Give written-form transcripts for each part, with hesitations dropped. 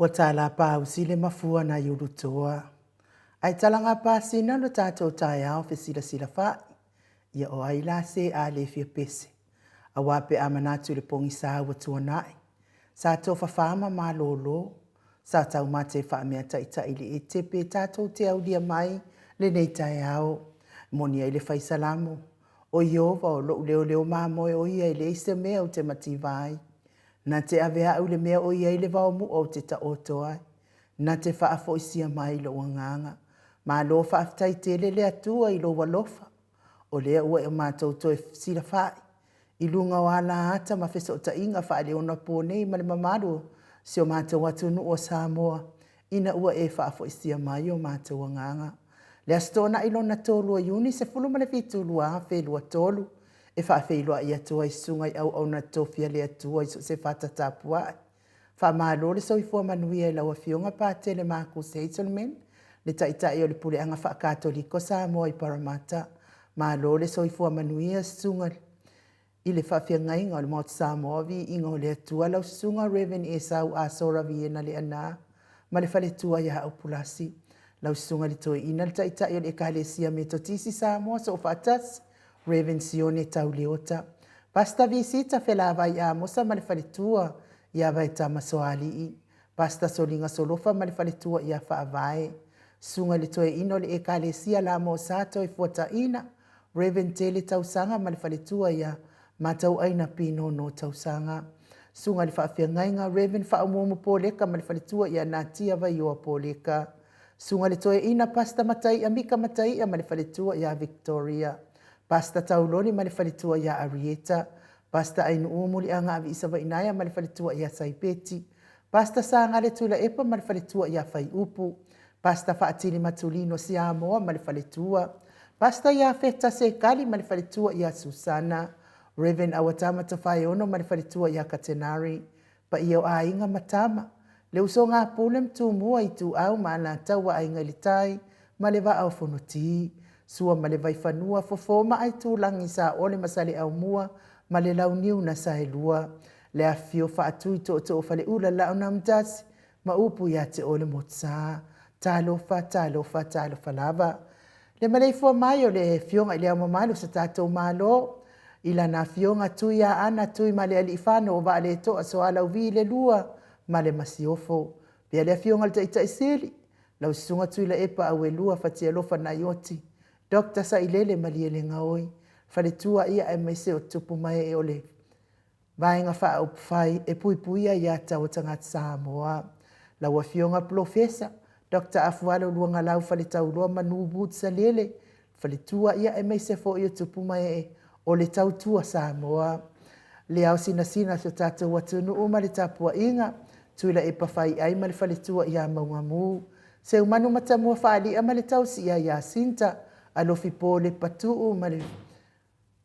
Ua tala pa usile mafua na yurutoa. Ai talanga pa sina lo tatou tai au fe sila fa. Ia o ai la se a le fia pese. A wape amanatu le pongi sa ua tuanai. Sa tofa fama ma lolo. Sa tau mate fa mea taita ili e tepe tatou te au dia mai le nei tai au. Moni ai le fai salamu. O Iova o lo leo mamoe o ia ile ise mea o te mativai. Na te avea ule mea o ia ile vau mu o te ta oto ai. Na te whaafo isia mai lo wanganga. Ma lo whaaftai tele le atua i lo walofa. O lea ua e mātou toe sila whai. I lunga wala ata ma fesa o ta inga wha le ona pōnei ma le mamaru. Si o mātou atunu o Samoa. Ina ua e whaafo isia mai o mātou wanganga. Le astona ilo na tolu a yuni se fulu ma le fitu lua hafe lua tolu. E whaafeilua i atua i sungai au na tofia le atua i se whatatapua. Wha malo le sau i fua manuia i laua fionga pātele māku se Heiselmen. Le taitai o le pule anga whaakatoliko Samoa i Paramata. Malo le sau i fua manuia sunga i le whaafia ngainga o le Mount Samoa vi inga o le atua lau sunga Reven e sau a sora viena le ana. Ma le whale tua ia au pulasi. Lau sunga le toi ina le taitai o le ekalesia me totisi Samoa so whaatas. Raven Sione tau leota. Pasta visita fela vai a mosa ma le faletua ia vai tama soali i. Pasta solinga solofa ma le faletua ia faa vai. Sunga le toe ino le ekalesia la mo sato i fuata ina. Raven tele tau sanga ma le faletua ia ma tau aina pino no tau sanga. Sunga le faa fia ngainga Raven faa umumu poleka ma le faletua ia na tia vai oa poleka. Sunga le toe ina pasta matai amika matai ma le faletua ia Victoria. Pasta tauloni ma le faletua ia Arieta. Pasta ainu umuli anga avi isa wa inaya ma le faletua ia Saipeti. Pasta sanga le tula epa ma le faletua ia Fai Upu. Pasta faatili matulino si Samoa ma le faletua. Pasta ia Feta Sekali ma le faletua ia Susana. Reven awatama tafai ono ma le faletua ia Katenari. Pa ia o ainga matama. Le uso ngā pulem tu mua i tu au ma ana taua ainga litai ma le va au fonoti. Sua ma le vaifanua fofoma ai tūlangi sa ole masale au mua ma le launiu na sa elua. Le afio whaatui to fale ula lau na mtasi ma upu ia te ole motsa. Talofa lava. Le maleifua mai o le fionga i le au mamalo sa tātou malo. Ila na fionga tui a ana tui ma le alifano o va le toa so ala uvi le lua ma le masiofo. Pia le fionga le taita isili. Lau sunga tui la epa au e lua fatia lofa na ioti. Dr. Salele maliele ngaoi. Faletua ia e maise o tupu mai e ole. Vaenga wha au whai e puipuia ia tau tangata Samoa. Lau a fionga profesa. Dr. AFUALO LUAGALAU faletau loa manubut Salele. Faletua ia e maise fo ia tupu mai e ole tau tua Samoa. Le au sina so tata watunu uma le tapua inga. Tuila e pawhai ai ma le faletua ia maungamu. Se umanu matamua whaali ama le tau si ia sinta. Alofi po le patuu ma le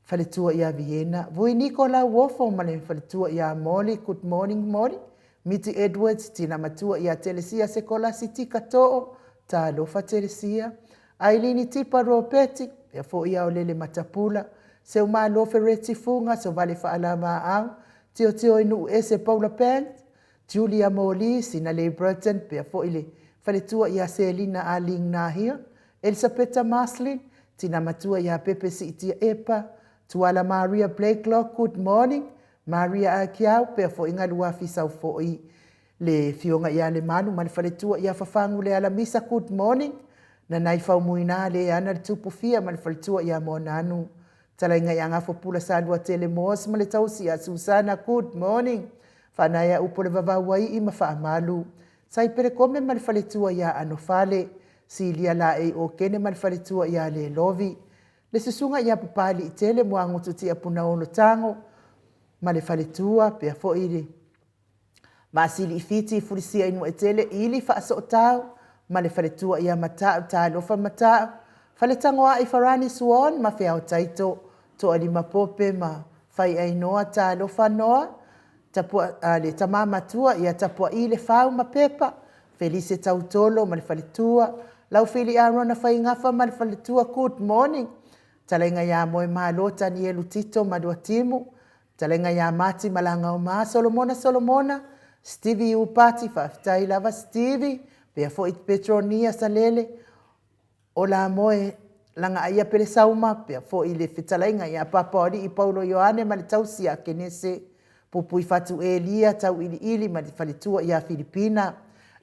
faletua ia Vienna. Vui Nicola Wofo ma le faletua ia Molly. Good morning Molly. Miti Edwards tina matua ia Telesia Sekola City Katoo. Ta alofa Telesia. Ailini Tipa Ropeti. Pea fo ia o lele matapula. Se uma alofe reti funga so vale faalama au. Tio inu ese Paula Pant. Julia Molly sina le Burton. Pea fo ile faletua ia Selina Aling Nahir. Elisabetta Maslin, tina matua ia Pepe Sitia Epa, tuala Maria Blakelock, good morning, Maria Akiau, pea fo inga lua fisau fo i le fionga ia le manu, ma le faletua ia fafangu le alamisa, good morning, na nai fau muina le ana le tupufia, ma le faletua ia monanu, tala inga ia ngafo pula sadua telemos, ma le tausi a Susana, good morning, whanaya upo le vavawai i ma faamalu, sai pere kome ma le faletua ia anofale, si lia la e o kene man faletua ia le lovi. Le susunga ia papali i tele mua ngututi a puna ono tango. Ma le faletua pia fo ili. Ma sili i fiti i furisia inu e tele ili faaso o tau. Ma le faletua ia matau ta lofa matau. Faletango a i farani suon ma fea o taito. To alima pope ma fai ainoa ta lofa noa. Le tamama tua ia tapua i le fau ma pepa. Felice tautolo ma le faletua. Lau fili arona fai ngafa ma le faletua good morning. Talenga ya moe malota ni elu tito madua timu. Talenga ya mati malanga o ma Solomona. Stevie upati whaafitai lava Stevie, pia fo i Petronia Salele, o la moe langa ia pele sauma, pia fo i le fitalainga ia papaori i Paulo Ioane ma le tausi a kenese, pupui fatu Elia tau ili ma le faletua ia Filipina,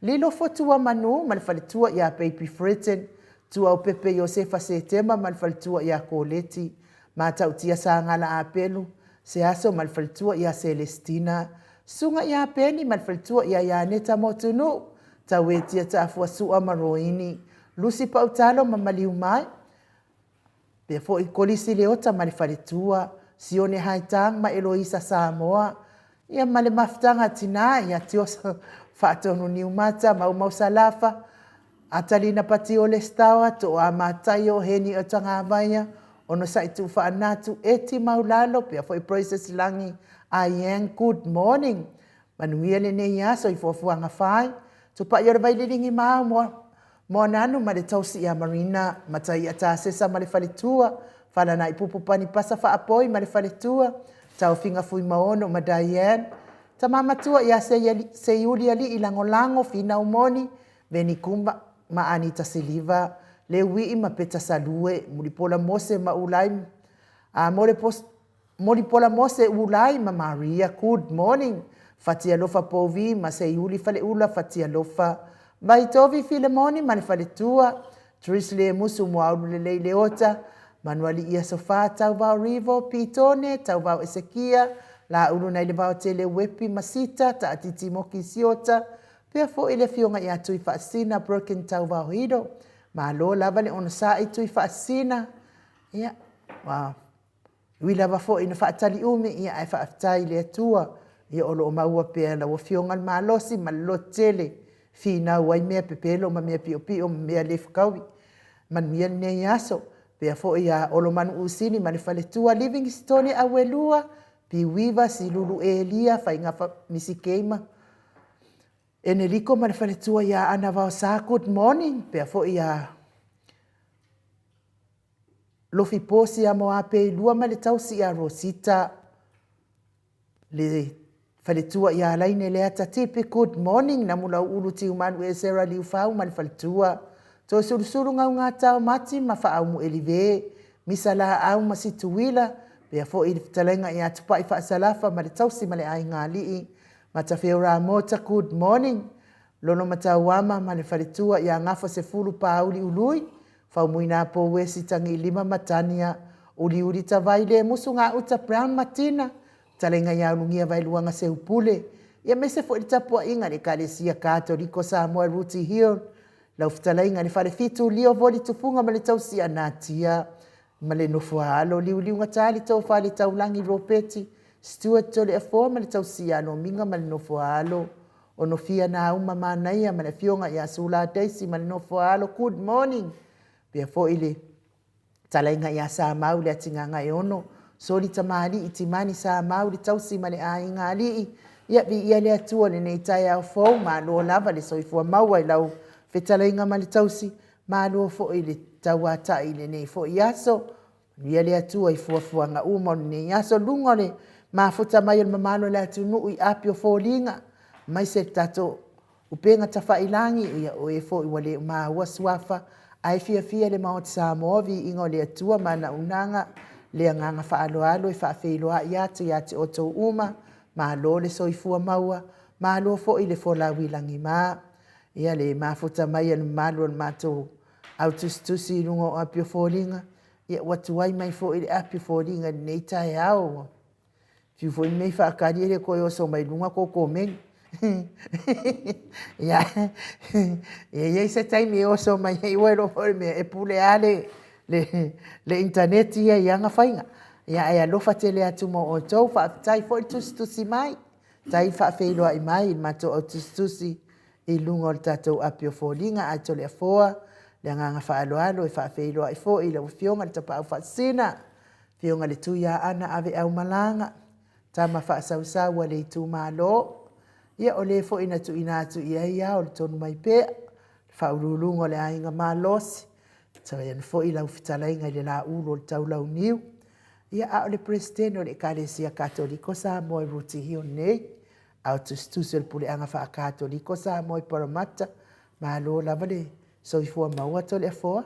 lilo fotua manu ma le faletua ia Baby Fritain, tua o Pepe Josefa Setema ma le faletua ia Koleti, ma tau tia sa ngala a pelu, se aso ma le faletua ia Celestina, sunga ia peni ma le faletua ia Yaneta Motunu, tau e tia ta afuasua maroini, Lucy Pautalo ma maliu mai, pia fo i kolisi leota ma le faletua, Sione Haitang ma Eloisa Samoa, ia ma le maftanga tina, ia tiosa whaatonu niu mata, mau salafa, atalina pati o le stawa, to a matai o heni o tanga avaya, ono sa i tu whaanatu, eti maulalo, pia fo i process langi, Ayang, good morning, manuia le nei aso i fuafuanga whai, to pa i ora vai liringi maa mo nanu ma le tausi ia Marina, matai ata sesa ma le faletua, fala na ipupu pani pasa fa apoi ma le faletua, tau finga fui maono ma Diane, ta mamatua ia se yuli ali ilangolango fina umoni, veni kumba ma Anita Siliva, le wii ma peta salue, mulipola mose ma ulai, mulipola mose ulai ma Maria, good morning, fatia lofa povi ma se yuli fale ula fatia lofa, Vaitovi Filemoni ma le faletua, Tris le musu moaulu le leota, Manuali ia sofa tau vau Rivo, Pitone, tau vau Esekia, la ulu na ile vau tele wepi masita, ta atiti moki siota, pia fo ile fionga ia tui faasina, broken tau vau hido, ma lo lava le ona sa i tui faasina, ia, wow, ui lava fo ina faatali umi, ia e faaftai le atua, ia olo o maua pia la wa fionga ma losi, ma lo tele, fina wai mea pepelo, ma mea pio pio, ma mea lefkawi, man mea ne yaso, pea fo ia olo manu usini ma le faletua Livingstone Awelua, pi wiva si lulu Elia, fa inga fa misi keima. Enerico ma le faletua ia ana vao sa, good morning, pea fo ia lofi posi a moa pe lua ma le tausi ia Rosita, le faletua ia alaine le ata tipi, good morning, na mula ulu ti umanu e Sarah liu fau ma le faletua, to suru ngau ngā tau mati ma wha au mu elive, misa la au ma situila, pia fo i talenga i atupa i wha salafa ma le tausi ma le ai ngā lii, ma ta whiora mota, good morning, lono ma tau wama ma le wharitua i a ngafo se fulu pa uli ului, whau muina po wesi tangi lima matania, uli ta vai le musu ngā uta brown matina, talenga i aunungia vai luanga se upule, ia mese fo i tapua inga le kalesia kato riko Samoa Ruti Hill, lau fitalainga ni whare fitu lio voli tufunga ma le tausi anatia, ma le nofualo liu ngatali tau whare taulangi ropeti, Stuart tole a fo ma le tausi ano minga ma le nofualo, o nofia na uma manaia ma le fionga i asula daisi ma le nofualo, good morning, pia fo ile talainga i asa mau le atinganga e ono, soli tamali i timani sa mau le tausi ma le ainga alii, ia vi ia le atua le neitai au fo ma lo lava le soifua maua i lau, fetalainga ma le tausi, ma lua fo i le tauata i le nei fo i aso, ia le atua i fuafuanga uma le nei aso lunga le, ma futa mai al mamano le atu nuu i apio fo linga, mai se tato upenga tafa ilangi, ia o e fo i wale ma wasuafa, ai fia le maot Samoa vi ingo le atua ma na unanga, le anganga fa alo i fa feiloa i ati oto uma, ma lo le soifua maua, ma lo fo i le fo la wilangi maa, ia le mafuta mai al malu al mato autustusi lunga o apio folinga, ia watuai mai fo i le apio folinga nei tae au. Fiu fo i mei wha akari ele koe oso mai lunga koko meng. Ia, ia se taimi oso mai hei wero fo me e pule ale le interneti ia ianga whainga. Ia e alofa tele atu mo o tau wha tai fo i tustusi mai. Tai wha wheiloa i mai mato autustusi. I lunga o tatou apio folinga ai tole a foa, le nganga whaaloalo e whaafeiloa i fo i lau fionga le tapa au whaasina, fionga le tuia ana ave au malanga, tama whaasausaua le tu malo, ia o le fo ina tu ina atu ia ia o le tonu mai pea, whaurulunga le ainga malosi, tawa ian fo i lau fitalainga le la ulo le tau lau niu, ia a o le presidente o le kalesia katoliko Samoa Ruti Hill nei, au tu stusel pule anga fa katoliko sa moi paramata malo lava le so ifua maua to le foa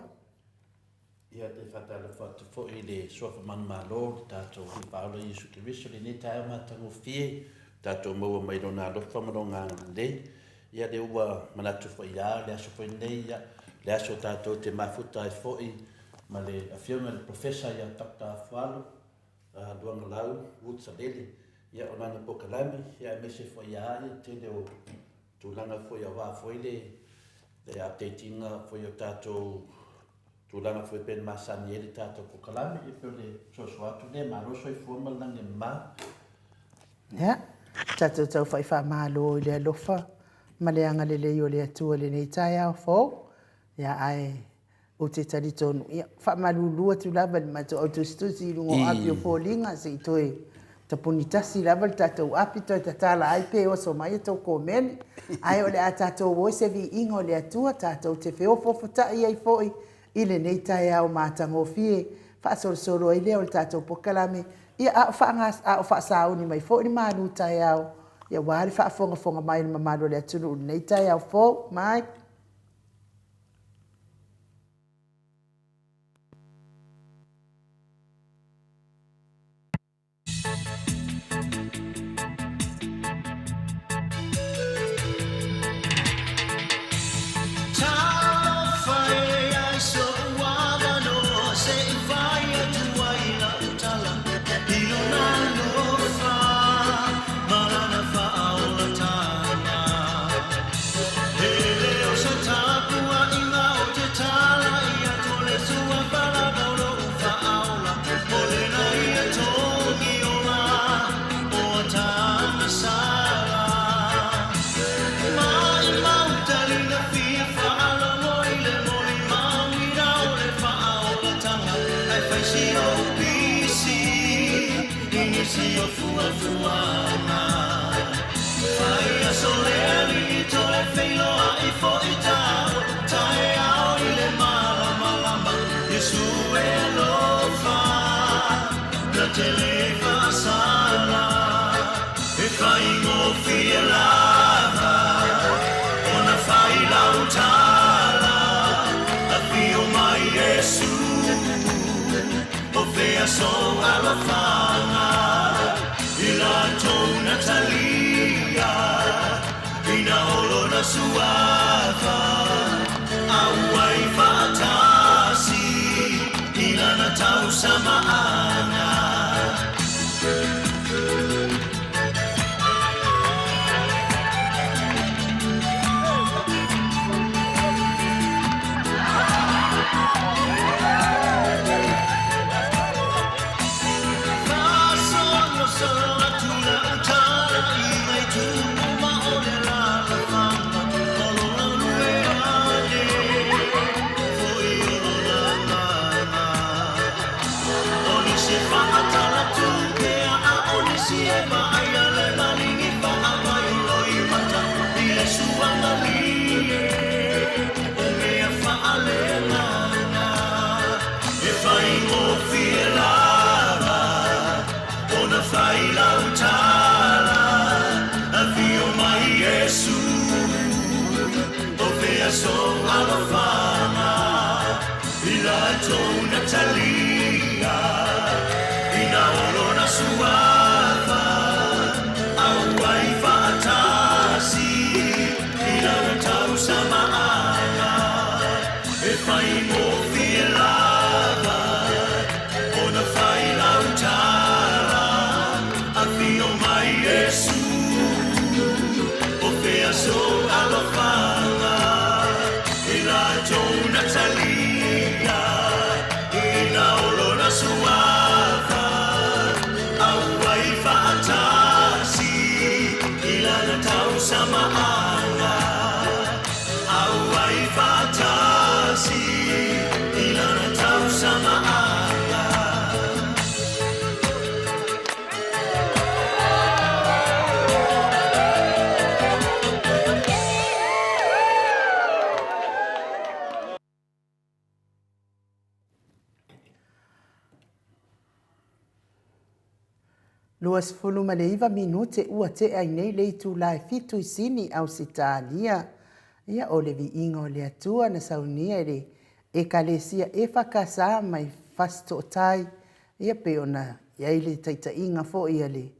ia te whatala whatu fo i le sofa man malo tātou hi paolo Iesu Kiriso le ne tae matango fie tātou maua mai rona alofa maronga le ia le ua manatu fo ia le aso fo nei ia le aso tātou te mafuta e fo i ma le afiona le profesa ia takta AFUALO LUAGALAU Wood SALELE ia o nana pokalami ia mese fo ia tele o tūlanga fo ia wā fo i le updatinga fo ia tātou tūlanga fo i pen masani ele tātou pokalami i pio le sosoatu le maroso i fua malange ma ia tātou tau whai wha malo i le alofa ma le anga le leo le atua le nei tai au fo ia ai o te tari tonu ia wha malulua tu lava le mato o tu stusi rungo api o fōlinga se i toi ta punitasi lava le tātou api toi ta tala ai pe o so mai tau kōmeni ai o le a tātou o se vi ingo le atua tātou te wheo fofota i ai fōi i le nei tai au mātango fie wha soro i leo le tātou pokalame ia a o wha sauni mai fōi ni mānu tai au ia wāri wha fonga mai ni mamalo le atunu nei tai au fōi mai So alafanga ila tona talia ina olona suava au ai fatasi ina na tau samaana So alafana ila tona talia ina olona suava au ai fatasi ina tau samaana e fai mo filava ona fai lautara a fio mai Yesu o fea so alafana Natalia, ina olona suave. Luas fulu ma le iwa minute ua te ai nei le tu lai fitu I sini au sitalia. Ia o le viinga o le atua na saunia le e kalesia e whakasa mai fasto tai. Ia pe ona ia le taita inga fo ia le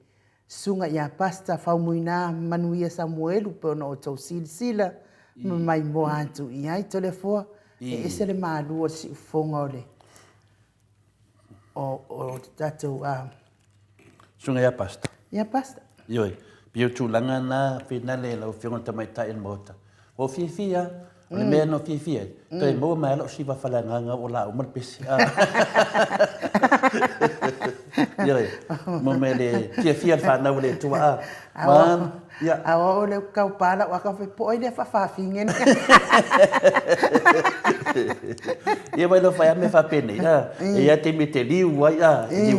sunga ia pasta faumuina manuia Samuelu pe ona o tau sila mai mo atu ia I tole fo e se le malu o si ufonga o le o tatou Sunga ia pasta. ia pasta. Ioi, pio tūlanga na finale lau whionga tamaita in MAOTA. O fia, o le mea no fia. Toi mo mai alo siwa whalanganga o la umar pesi. Ioi, mo me le fia whanau le tua. Man, ia. Awa o le kaupala waka whi poi le whawhawhingen. Ia mai lo whai ame whapene. Ia te me te liu wai.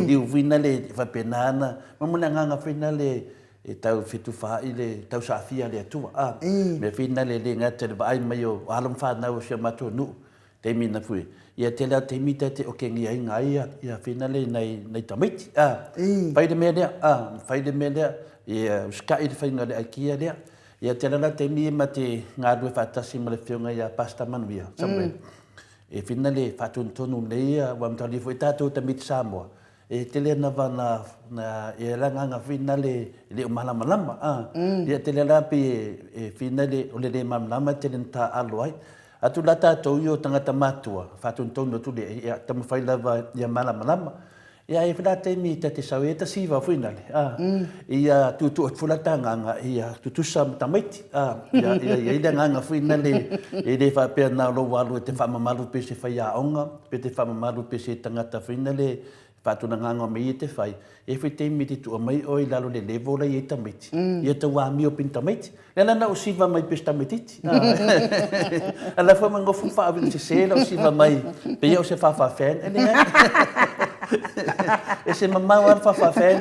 Liu vina le whapenana. Mamuna nganga vina le e tau fitu whai le tau safia le atua. Me vina le ngata le vai mai o alam whanau sia matua nu. Te mina fui. Ia te lea te mita te oke ngia inga ia vina le nei tamiti. Whaide mea lea. Whaide mea lea. Ia skai le whainga le aikia lea. Ia te lea te mi ma te ngā rue whatasi ma le whionga ia pasta manuia. Samuel. E whina le whatuntonu leia wamtali fo I tātou tamiti Samoa. E te lea na wana e ranganga whina le o malamalama. Ia te lea rapi e whina le o le malamalama te le nta alo ai. Atu la tātou I o tangata matua. Whatuntonu tu le ia tamawhailawa ia malamalama. Ia e whina te mi te sau e ta siwa whina le. Ia tutu o tfulatanga ia tutusa tamaiti. Ia ida nganga whina le e le whapea nā lo walu e te whamamalu pe se whai aonga. Pe te whamamalu pe se tangata whina le whatuna nganga me I te whai. E whi te mi te tua mai oi lalo le levola I tamaiti. Ia te wā mio pin tamaiti. Nena na o siwa mai pe tamatiti. Ala wha mangofu whaawina se sela o siwa mai. Pe ia o se whawhawhen. E se mamau ar whawhawhen.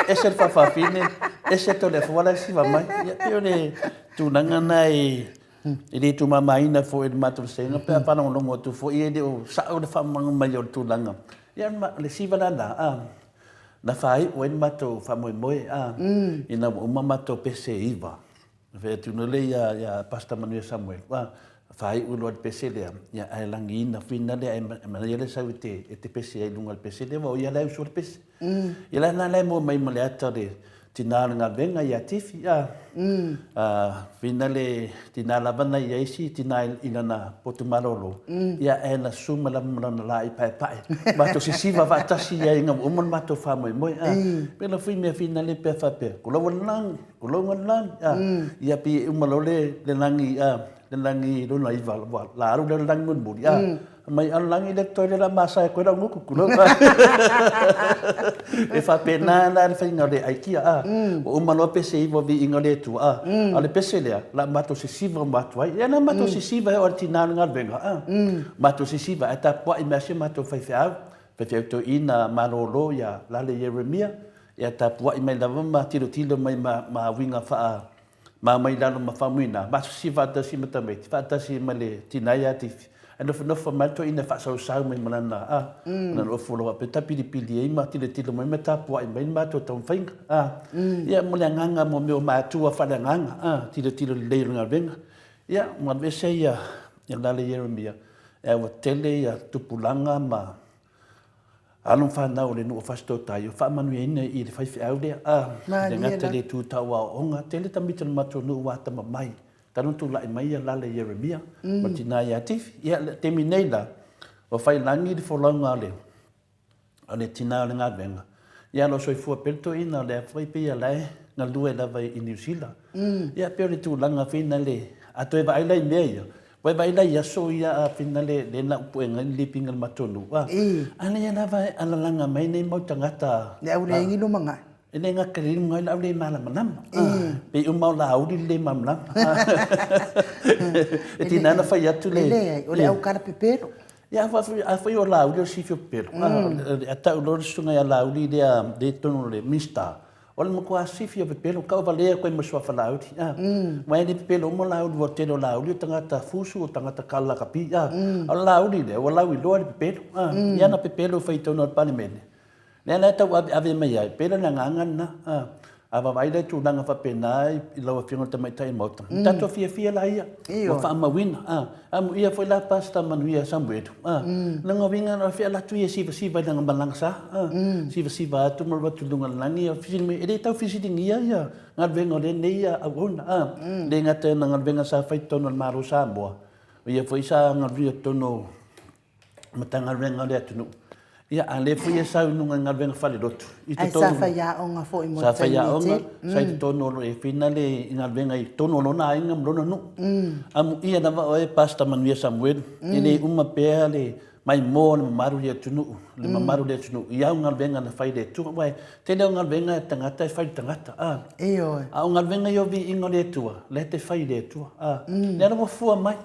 E se whawhawhine. E se tole whawala siwa mai. Ia peo le tūnanga nei. I le tu mamaina fo e matur senga. Pea whanau longo tu fo I e o sao le whamanga mai o tūnanga. Ia le siwa na na whai o en mato whamoemoe ina uma mato pese iwa. Vea tūna le ia pasta manuia Samuel. Whai ulo al pese lea. Ia ai langi ina whina lea e mana le sau e te pese ai lunga al pese lea. O ia leo sur pese. Ia la na leo mo mai ma le ata le tinara ngā venga ia tifi. Whina le tinara wana ia isi tinara ina na potu marolo. Ia e na suma la mrana la I pae pae. Mato si siwa vatasi ia inga umon mato whamoe moe. Pela whi mea whina le pea whapea. Kulonga lang. Ia pi umalole le langi le langi runa I wala. La aru le langi munmuri. Mai alangi le toi le la masa e koe rau nguku kulonga. E whapea nā le whainga le aikia. O umalo pese iwa vi inga le tua. Ale pese lea, la mato se siva matua. Ia na mato se siva e ora tina ngā venga. Mato se siva e ta pua I mea se mato whaiwheau. Whaiwheau to ina marolo ia lale Jeremia. Ia ta pua I mai lava ma tilo mai ma winga wha ma mai lalo ma whamuina. Mato siva ta si matameti. Whata si ma le tinai atifi. Ano whanofa mato ina whasau mai manana. Nana o wholoa pe tapiripili e ima tilo mai me tapua I mai mato tau whainga. Ia mo le nganga mo meo mātua whale nganga. Tilo leiro ngā venga. Ia ma vese ia lale Jeremia. E wa tele ia tupulanga ma alon whanau le nua whasto tayo. Whamanu ina I le whaiwhi lea. Le ngata le tūtau a onga. Tele tamita mato nua wata mai. Tanuntu lai mai ia lale Jeremia. Ma tina ia tifi. Ia temi nei la. O whai langi le wholonga le. Ale tina le ngā venga. Ia lo soi fua pelto ina le whai pia lai. Ngā lua e lawa I New Zealand. Ia peo le tūlanga whina le. A toi wa ailai mea ia. Wai wa ailai aso ia a whina le na upuenga I lipinga le matonu. Ana ia lawa alalanga mai nei mau tangata. Le au le ngino manga. E le ngā karimu ngai lau le malamanama. Pe umau la auri le mamanama. E tina na whai atu le. O le au kara pepero. Ia whai o la auri o sifio pepero. A tau lori sunga ia la auri le tono le mista. O le mokua sifio pepero. Kau valea koe masua whala auri. Mai le pepero mo la auri o teno la auri o tangata fusu o tangata kala kapi. O la auri le. O lau I loa le pepero. Ia na pepero whai tono al panemene. Nela tau ave mai ai, pera na ngangana, ava vai le tu nanga whapena i lawa whiunga te maitai MAOTA. Tato fia la ia, wa wha amawina, amu ia foi la pasta manu ia Samuel. Nanga winga na fia la tu ia siva nanga malangsa, siva atu marwa tu lunga langi, fisimi, ere tau fisiting ia, ngat venga le ne ia awona, le ngata nanga venga sa fai tono maro Samoa. Ia foi sa ngat via tono, matanga venga le atunu. Ia ale foi sa nunga ngat venga fale rotu. Ai sa fai a onga fo i mo sa fai a onga, sa i tono e finale ngat venga i tono lona inga mlona nu. Amu ia na va e pasta manuia Samuel, ele uma pea le mai mo le maru le tunu, le maru le tunu. Ia ngat venga na fai le tu, vai tele ngat venga tangata fai tangata. Io. A ngat venga yo vi inga le tua, le te fai le tua. Le na fua mai.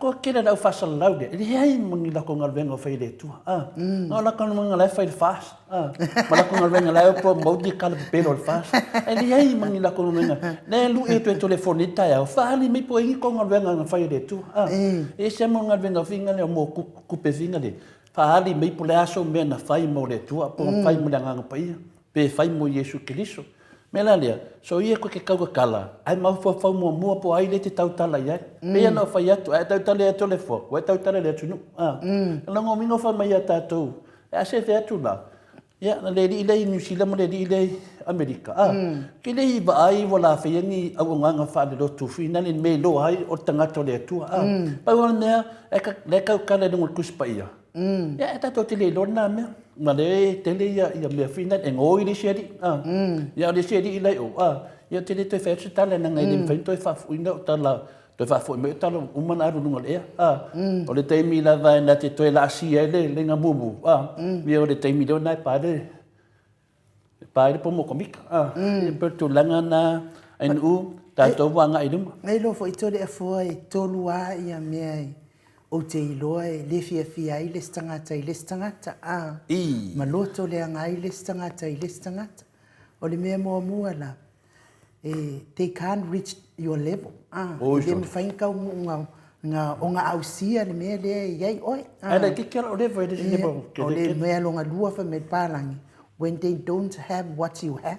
Ko kira dau fasal lau de. Ele ai mangi la ko ngal venga fai le tua. Nga la kan mangi la fai fast. Mala ko ngal venga la po mo di kala pelo fast. Ele ai mangi la ko menga. Ne lu e to telefone ta ya. Fa ali me po i ko ngal venga fai le tua. E se mo ngal venga finga le mo ku pe finga le. Fa ali me po la so me na fai mo le tua. Po fai mo nga pai. Pe fai mo Yesu Kristo. Melalia, so ia ko ke kau kala. Ai mau fa mo po ai le te tau tala ia. Pe no fa ia tu, ai tau tala to le fo. Wa tau tala le tunu. Lango mingo fa mai ata tu. A se fe tu la. Ya na le ile New Zealand mo le ile America. Ke le ba ai wala fe ni au nga fa le tu fina le me lo ai o tanga to le tu. Pa wona e ka le kau kala no kuspa ia. Ya eta to te le lona me. Ma le tele ia me fina e ngoi le sheri. Ya le sheri ile o. Ya tele te fe tala na ngai le fe to fa fuina tala. To fa fu me tala umana aru nunga le. O le te mi la vai na te to la si ele le nga bubu. Ya o le te mi do na pa de. Pa de po mo komik. Per tu langa na NU ta to wanga idum. Ngai lo fo i tole e fo i tolua ia me o te iloa le fia i le stangata i le stangata. Ma loto le anga i le stangata i le stangata. O le mea mua la. They can't reach your level. Le me whainka nga ausia le mea le iai oi. Ada ki kera o level e le level. O le mea longa lua fa me palangi. When they don't have what you have.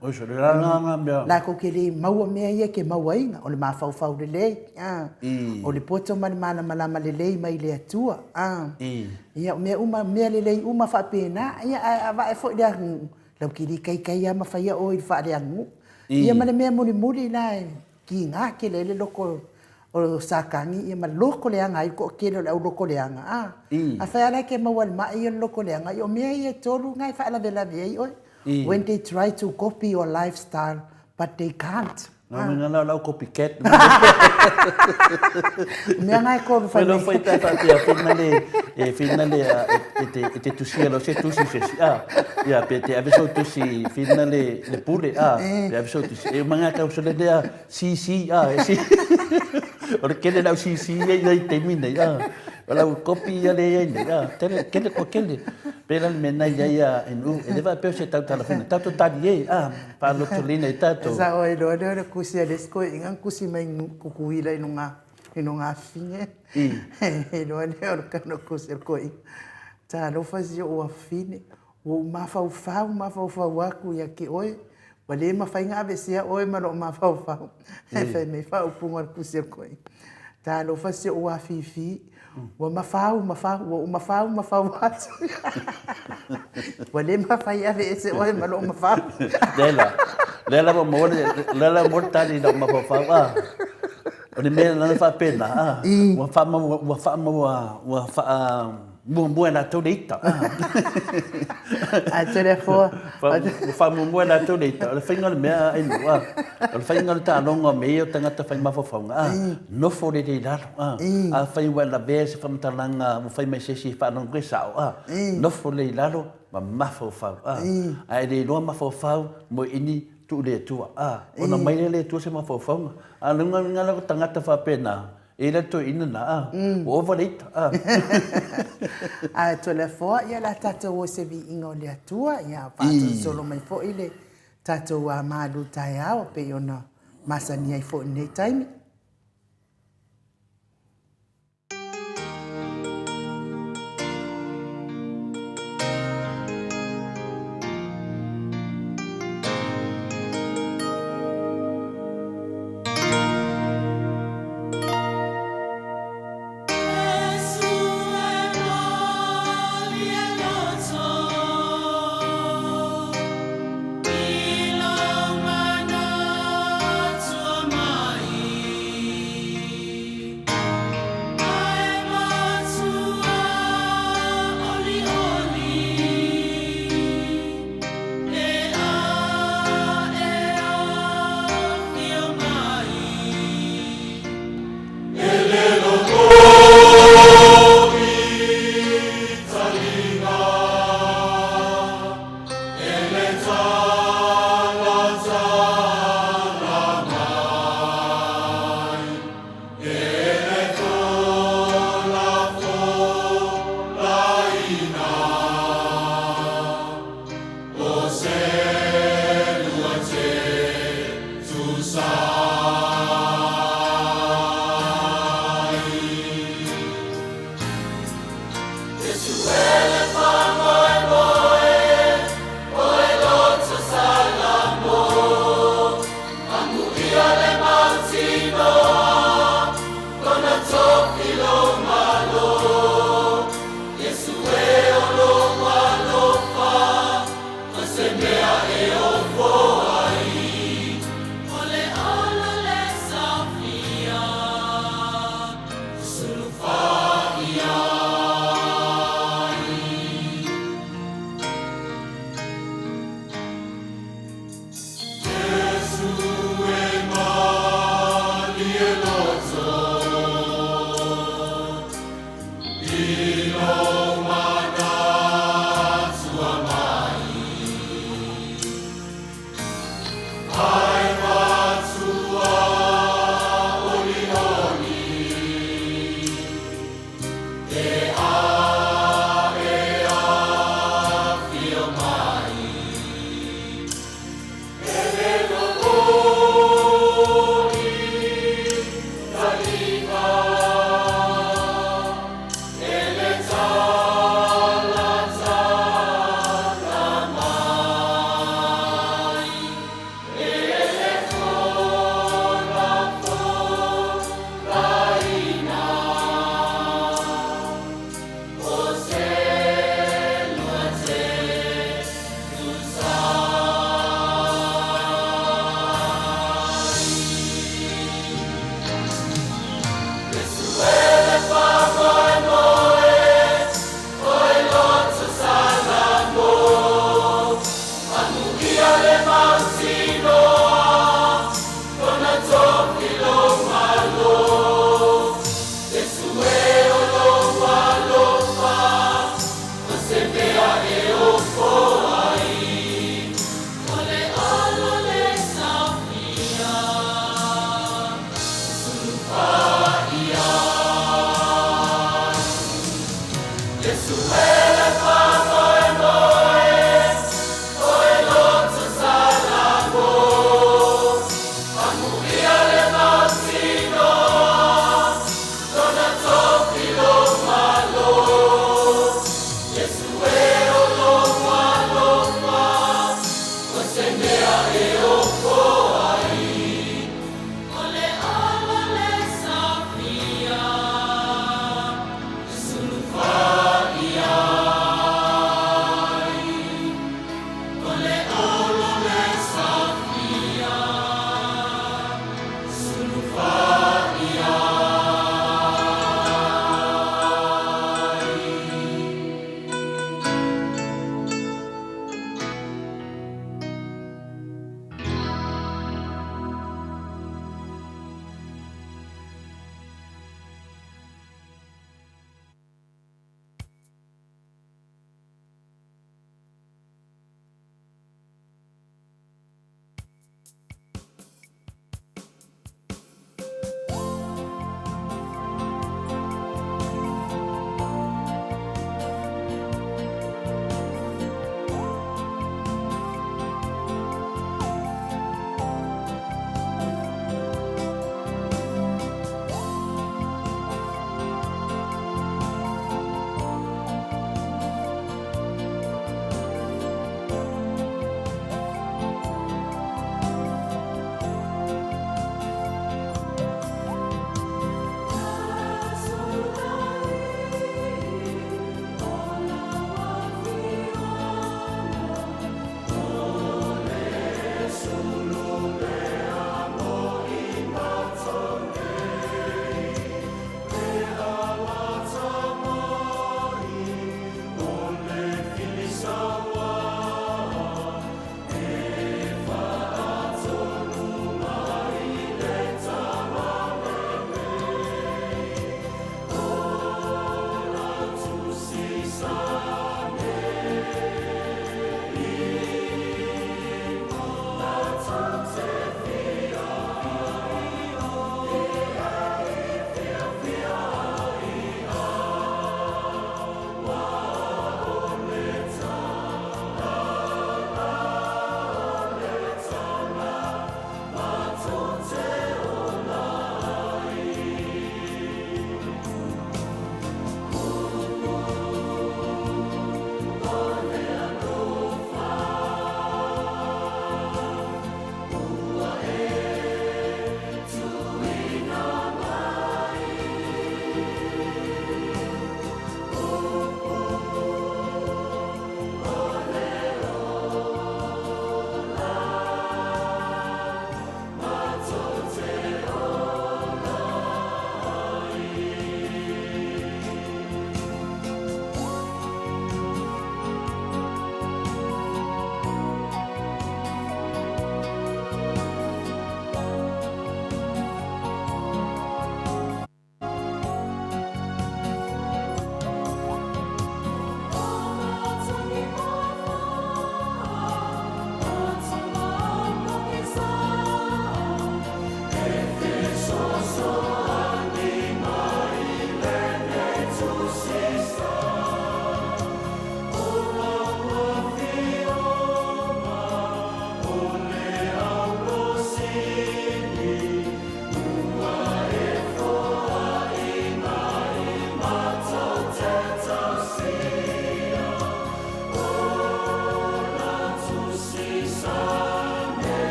O so le ranga mea. La ko ke le maua mea ia ke maua inga. O le mawhau le le. O le poto mani mana malama le le mai le atua. Ia mea le le uma whapena. Ia a e fo le angu. Lau ki li kai ama whaia o i wha le angu. Ia ma le mea muli la ki ngā ke le loko o sakangi. Ia ma loko le anga i ko ke le au loko le anga. A whaia la ke maua le mai i loko le anga. Ia mea ia tolu ngai wha la vela vei oi. When they try to copy your lifestyle, but they can't. Nga mga lau copycat. Mea ngai ko fa. Pero foi tata tia finale e tusi lo se tusi se. Ya pete aviso tusi finale le pule. Ya aviso tusi. E mga ka so le dia si. Ora kele lau si e termina. Wala copy ya le ya. Kele ko kele. Pela mena ya NU. Ele vai pe se tau telefone. Tato tadi pa lo tolina tato. Sa oi do kusialesko ingan kusi mai kukuila inunga finge. Lo ale orka no kusi ko i. Ta lo fazia o afine. O mafau aku ya ki oi. Wale mafainga avesia oi malo mafau. Fe me fa o punga kusi ko i. Ta lo fazia o afifi. Wa mafau atu. Wale mafai avese oi malo mafau. Lela mo tali na mafau. O le mea na fa pena. Wa fa buena tolita. A telefone. Fa buena tolita. Le finga mea ai no. Le finga ta longa me o tanga ta fai mafau. No for le dalo. A fai wa la vez fa mtalanga mo fai mai sesi fa no gresao. No for le dalo ma mafau. Ai le lo mafau mo ini tu le tua. Ona mai le tua se mafau. A lunga ngala tanga ta fa pena. Ele to ina na overlate a telefone ia la tato o se vi ingo le atua ia pa solo mai fo ile tato wa malu tai ao pe ona masani ai fo nei time Ia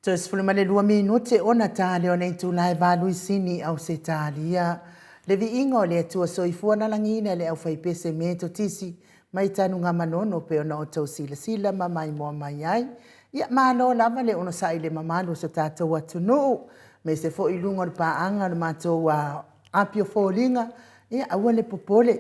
Tos fulu male 2 minute ona tale ona itu lai valu sini au se talia. Le viinga o le atua soifua na langina le au fai pese me to tisi mai tanu nga manono pe ona o tau sila ma mai moa mai ai. Ia mano lava le ono sa ile mamalo so tatou atunu me se fo ilunga le paanga le matou wa apio folinga ia aua le popole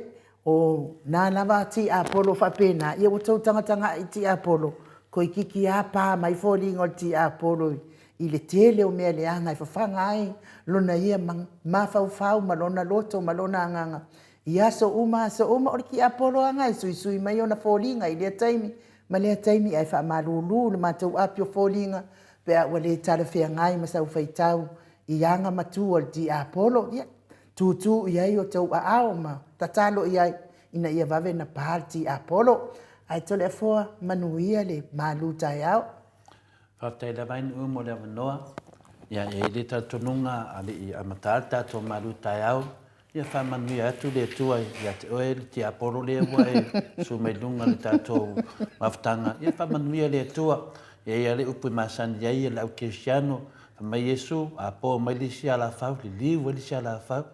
o na lava ti Apollo fa pena ia o tau tanga i ti Apollo ko ikiki apa mai folinga o ti Apollo i le tele o mea leanga i fafanga ai lona ia mafau malona loto malona anganga ia so uma o le ki Apollo anga i sui mai ona folinga i le taimi ma le taimi ai fa malulu le matou apio folinga pe a wale tala fea ngai ma sau faitau i anga matu o ti Apollo ia tutu ia o tau ao ma tatalo ia ina ia vave na party Apollo ai tole fo manuia le malu tai ao Whaftai la vain mo le wanoa. Ia e le tatonunga ale i amatalta to malu tai au. Ia whamanui atu le tua ia te oe le ti Apollo le ua e sumelunga le tato maftanga. Ia whamanui le tua. Ia le upu masani ia le au Cristiano. Mai Yesu a po mai le sia la fau le liu le sia la fau.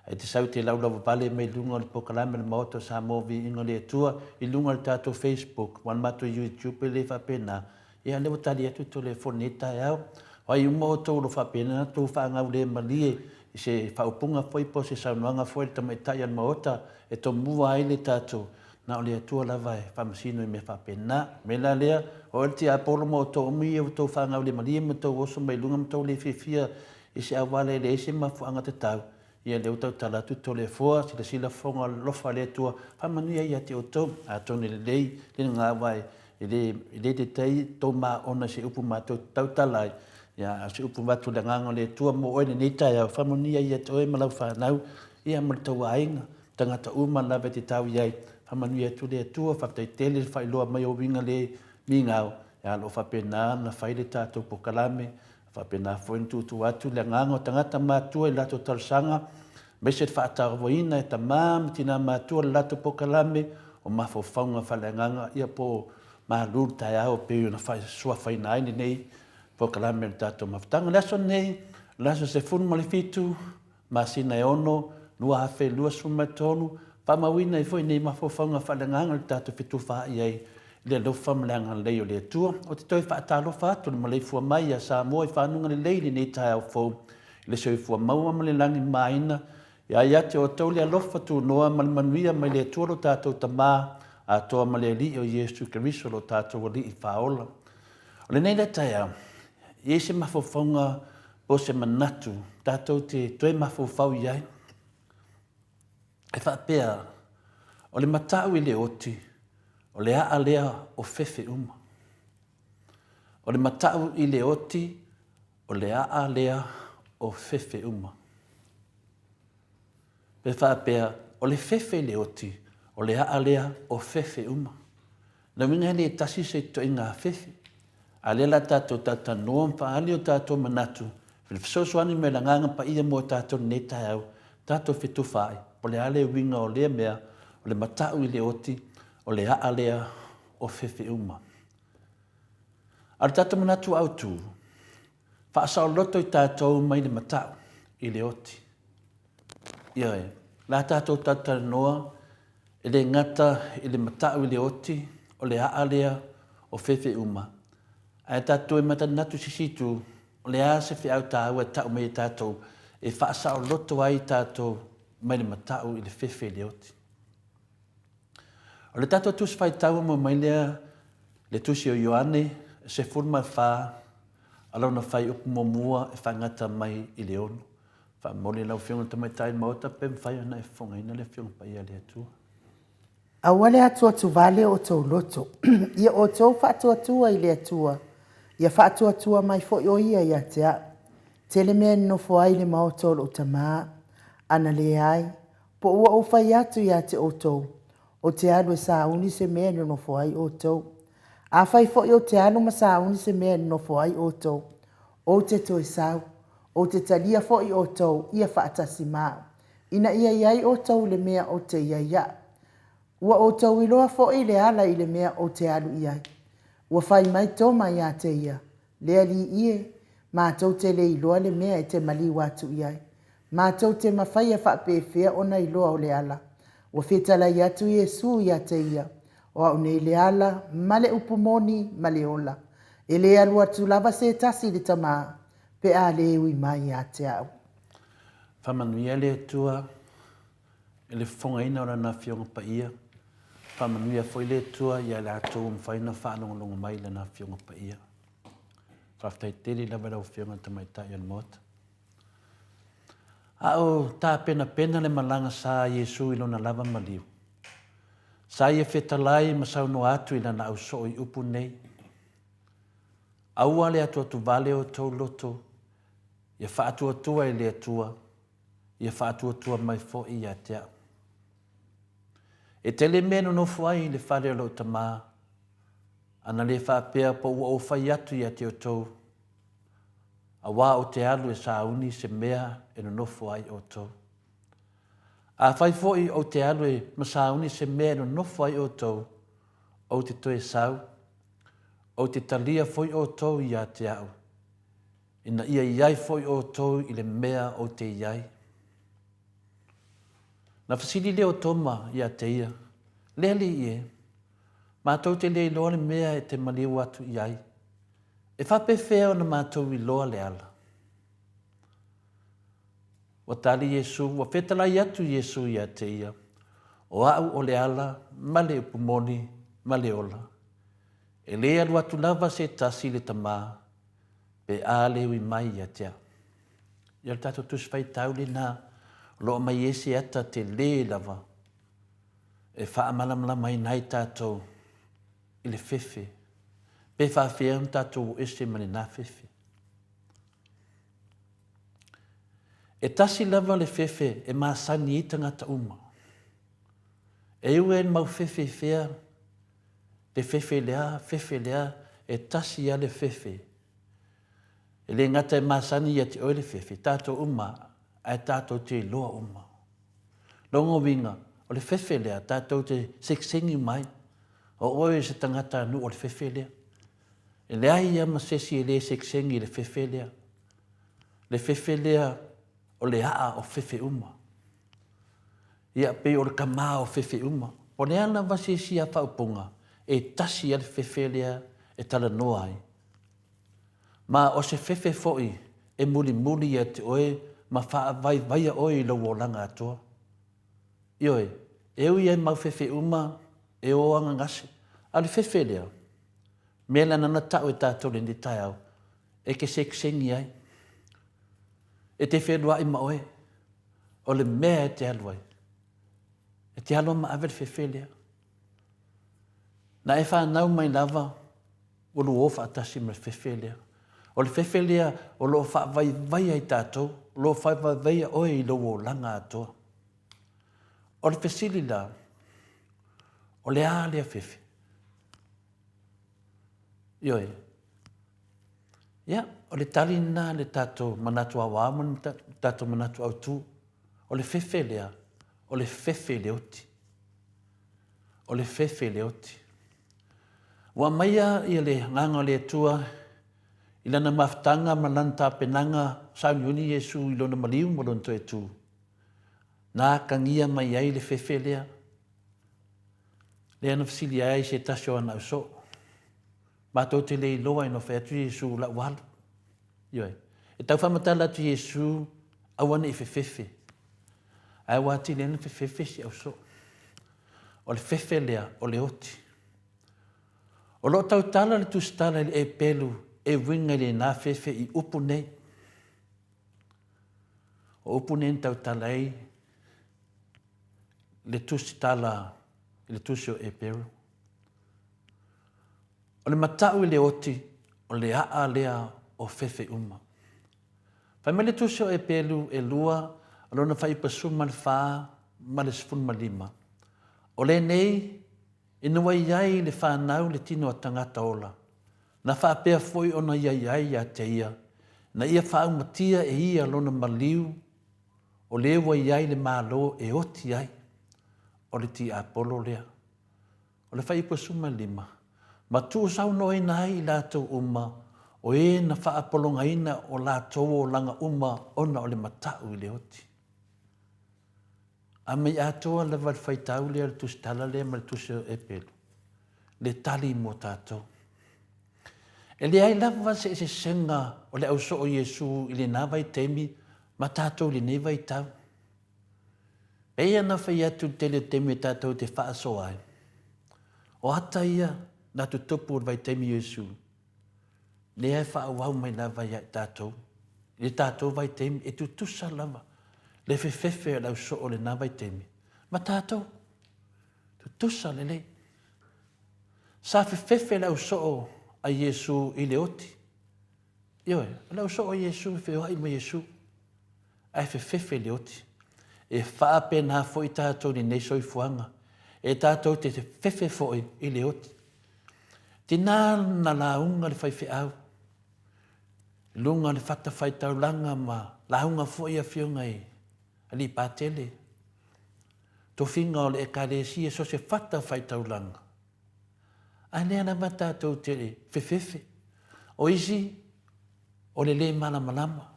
E te sau te laula pale mai lunga le pokalame le MAOTA Samoa ingo le tua i lunga le tato Facebook wan mato YouTube le whapena. Ia le watali atu to le foneta e au. Wai umo tō lo whapena tō whaangau le malie i se whaupunga foi po se saunuanga foi le tamaitai an MAOTA e tō mua ai le tato. Na o le atua lava e whamasino i me whapena. Me la lea o le ti Apollo mo tō umi e tō whaangau le malie mo tō oso mai lunga mo tō le whiwhia i se awale le ese mafuanga te tau. Ia le utau tala tuto le foa, sila fonga lofa le tua, whamanuia ia te oto, a tōne le lei, le ngā wai, le te tei, tō mā ona se upu mātou tau talai, ia se upu mātou le nganga le tua mo oene nei tai au, whamanuia ia te oe malau whanau, ia mara tau ainga, tangata uma lawe te tau iai, whamanuia tu le tua, whaptai tele whailoa mai o winga le mingau, ia lo whapena na whaile tātou pokalame, whapena foin tutu atu le nganga o tangata mātua i lato talsanga, me se whaataroina e ta māma tina mātua le lato pokalame o mawhawhaunga whalenganga ia po māruru tai au peo na sua whaina aini nei pokalame le tato mawhtanga. Laso nei, laso se funu malifitu, masina e ono, lua hawhe lua sumatonu, whamawina i foi nei mawhawhaunga whalenganga le tato fitu wha iai le lofa mleanga lei o le atua. O te toi whaatalofa atu le malei fua mai a Samoa i whanunga le leili nei tai au fau. Le soi fua maua ma le langi maina. Ia ia te o tau le alofa tu noa ma le manuia mai le atua lo tātou tamā a toa ma le li o Yesu Keriso lo tātou li i whaola. O le nei le tai au. I se mawhawhaunga o se manatu. Tātou te toi mawhawhau iai. E whapea. O le matau i le oti. O le a lea o fefe uma. O le matau i le oti, o le a lea o fefe uma. Pe whaapea, o le fefe le oti, o le a lea o fefe uma. Na winga le tasi se to inga fefe. A le la tato tata noam pa ali o tato manatu. Filfsoswani me la nganga pa ia mo tato neta au, tato fitu fai. O le ale winga o le mea, o le matau i le oti, o le a lea o fefe uma. Ar tato manatu au tu, whaasao loto i tātou mai le matau i le oti. Ia e, la tātou tata noa, e le ngata i le matau i le oti, o le a lea o fefe uma. Ai tātou e matanatu sisitu, o le a se fi au tāua tau mai tātou, e whaasao loto ai tātou mai le matau i le fefe i le oti. O le tato tusi whai tau mo mai lea le tusi o Ioane se furma wha alau na whai upu mo mua e whangata mai i le onu. Wha mole lau whionga tamai tai MAOTA pe mwhai ana e whonga ina le whionga pai a le atua. A wale atua tu vale o tau loto. Ia o tau whaatua tua i le atua. Ia whaatua tua mai fo o ia ia te a. Tele mea no fo ai le MAOTA o tamaa. Ana le ai. Po ua o whai atu ia te o tau. O te alu e sa uni se mea no fo ai o tau. A whai fo i o te alu ma sa uni se mea no fo ai o tau. O te toi sau. O te talia fo i o tau ia whaatasi maa. Ina ia iai o tau le mea o te ia ia. Ua o tau iloa fo i le ala i le mea o te alu iai. Ua whai mai toma ia te ia. Lea li ie. Mātou te le iloa le mea e te mali watu iai. Mātou te mawhai e whapewhea ona iloa o le ala. Wa whetala i atu Iesu ia te ia. O au nei le ala, male upumoni, male ola. E le alu atu lava se tasi le tamaa. Pe a le ui mai a te au. Whamanuia le tua, e le whongaina ora na whionga pa ia. Whamanuia foi le tua, ia le atou mwhaina whanonga mai le na whionga pa ia. Whaftai teri lava rau whionga tamaitai an mota. Ao tā pena le malanga sa Iesu ilo na lava maliu. Sa ia whetalai masau no atu ila na au so i upu nei. Aua le atua tu vale o tau loto. Ia whaatua tua i le atua. Ia whaatua tua mai fo i a tea. E tele meno no fuai le whare o lau tamā. Ana le whaapea po ua o whai atu i a te o tau. A wā o te alu e sa uni se mea e no nofo ai o tau. A whai foi o te alu e masa uni se mea e no nofo ai o tau. O te toe sau. O te talia foi o tau i a te au. Ina ia iai foi o tau i le mea o te iai. Na fasili leo toma i a te ia. Lele i e. Mātou te le iloa le mea e te maliu atu iai. E whape whea o na mātou i loa le ala. Wa tali Iesu, wa whetala i atu Iesu i a te ia. O au o le ala, male upumoni, male ola. E le alu atu lava se tasi le tamā, pe a leo i mai i a tea. Ia le tato tus whai tau le nā, lo mai ese ata te le lava. E wha amalamla mai nai tātou, i le whewhe. Pe whawhia un tātou ese mani nā whewhe. E tasi lava le whewhe e māsani i tangata uma. E ue en mau whewhe whea, le whewhe lea, e tasi a le whewhe. E le ngata e māsani i ati oi le whewhe, tātou uma, ai tātou te loa uma. Longo winga, o le whewhe lea, tātou te seksengi mai, o oi se tangata anu o le whewhe lea. E le ai ia masesi e le seksengi le whewhe lea. Le whewhe lea o le aa o whewhe uma. Ia pe o le kamā o whewhe uma. O le ana masesi a whaupunga e tasi a le whewhe lea e tala noa ai. Ma o se whewhe foi e muli a te oe ma wha vai a oe lo wolanga atoa. Ioe, e ui ai mau whewhe uma e oanga ngase. A le whewhe lea. Mela nana tau e tātou le ni tai au. E ke seksengi ai. E te whenua i maoe. O le mea e te aluai. E te alua ma awel whewhelea. Na e whanau mai lava. O lu ofa atasi ma whewhelea. O le whewhelea o lo wha vai ai tātou. Lo wha vai oe i lo o langa atoa. O le whesili la. O le a lea whewhe. Ioe. Ia, o le tali nā le tātou manatu awa amon, tātou manatu au tū. O le whewhe lea, o le whewhe leoti. O le whewhe leoti. Wa maia i le nganga le tua, i lana maftanga malanta penanga sauniuni Iesu i lona maliu mo lonto e tū. Nā kangia mai ai le whewhe lea. Lea na fasili ai se tasio ana uso. Mātou te lei loa ino whai atu Iesu la walu. Ioe. E tau whamatala atu Iesu awane i whewhewe. Ai wāti lena whewhewe si au so. O le whewhe lea o le oti. O lo tau tala le tustala le e pelu e winga le nā whewhe i upu nei. O upu nei tau tala ei le tustala le tusio e pelu. O le matau i le oti, o le aa lea o whewhe uma. Whai mele tusio e pelu e lua, alona whai pasu ma le whaa, ma le sifun ma lima. O le nei, inua iai le whanau le tino a tangata ola. Na whaapea foi ona iai a te ia. Na ia whaau matia e ia alona maliu, o lewa iai le malo e oti ai. O le ti apolo lea. O le whai pasu ma lima. Ma tu sau noi nai la tau uma, O e na whaapolongaina o lātou o langa uma ona o le matau i le oti. A mei atoa le wal whaitau le al tusi tala le ma le tusi e pelu. Le tali mo tātou. E le ai lava se senga o le au so o Yesu i le nā vai temi ma tātou le nei vai tau. E ia na whai atu te le temi tātou te whaaso ai. O hata ia na tu tupu o vai temi Yesu. Le ai whaawau mai lava ia tātou. Le tātou vai temi e tu tusa lava. Le whewhewhe o lau so o le nā vai temi. Ma tātou, tu tusa le le. Sa whewhewhe lau so o a Yesu i le oti. Ioe, lau so o Yesu, whewhai ma Yesu. Ai whewhewhe le oti. E whaape nā fo i tātou ni nei soi fuanga. E tātou te whewhe fo i le oti. Tina na launga le whai whiau. Lunga le whata whai taulanga ma launga fo i a whiunga i. Ali pātele. To whinga o le ekaresi e so se whata whai taulanga. Ai lea na tātou te whewhewhe. O isi, o le malama.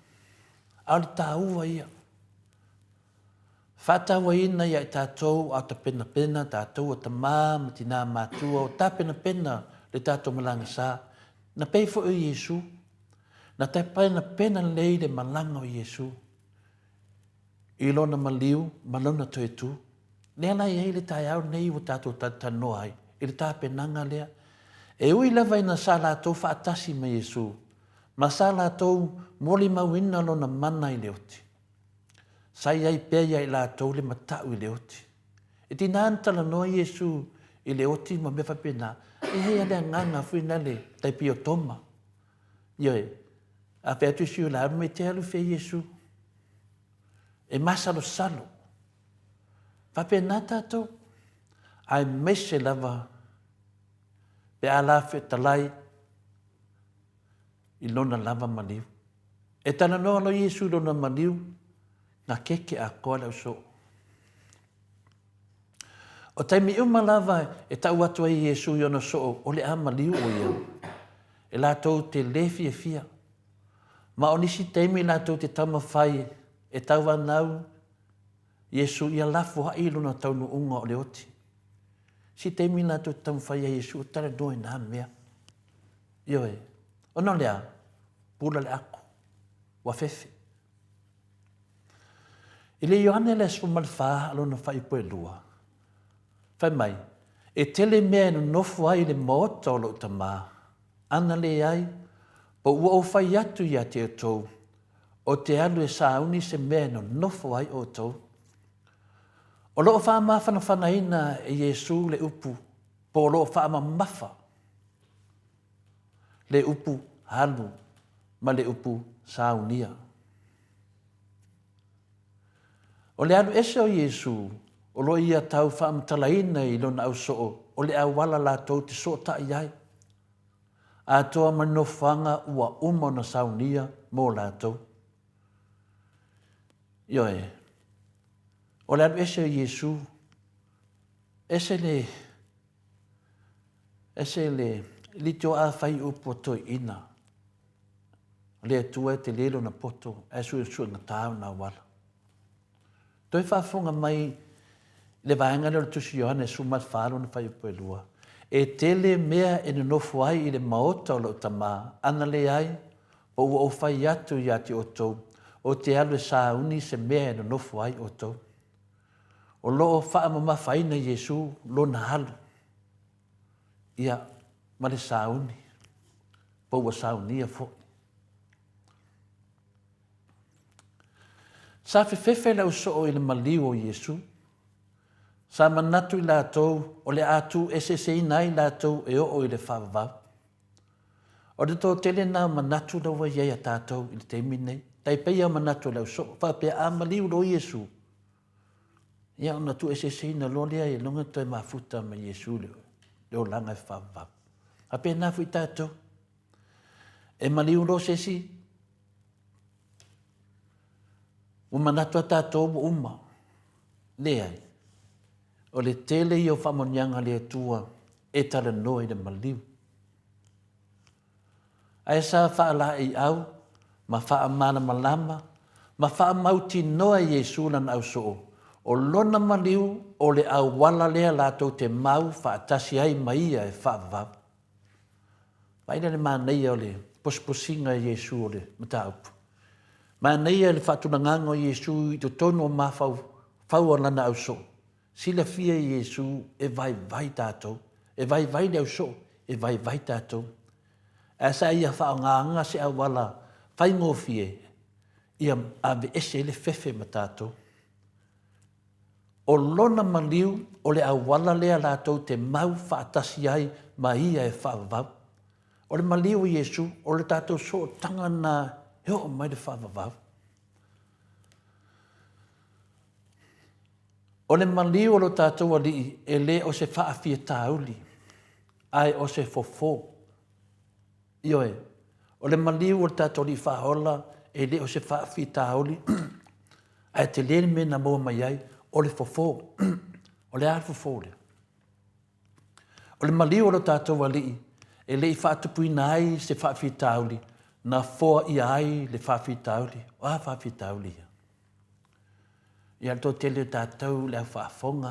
Au le tāua ia. Whataua ina ia i tātou au ta pena tātou o ta ma tina mātua o ta pena le tātou malanga sā. Na peifo o Yesu. Na tai pena lei le malanga o Yesu. I lona maliu, malona toi tu. Lea lai ei le tai au nei o tātou tatanoa ai. I le tā penanga lea. E ui lava ina sā lātou whaatasi ma Yesu. Ma sā lātou moli mawina lona mana i leoti. Sai ai pēia i lātou le matau i leoti. E tina antala noa Yesu i leoti ma me whapena. E hei alea nganga fuina le taipi o toma. Ioe, a whētu siu la me te alu whē Yesu. E masalo salo. Whapena tātou. Ai mese lava. Pe ala whetalai. I lona lava maliu. E tana noa lo Yesu lona maliu. Nga keke a koa lau so. O taimi uma lava e tau atua i Yesu i ona so o le a maliu o ia. E lātou te lefi e fia. Ma o nisi taimi lātou te tama whai e tau anau Yesu ia lafu hai lona taunu unga o le oti. Si taimi lātou te tama whai a Yesu o tala noe nā mea. Ioe, o no lea, pula le ako, wa fefe. I le Ioane le asfu malwha alona whai poe lua. Whai mai, e tele mea no nofu ai le MAOTA o lo utama. Ana le ai, po ua o whai atu ia te atou. O te alu e sauni se mea no nofu ai o tau. O loo wha mawhana whanaina e Yesu le upu. Po loo wha mawha. Le upu halu, ma le upu saunia. O le alu ese o Yesu, o lo ia tau whaamtalaina i lona au soo, o le awala lātou te so ta iai. A toa manofanga ua umona saunia mō lātou. Ioe, o le alu ese o Yesu, ese le li teo a whai upo toi ina. Le atua te lelo na poto, e sui na tāu na wala. Toi whaafonga mai le vaenga le tusi Ioane sumat whaalo na whai upo e lua. E tele mea e no nofu ai i le MAOTA o lo tama, ana le ai, o ua o whai atu i ati o tau, o te alu e sauni se mea e no nofu ai o tau. O loo whaamama whaina Yesu lo na halu. Ia, ma le sauni, po ua sauni a fo. Sa whewhewhe lau so i le maliu o Yesu, sa manatu i lātou o le atu esese nai lātou e o i le whawawau. O le tō tele nā manatu lawa iei a tātou i le teimi nei, tai peia manatu lau so, whapea a maliu lo Yesu. Ia ona tu esese na lo lea i longa toi mafuta ma Yesu leo langa e whawawau. A pe nā fui tātou. E maliu lo sesi. O manatu a tātou mo uma. Leai. O le tele i o whamonianga le atua e tala noe le maliu. Ai sa whaala i au, ma wha mana malama, ma wha mauti noa Iesu nan au soo. O lona maliu o le au wala lea lātou te mau wha atasi ai maia e wha vau. Waina le mānei o le posposinga Iesu o le mataupu. Mānei le whatunangang o Iesu i to tono o mawhau, whau o lana au soo. Sila fia Iesu e vai tātou, e vai le au soo, e vai tātou. E sa ia whaonganga se au wala, whai ngōwhie, ia ave ese le fefe ma tātou. O lona maliu o le au wala lea lātou te mau whaatasi ai ma ia e whaavavau. O le maliu Iesu, o le tātou so tanga nā heo mai le whaavavau. O le maliu o lo tātou ali e le o se whaafia tāuli, ai o se fofo. Ioe, o le maliu o le tātou li whaola e le o se whaafia tāuli, ai te le me na mua mai ai, o le fofo, o le fofo le. O le maliu o lo tātou ali, e le i whaatupuina ai se whaafia tāuli, na foa i ai le whaafia tāuli, o a whaafia tāuli. Ia tō tele tātou le au whaafonga,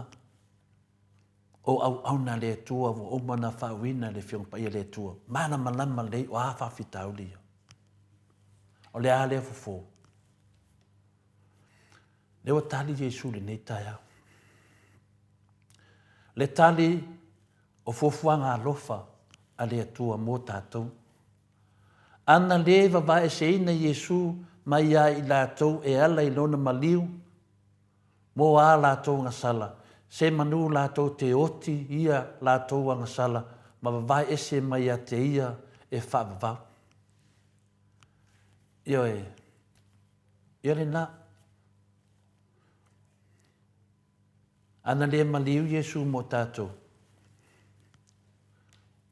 o au na le tua, o mana whaawina le whiongpa ia le tua. Mana malama le o a whaafia tāuli. O le a le fofo. Le o tali Iesu le nei tai au. Le tali o fofuanga alofa a le atua mō tātou. Ana le vavae se ina Iesu mai a i lātou e ala i lona maliu. Mō a lātou ngasala. Se manu lātou te oti ia lātou ngasala. Ma vavae ese mai a te ia e whaavavau. Ioe. Iore nā. Ana le maliu Iesu mō tātou.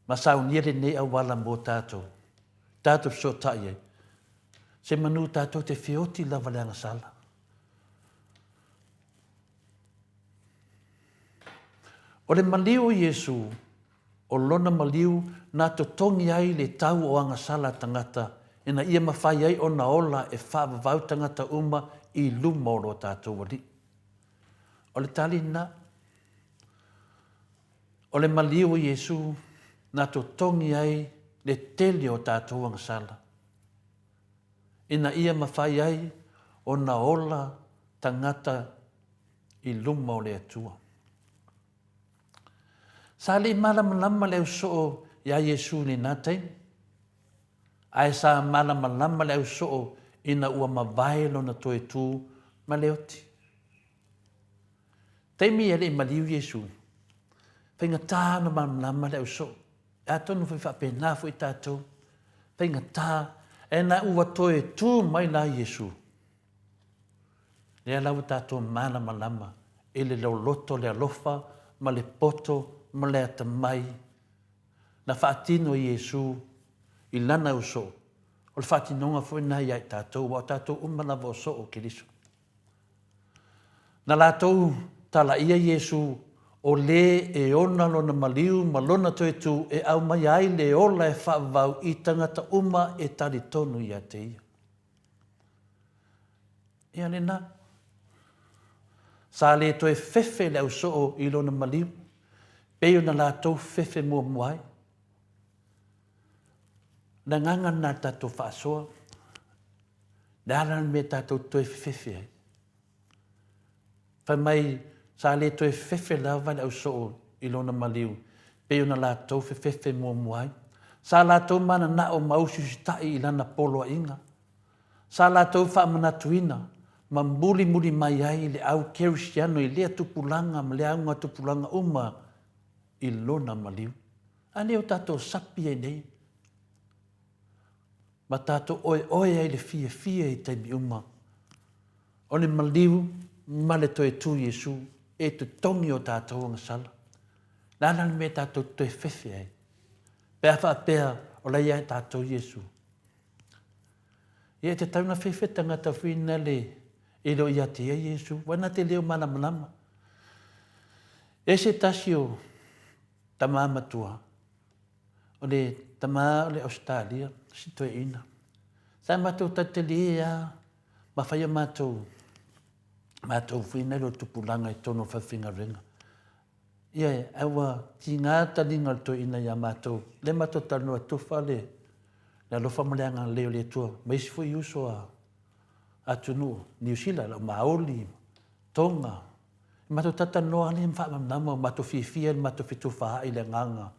Ma sau nire nei au wala mō tātou. Tātou so tai e. Se manu tātou te whioti lava le angasala. O le maliu Iesu, o lona maliu, nā to tongi ai le tau o angasala tangata, e na ia mawhai ai o na ola e whaavavau tangata uma i luma o lo tātou wali. O le tali na, o le maliu Iesu, nā to tongi ai le tele o tātou angasala. E na ia mawhai ai o na ola tangata i luma o le atua. Sa le malama leo soo ia Iesu ni nātei. Ai sa malama leo soo ina ua mavaelo na toe tū ma leoti. Teimi ele maliu Iesu. Whainga tā na malama leo soo. E atonu whi whapena fo i tātou. Whainga tā e na ua toe tū mai la Iesu. Lea lau tātou malama. Ele leo loto le alofa ma le poto ma lea ta mai, na whaatino Iesu i lana o so. O le whaatinonga fwoi nai ai tātou, wa tātou umana vo so o kiriso. Na lātou tala ia Iesu o le e ona lona maliu, ma lona toe tu e au mai ai le ola e whaavau i tangata uma e tari tonu i a te ia. Ia le nā. Sa le toe fefe le au so i lona maliu, peo na lātou fefe mua muai. Na nganga nā tātou whaasoa. Na aran me tātou toi fefe ai. Whai mai, sa le toi fefe lawa le au soo i lona maliu. Peo na lātou fefe mua muai. Sa lātou mana na o mausu sitai i lana polo inga. Sa lātou whaamanatuina. Ma muli mai ai le au kerisiano i lea tupulanga, ma le aunga tupulanga uma i lona maliu. Ane o tātou sapi e nei. Ma tātou oe ai le fia i taimi uma. O le maliu, ma le toe tū Iesu, e tu tongi o tātou angasala. Nānani me tātou toe fefe ai. Pea whaapea o lei ai tātou Iesu. Ia te tauna fefe tangata whina le e lo ia te Iesu. Wana te leo manama. E se tasio tamā matua, o le tamā o le Australia, si toi ina. Sa mātou tatelia, ma whaia mātou whina lo tupulanga I tono whawhinga ringa. Ia, awa, ki ngā talinga toi ina ia mātou, le mātou tano tuwha le lofa maleanga leo le tua, maisi fui uso a tunu, New Zealand, Maoli, Tonga. Mātou tata noa le mwhamamnama, mātou whiwhia, mātou whituwha I le nganga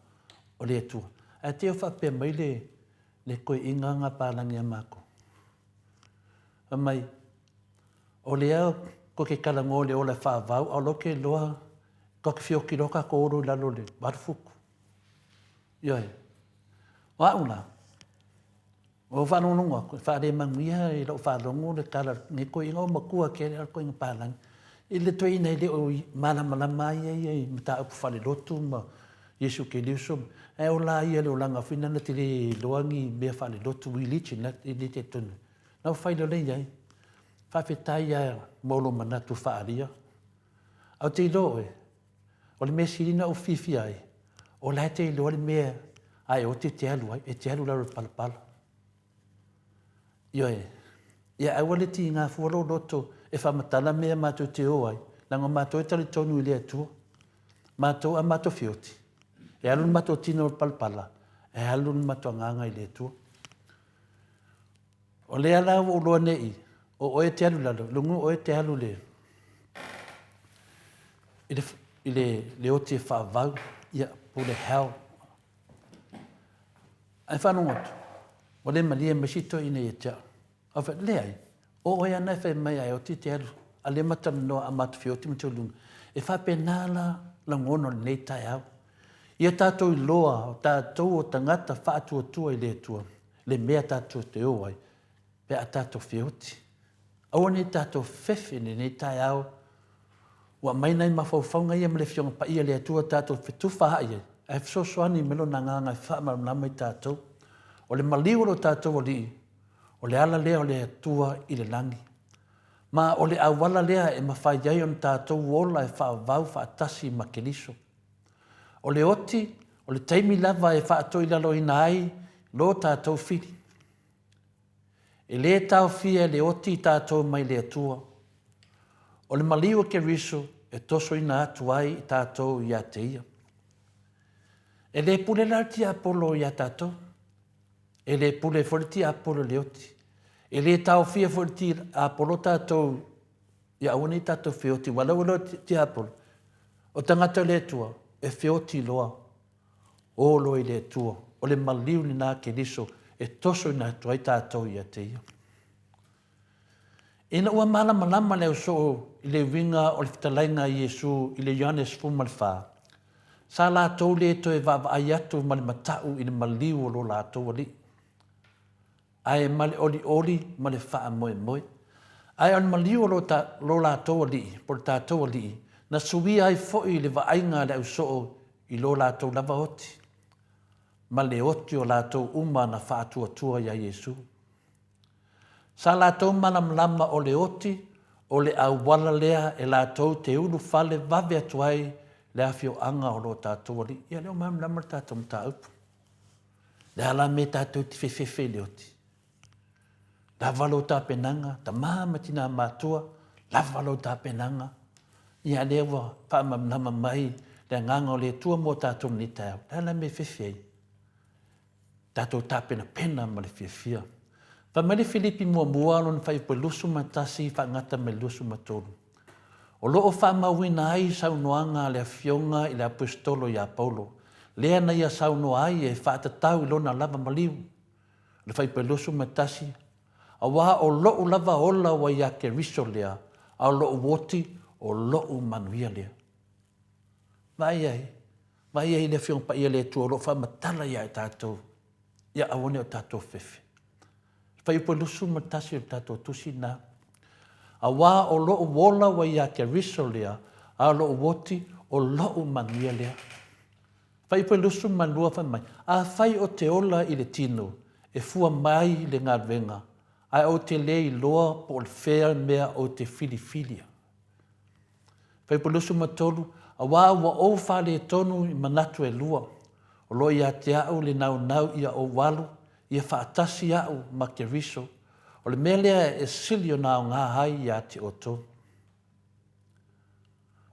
o le tua. A te o whapea mai le koe inganga pālangi a māko. Mai, o le au, ko ke kalango le o le whaavau, o loke loa, ko ke whioki roka ko oro lalo le warufuku. Ioi, wauna, o whanononga, whaare manguia, I lau whanongo le kala, ne koe inga o makua ke le koe inga pālangi. I le toi nei le o malamalama ia, mata upu whale lotu, ma Yesu ke liuso, e o la ia le o langa whina na te le loangi mea whale lotu, wilichi na le te tunu. Nau whaile le iai, whawhetai a molo manatu whaaria. Au te ilo o le mea sirina o whiwhi ai, o la te ilo le mea ai o te alu ai, e te alu lau palapala. Ioe, ia aua le ti ngā fualo loto, e whamatala mea mātou te o ai, langa mātou e tali tonu I le atua, mātou a mātou whioti, e alun mātou tino palapala, e alun mātou nganga I le atua. O le ala o loa nei, o oe te alu lalo, lungu oe te alu le. I le o te whaavau, ia, po le hau. Ai whanongotu, o le malia masito I nei e tea. A wha le ai, o oe anai whai mai ai o te alu, a le matana noa a matu whioti matu lungu. E whape nāla langono nei tai au. Ia tātou I loa, o tātou o tangata whaatua tua I le atua, le mea tātou te o ai. Pe a tātou whioti. Aua nei tātou whewhi nei tai au. Wa mai nei mawhauwhaunga ia mele whionga pa ia le atua tātou whetuwha ia. E whsosoani melo na nganga I whaamaranama I tātou. O le maliuro tātou o li. O le ala lea o le atua I le langi. Ma o le awala lea e mawhai iai on tātou wola e whaavau whaatasi I makeliso. O le oti, o le taimi lava e whaatoi lalo ina ai, lo tātou whiri. E le tau fia le oti tātou mai le atua. O le maliu ke riso e toso ina atu ai I tātou I a te ia. E le pule larti Apolo I a tātou. E le pule forti Apolo le oti. E le tau fia forti Apolo tātou I a uni tātou fioti. Wala wala ti Apolo. O tangata le tua e fioti loa. O lo I le tua. O le maliu ni nā ke riso e toso ina atu ai tātou I a te ia. Ina ua malama leo so I le winga o le fitalainga I Yesu I le Ioanes fumalwha. Sa lātou le to e wawai atu ma le matau I le maliu o lo lātou ali. Ai male oli ma le wha moe. Ai on maliu o lo lātou ali, por tātou ali. Na sui ai foi le waainga le au so I lo lātou lava oti. Ma le oti o lātou uma na whaatua tua ia Yesu. Sa lātou malamlama o le oti, o le awala lea e lātou te ulu whale vave atuai le awhio anga o lo tātou ali. Ia leo malamlama tātou mta upu. Le ala me tātou ti whewhewhe le oti. Lavalo tā penanga, ta maamatina mātua, lavalo tā penanga. Ia lewa whaamamnama mai le nganga o le tua mo tātou ni tau. Le ala me whewhei. Tātou tā pena ma le whiawhia. Whamari Filipi mua alon whai po lusu matasi whangata me lusu matolu. O loo whamawina ai saunoanga le awhionga I le apostolo I a Paulo. Lea na ia saunoa ai e whaatatau I lona lava maliu. Le whai po lusu matasi. A waha o loo lava ola wa ia ke riso lea. A loo woti o loo manuia lea. Vai ai le whiong pa ia le tu o loo whamatala ia e tātou. Ia awane o tātou whewhi. Whai po lusu matasi o tātou tusi nā. A wā o loo wola wa ia ke riso lea, a loo woti o loo manuia lea. Whai po lusu manua whamai. A whai o te ola I le tino, e fua mai le ngā venga. Ai o te lei loa po le whea mea o te filifilia. Whai po lusu matolu, a wā wa o whale tonu I manatu e lua. O lo ia te au le nau ia o walu, ia whaatasi au ma ke riso, o le mea lea e sili o nā o ngā hai ia te oto.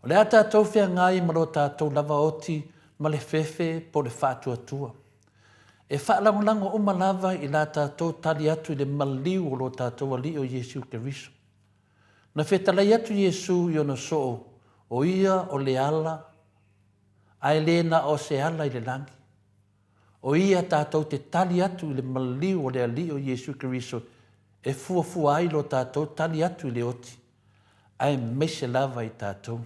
O le a tātou whea ngai maro tātou lava oti ma le fefe po le whātua. E whaalangolango o malava i la tātou tali atu i le maliu o lo tātou ali o Yesu ke riso. Na whetalai atu Yesu i ono soo, o ia o le ala, ai lena o se ala i le langi. O ia tātou te tali atu i le maliu o le ali o Yesu ke riso, e fuafua ai lo tātou tali atu i le oti, ai meise lava i tātou.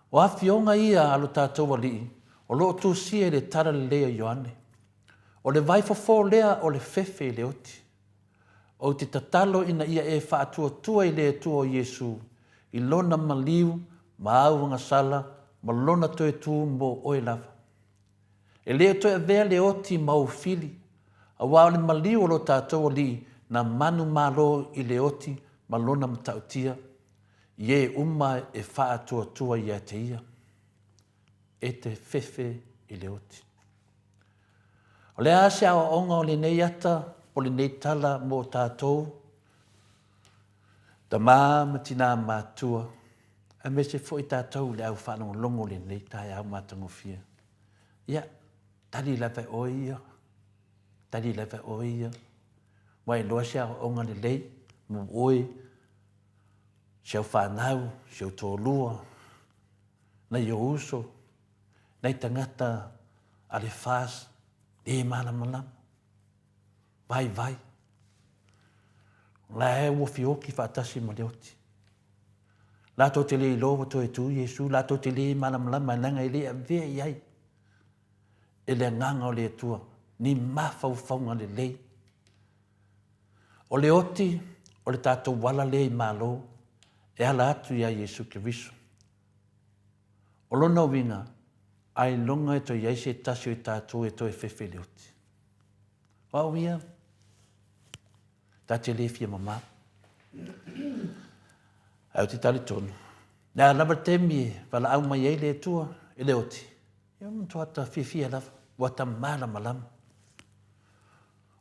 O awhionga ia alo tātou ali, o lo tu sia i le tara lea Ioane. O le vaifofo lea o le fefe i le oti. O te tatalo ina ia e whaatua i le atua o Yesu, i lona maliu, ma auanga sala, ma lona toe tu mo oe lava. E leo toe vea le oti mau fili, a wao le maliu o lo tātou o li, na manu malo i le oti, ma lona matautia, ie uma e whaatua i a te ia. E te fefe i le oti. O le ase a onga o le nei ata, o le nei tala mo tātou, ta matina mātua, a me se fo i tātou le au whanau longo le nei tai au matangofia. Ia, tali lewe o ia, tali lewe o ia, wai loa se a onga le lei, mo oi, se au whanau, se au tōlua, na i o uso, nei tangata a le whas, e mana malama. Vai. La e wofi oki whaatasi mo le oti. La tō te le i loa to e tu Yesu, la tō te le mana malama nanga i le a vea iai. E le nganga o le atua, ni mawhauwhaunga le lei. O le oti, o le tātou wala le i malo, e ala atu ia Yesu ke riso. O lona winga, ai longa e to iai se tasio i tātou e to e fefe le oti. Wau ia, tā te le fia mama. Au te tali tonu. Nā lava temi, wala au mai ei le tua, e le oti. Ia mtu ata fia lava, wata mala malama.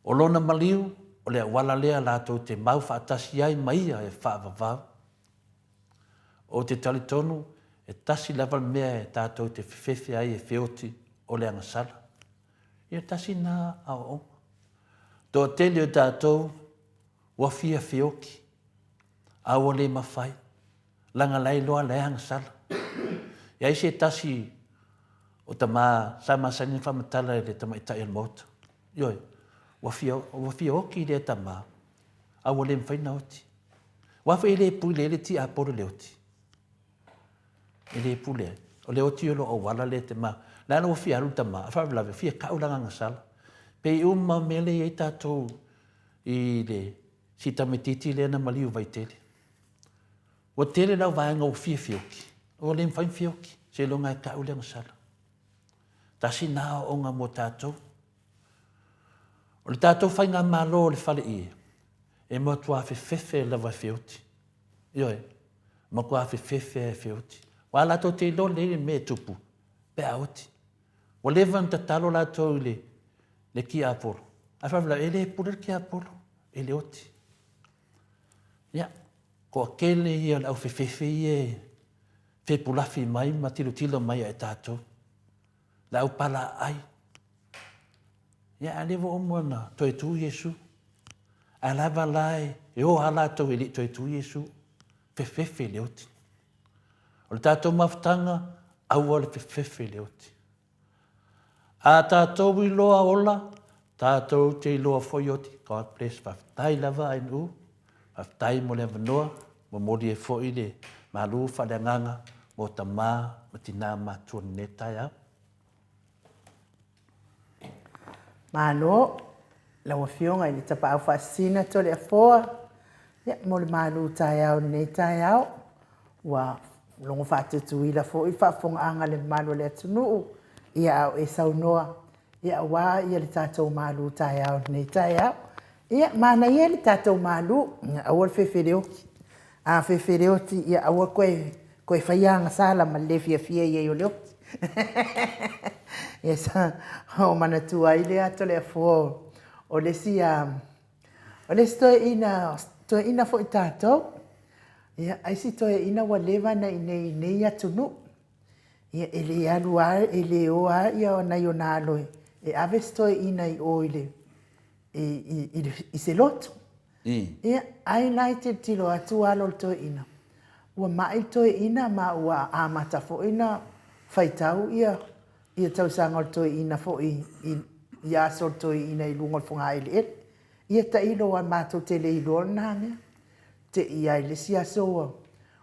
O lona maliu, o lea wala lea lātou te mau whaatasi ai maia e whaavavau. O te tali tonu, e tasi lava mea e tātou te fefe ai e feoti o le angasala. Ia tasi nā au onga. Tō tele o tātou, wa fia fioki, a o le mawhai, langa lai loa le angasala. Ia ise tasi o ta maa, sa maa sani whamatala e le tamaitai al MAOTA. Ioi, wa fia oki le ta maa, a o le mwhaina oti. Wa fia le pui le ti a poro le oti. E le pule, o le oti o lo o wala le te maa. Nana wa fia alu ta maa, a whawalawe, fia kaulanga angasala. Pe uma mele e tātou i le si tametiti le na maliu vai tele. O tele lau vaenga o fia fioki. O le mwhain fioki. Se longa e kau le ngasala. Tasi nā o ngā mo tātou. O le tātou whai ngā malo o le whale i. E mo tua fefe la vai fioti. Ioi. Mo kua fefe fioti. Wa la to te lo le me tupu. Pe aoti. O le van tatalo la to le ki apolo. A whawala e le pura ki apolo. E le oti. Ia, ko akele ia au fefe ie, fe pulafi mai, ma tilo mai e tātou. La au pala ai. Ia, alewa o moana, toi tu Yesu. A lava lai, e o hala tau e li toi tu Yesu. Fefe le oti. O le tātou mawhtanga, au o le fefe le oti. A tātou i loa ola, tātou te i loa foi oti. God bless, whaftai lava ai nu. Whaftai mo le wanoa, mo mori e foi le malu whaleanganga, mo ta mā, mo tina mātua netai au. Mano, lawa fionga i le tapa au whaasina to le afoa. Ia, mo le malu tai au netai au. Wa longo whaatutu i la foi, whaafonga anga le malu le atunuu. Ia au e saunoa. Ia wā, ia le tātou malu tai au netai au. Ia, mana ia le tātou malu, awal whewhereoki. A whewhereoti, ia awal koe whaianga sala ma le fia ia i o leoki. Ia sa, o mana tua i le ato le afo o le stoe ina fo i tātou. Ia, ai si toe ina wa lewa na nei atunu. Ia, ele alua, ele oa, ia o nai o nāloe. E ave stoe ina i o ile. I se lotu. Ia, ai nai te tilo atu alo toe ina. Ua mai toe ina ma ua amata fo ina faitau ia tau sanga toe ina fo i aso toe ina i lunga fonga ele. Ia ta ilo wa mato te le ilo na mea. Te ia ile si aso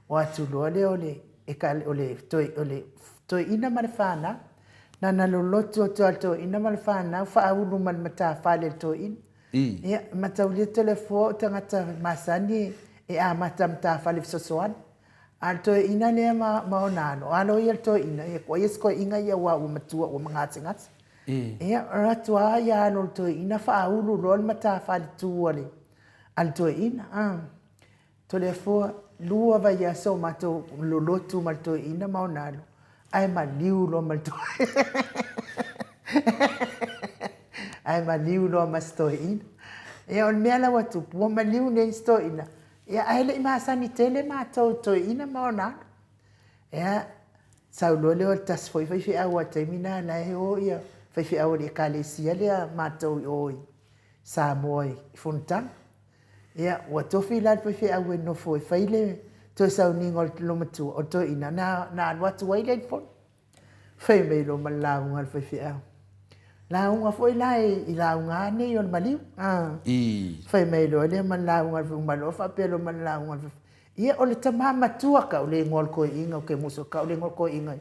o atu loa le ole toe ina marifana. Na nalolotu o toe ina marifana. Ufa aulu man mata fale toe ina. Ia mataulia telefo tangata masani e amata mata fale fisosoan. Al toe ina lea maonano. Alo ia toe ina. Ia kwa yesko inga ia wa matua o mangatsi. Ia ratua ia alo toe ina fa aulu lol mata fale tuale. Al toe ina. Telefo lua vai ia so mato lolotu mal toe ina maonano. Ai maliu lo mal toe. Ai maliu lo mas toe ina. Ia on mea la watu. Pua maliu ne sto ina. Ia aile i maasani tele mātou toi ina maonano. Ia saulole o tas foi fai aua taimina na e o ia. Fai aua le kalesia lea mātou i oi. Samoa i funtang. Ia ua tofi lan fai aua e nofo e fai le. Toi sau ningo lo matu o toi ina. Na watu waile i fon. Fai mei lo malaunga fai aua. Launga foi lá i launga nei on maliu. Fai mai lo le man launga fu malo fa pelo man launga. Ia o le tama matua ka o le ngol ko inga o ke muso ka o le ngol ko inga.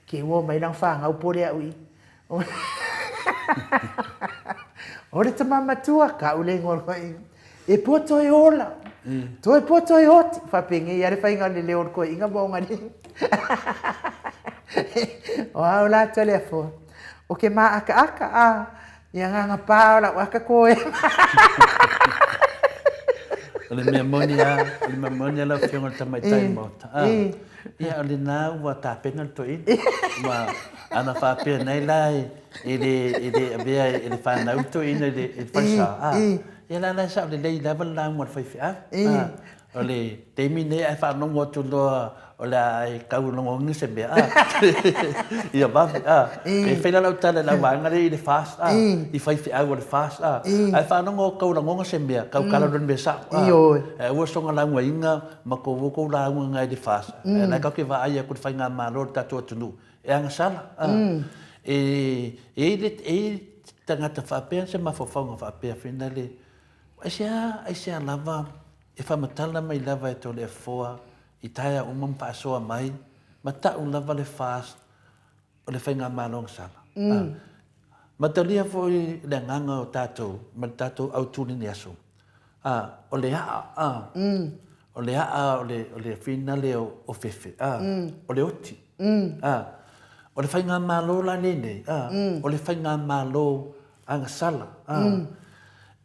Ke wo mai lang fa nga o pore au i. O le tama matua ka o le ngol ko inga. E poto e ola. To e poto e hoti. Fa penge ia le fa inga le le ko inga bo ngani. O au la telefone. O ke maa aka ia nganga pao la waka koe. O le mea monia la fionga tamaitai mota. Ia o le nā ua tāpenga to in. Ua ana whapea nei lai ele abea ele whanau to in ele whaisa. Ia la lai sa o le lei level la mua whaiwhia. O le teimi nei ai whanongo atu loa o le ai kaulongo ngise mea. Ia wafi. E whaila lau tala la wangare i le fast. I whaiwhia au o le fast. Ai whanongo kaulongo ngise mea. Kau kalaron me sa. E ua songa la ngua inga ma ko woko la ngua ngai le fast. E nai kau ke wa aia kuri whainga maro tatua tunu. E anga sala. E tangata whapea se mawhawhaunga whapea whina le. Aisia lava. E whamatala mai lava e to le foa. I taia umam whaasoa mai. Ma tau lava le fast. O le whainga malong sala. Ma talia foi le nganga o tātou. Ma tātou au tūni ni aso. O le haa. O le haa o le whina le o whewhe. O le oti. O le whainga malo la nene. O le whainga malo anga sala.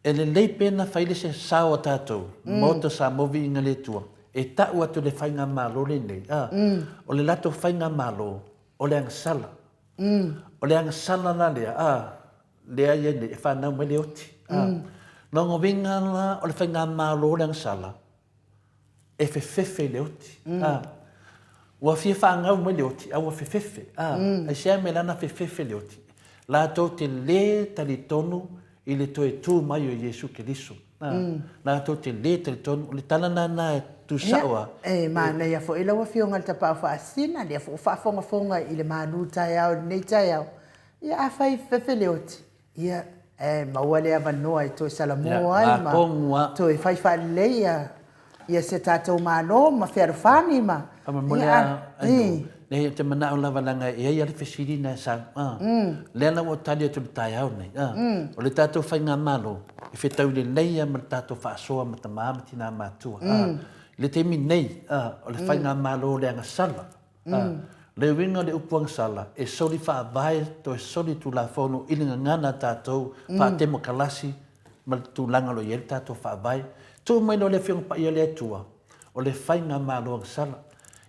E le leipena whaile se sao a tātou. Mota sa movi inga le tua. E tau atu le whainga malo le nei. O le lato whainga malo. O le anga sala. O le anga sala na lea. Lea iene e whanau mai le oti. Nongo winga la o le whainga malo le anga sala. E whewhewe le oti. Ua fia whangau mai le oti. Ua whewhewe. E sea me lana whewhewe le oti. La tau te le tali tonu. I le toe tū mai o Iesu Keriso. Nā tō te le te tonu, o le tala nā e tu saoa. Mana ia fo ila wa fionga le tapau whaasina, le fo whaafonga i le mānu tai au, nei tai au. Ia a whai whewhele oti. Ia maua le avanoa i toi Salamoa ai ma. Toi whai whaaleia. Ia se tātou mālo, ma wherwhani ma. Nei te mana o lava langa e ai ale whesiri na sa. Lena o tali atu le tai au nei. O le tātou whainga malo. E whetau le leia ma le tātou whaasoa ma ta maamati nā mātua. Le temi nei. O le whainga malo le anga sala. Le winga le upuang sala. E soli whaavai to e soli tu la whono ilinga ngana tātou. Whaatemo kalasi. Ma tu langa lo iel tātou whaavai. Tū mai no le whiong pa ia le atua. O le whainga malo anga sala.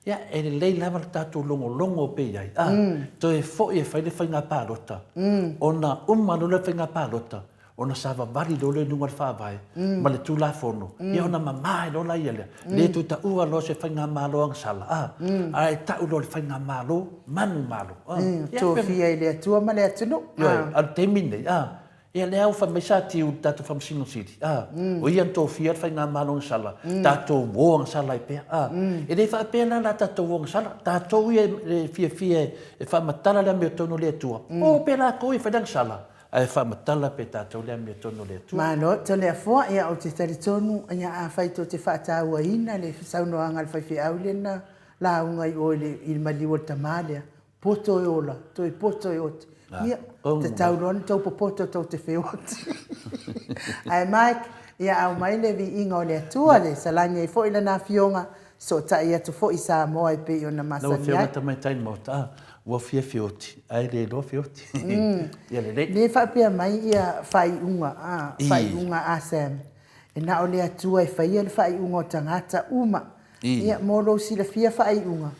Ia, e le lei lava tātou longo pe iai. To e fo e whai le whainga pālota. O na umanu le whainga pālota. ona sa vavali lo le nunga whaavai, ma le tula fono. Ia ona mamai lo la ia lea. Le tu ta ua lo se whainga malo ang sala. Ai ta ulo le whainga malo, manu malo. Tō fia i le atua ma le atunu. Al te mine, ia lea au whamesa tiu tatu whamsingo siri. O ia tō fia le whainga malo ang sala. Tato wo ang sala i pea. E le whaapea la tato wo ang sala. Tato ia le fia e whaamatala le mea tono le atua. O pea la koe whaidang sala. Ai whaamatala pe tātou lea mea tono le atua. Mano, to le afua ia o te taritonu, ia a whaito te whaataua ina, le saunoanga le whaiwhi au lena, la unga i oile i maliwa tamalea, poto e ola, to i poto e oti. Ia, te tauroni, tau poto tau te whioti. Ai Mike, ia au mai le vi inga o le atua le, salanya i fo ila na fionga, so ta ia tu fo i Samoa i pe i ona masani ai. Lau whionga tamai taini mauta, ua fia fioti, ai le lo fioti. Ia le le. Le whapea mai ia whai unga asam. E na o le atua e whaia le whai unga o tangata uma. Ia moro sila fia whai unga.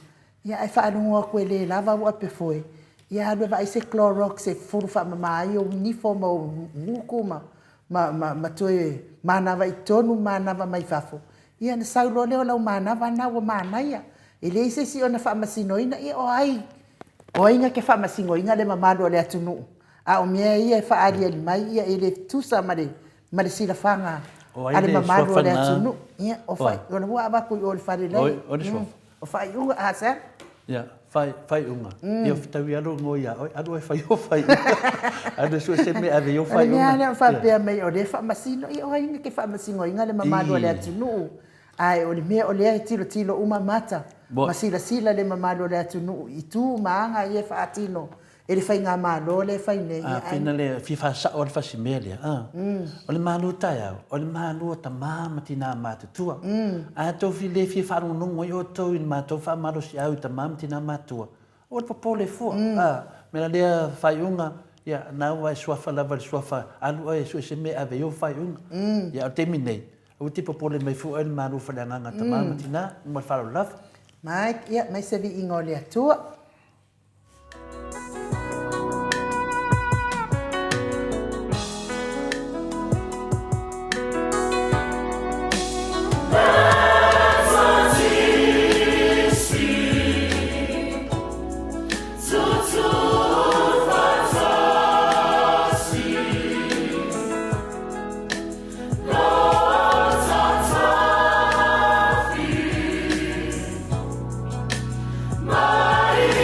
Ia ai whaanunga koe le lava ua pe foe. Ia alwe vai se Clorox e furu wha mamai o uniforma o nguku ma toe manava i tonu manava mai fafo. Ia na saulo leo lau manava na ua manaia. E le ise si ona wha masinoina ia o ai. O inga ke wha masingoinga le mamalo le atunu. A o mea ia e wha aria li mai ia e le tusa ma le sila whanga. A le mamalo le atunu. Ia o whai. O na hua awaku i o le whare lei. O le swa. O whai unga asa. Ia, whai unga. Ia whitawi alo ngoi a. Ado e whai o whai. Ado sua se me ave o whai unga. Mea lea whapea mai o le wha masino. Ia o inga ke wha masingoinga le mamalo le atunu. Ai o le mea o lea tilo uma mata. Masila le mamalo le atunu i tu maanga i e whaatino. E le whainga malo le whaine. Pina le fifa sa o le whasimea lea. O le malu tai au. O le malu o ta mama tina mātutua. A tau fi le fi whanonongo i o tau in mātou whamaro si au i ta mama tina mātua. O le papole fua. Mera lea whaiunga. Ia naua e suafa lava le suafa. Alu e sua se mea ave o whaiunga. Ia o te minei. O te papole mai fua e le malu whaleanganga ta mama tina. Uma whalo lava. Mike, ia, mai se vi ingo le atua. Mighty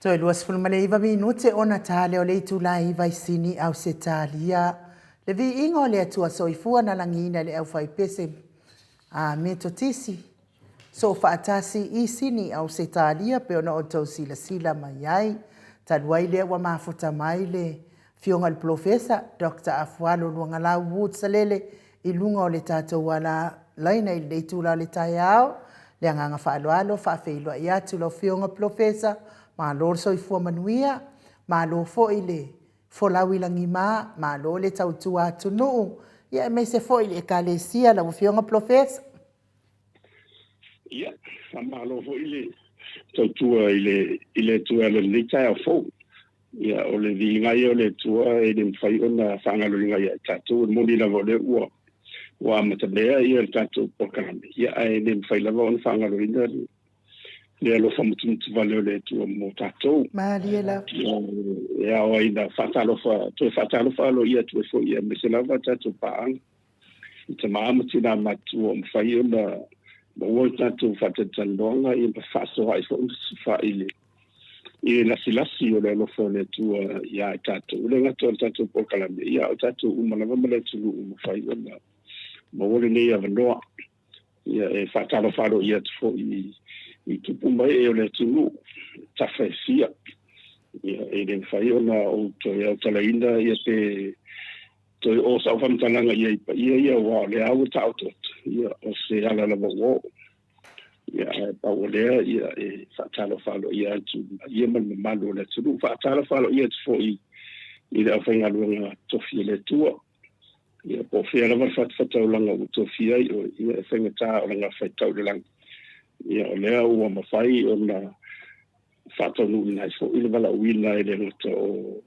Toi luas fulmale iwa minute ona tale o leitu la iwa isini au se talia. Le vi ingo le atua soifua na langina le au fai pese a metotisi. So faatasi isini au se talia pe ona o tau sila sila mai ai. Taduai le wa mafuta mai le fionga le profesa Dr. AFUALO LUAGALAU Wood Salele ilunga o le tatou wala laina i leitu la le tai au. Le anganga whaaloalo whaafeilua i atu lo fionga profesa ma lo soifua manuia, ma lo foi le folawi langi ma lo le tautua atu nuu. Ia me se foi le ekalesia la fionga profesa. Ia, ma lo foi le tautua ile tua le litai au fo. Ia, o le vingai o le tua e le mwhai ona whangalo lingai a tatu, moni la vole ua. Wa matabea ia le tatu pokaname. Ia, e le mwhai lava ona whangalo lingai le alo famutu vale le tua mo tatou. Mariela. Ia o ina fatalo fa lo ia tu fo ia me se lava tatu paang. Ita maama tina matu o mwhai ona mo tatu fatatandonga i faso ai fo fa ile. I la silasi o le alo le tua ia tatu. Ule ngato tatu pokalame. Ia o tatu umalava mele tulu mwhai ona. Mo le nei avanoa. Ia e fatalo fa lo ia tu fo i tupu mai e o le tunu tawhawhia. Ia e le whai ona o toi au talaina ia te toi o sau whamtananga ia ipa ia wao le au tautot. Ia o se ala lava wao. Ia e pao lea ia e whaatalo whalo ia atu. Ia man malu le tunu. Whaatalo whalo ia tu fo i le au whaingaluanga tofi le tua. Ia po whia lava whaataulanga o tofi ai o ia e whaingata o langa whaitau le langa. Ia o lea ua mawhai o na whaatonu ina i fo ila wala uina e le ngata o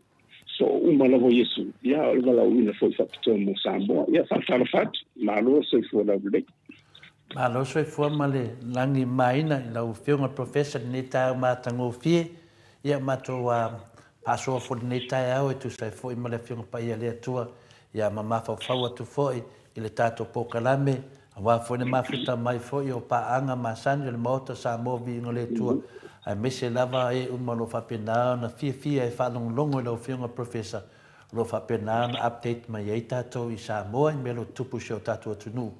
so umalawo Yesu. Ia o wala uina fo i whapito mo Samoa. Ia whaatara whatu. Malo se fua la wile. Malo se fua male langi maina i lau whiunga professor ne tau mātango fie. Ia mato pasoa fo ne tai au e tu sai fo i male whiunga pa ia lea tua. Ia mamawhau whau atu fo i le tātou pokalame. Wa fo ne mafuta mai fo i o paanga masani le MAOTA Samoa vi ngole tua. Ai mese lava e umalo whapena na fia e whalonglongo i lau whiunga professor. Lo whapena na update mai e tātou i Samoa i melo tupu si o tātou atunu.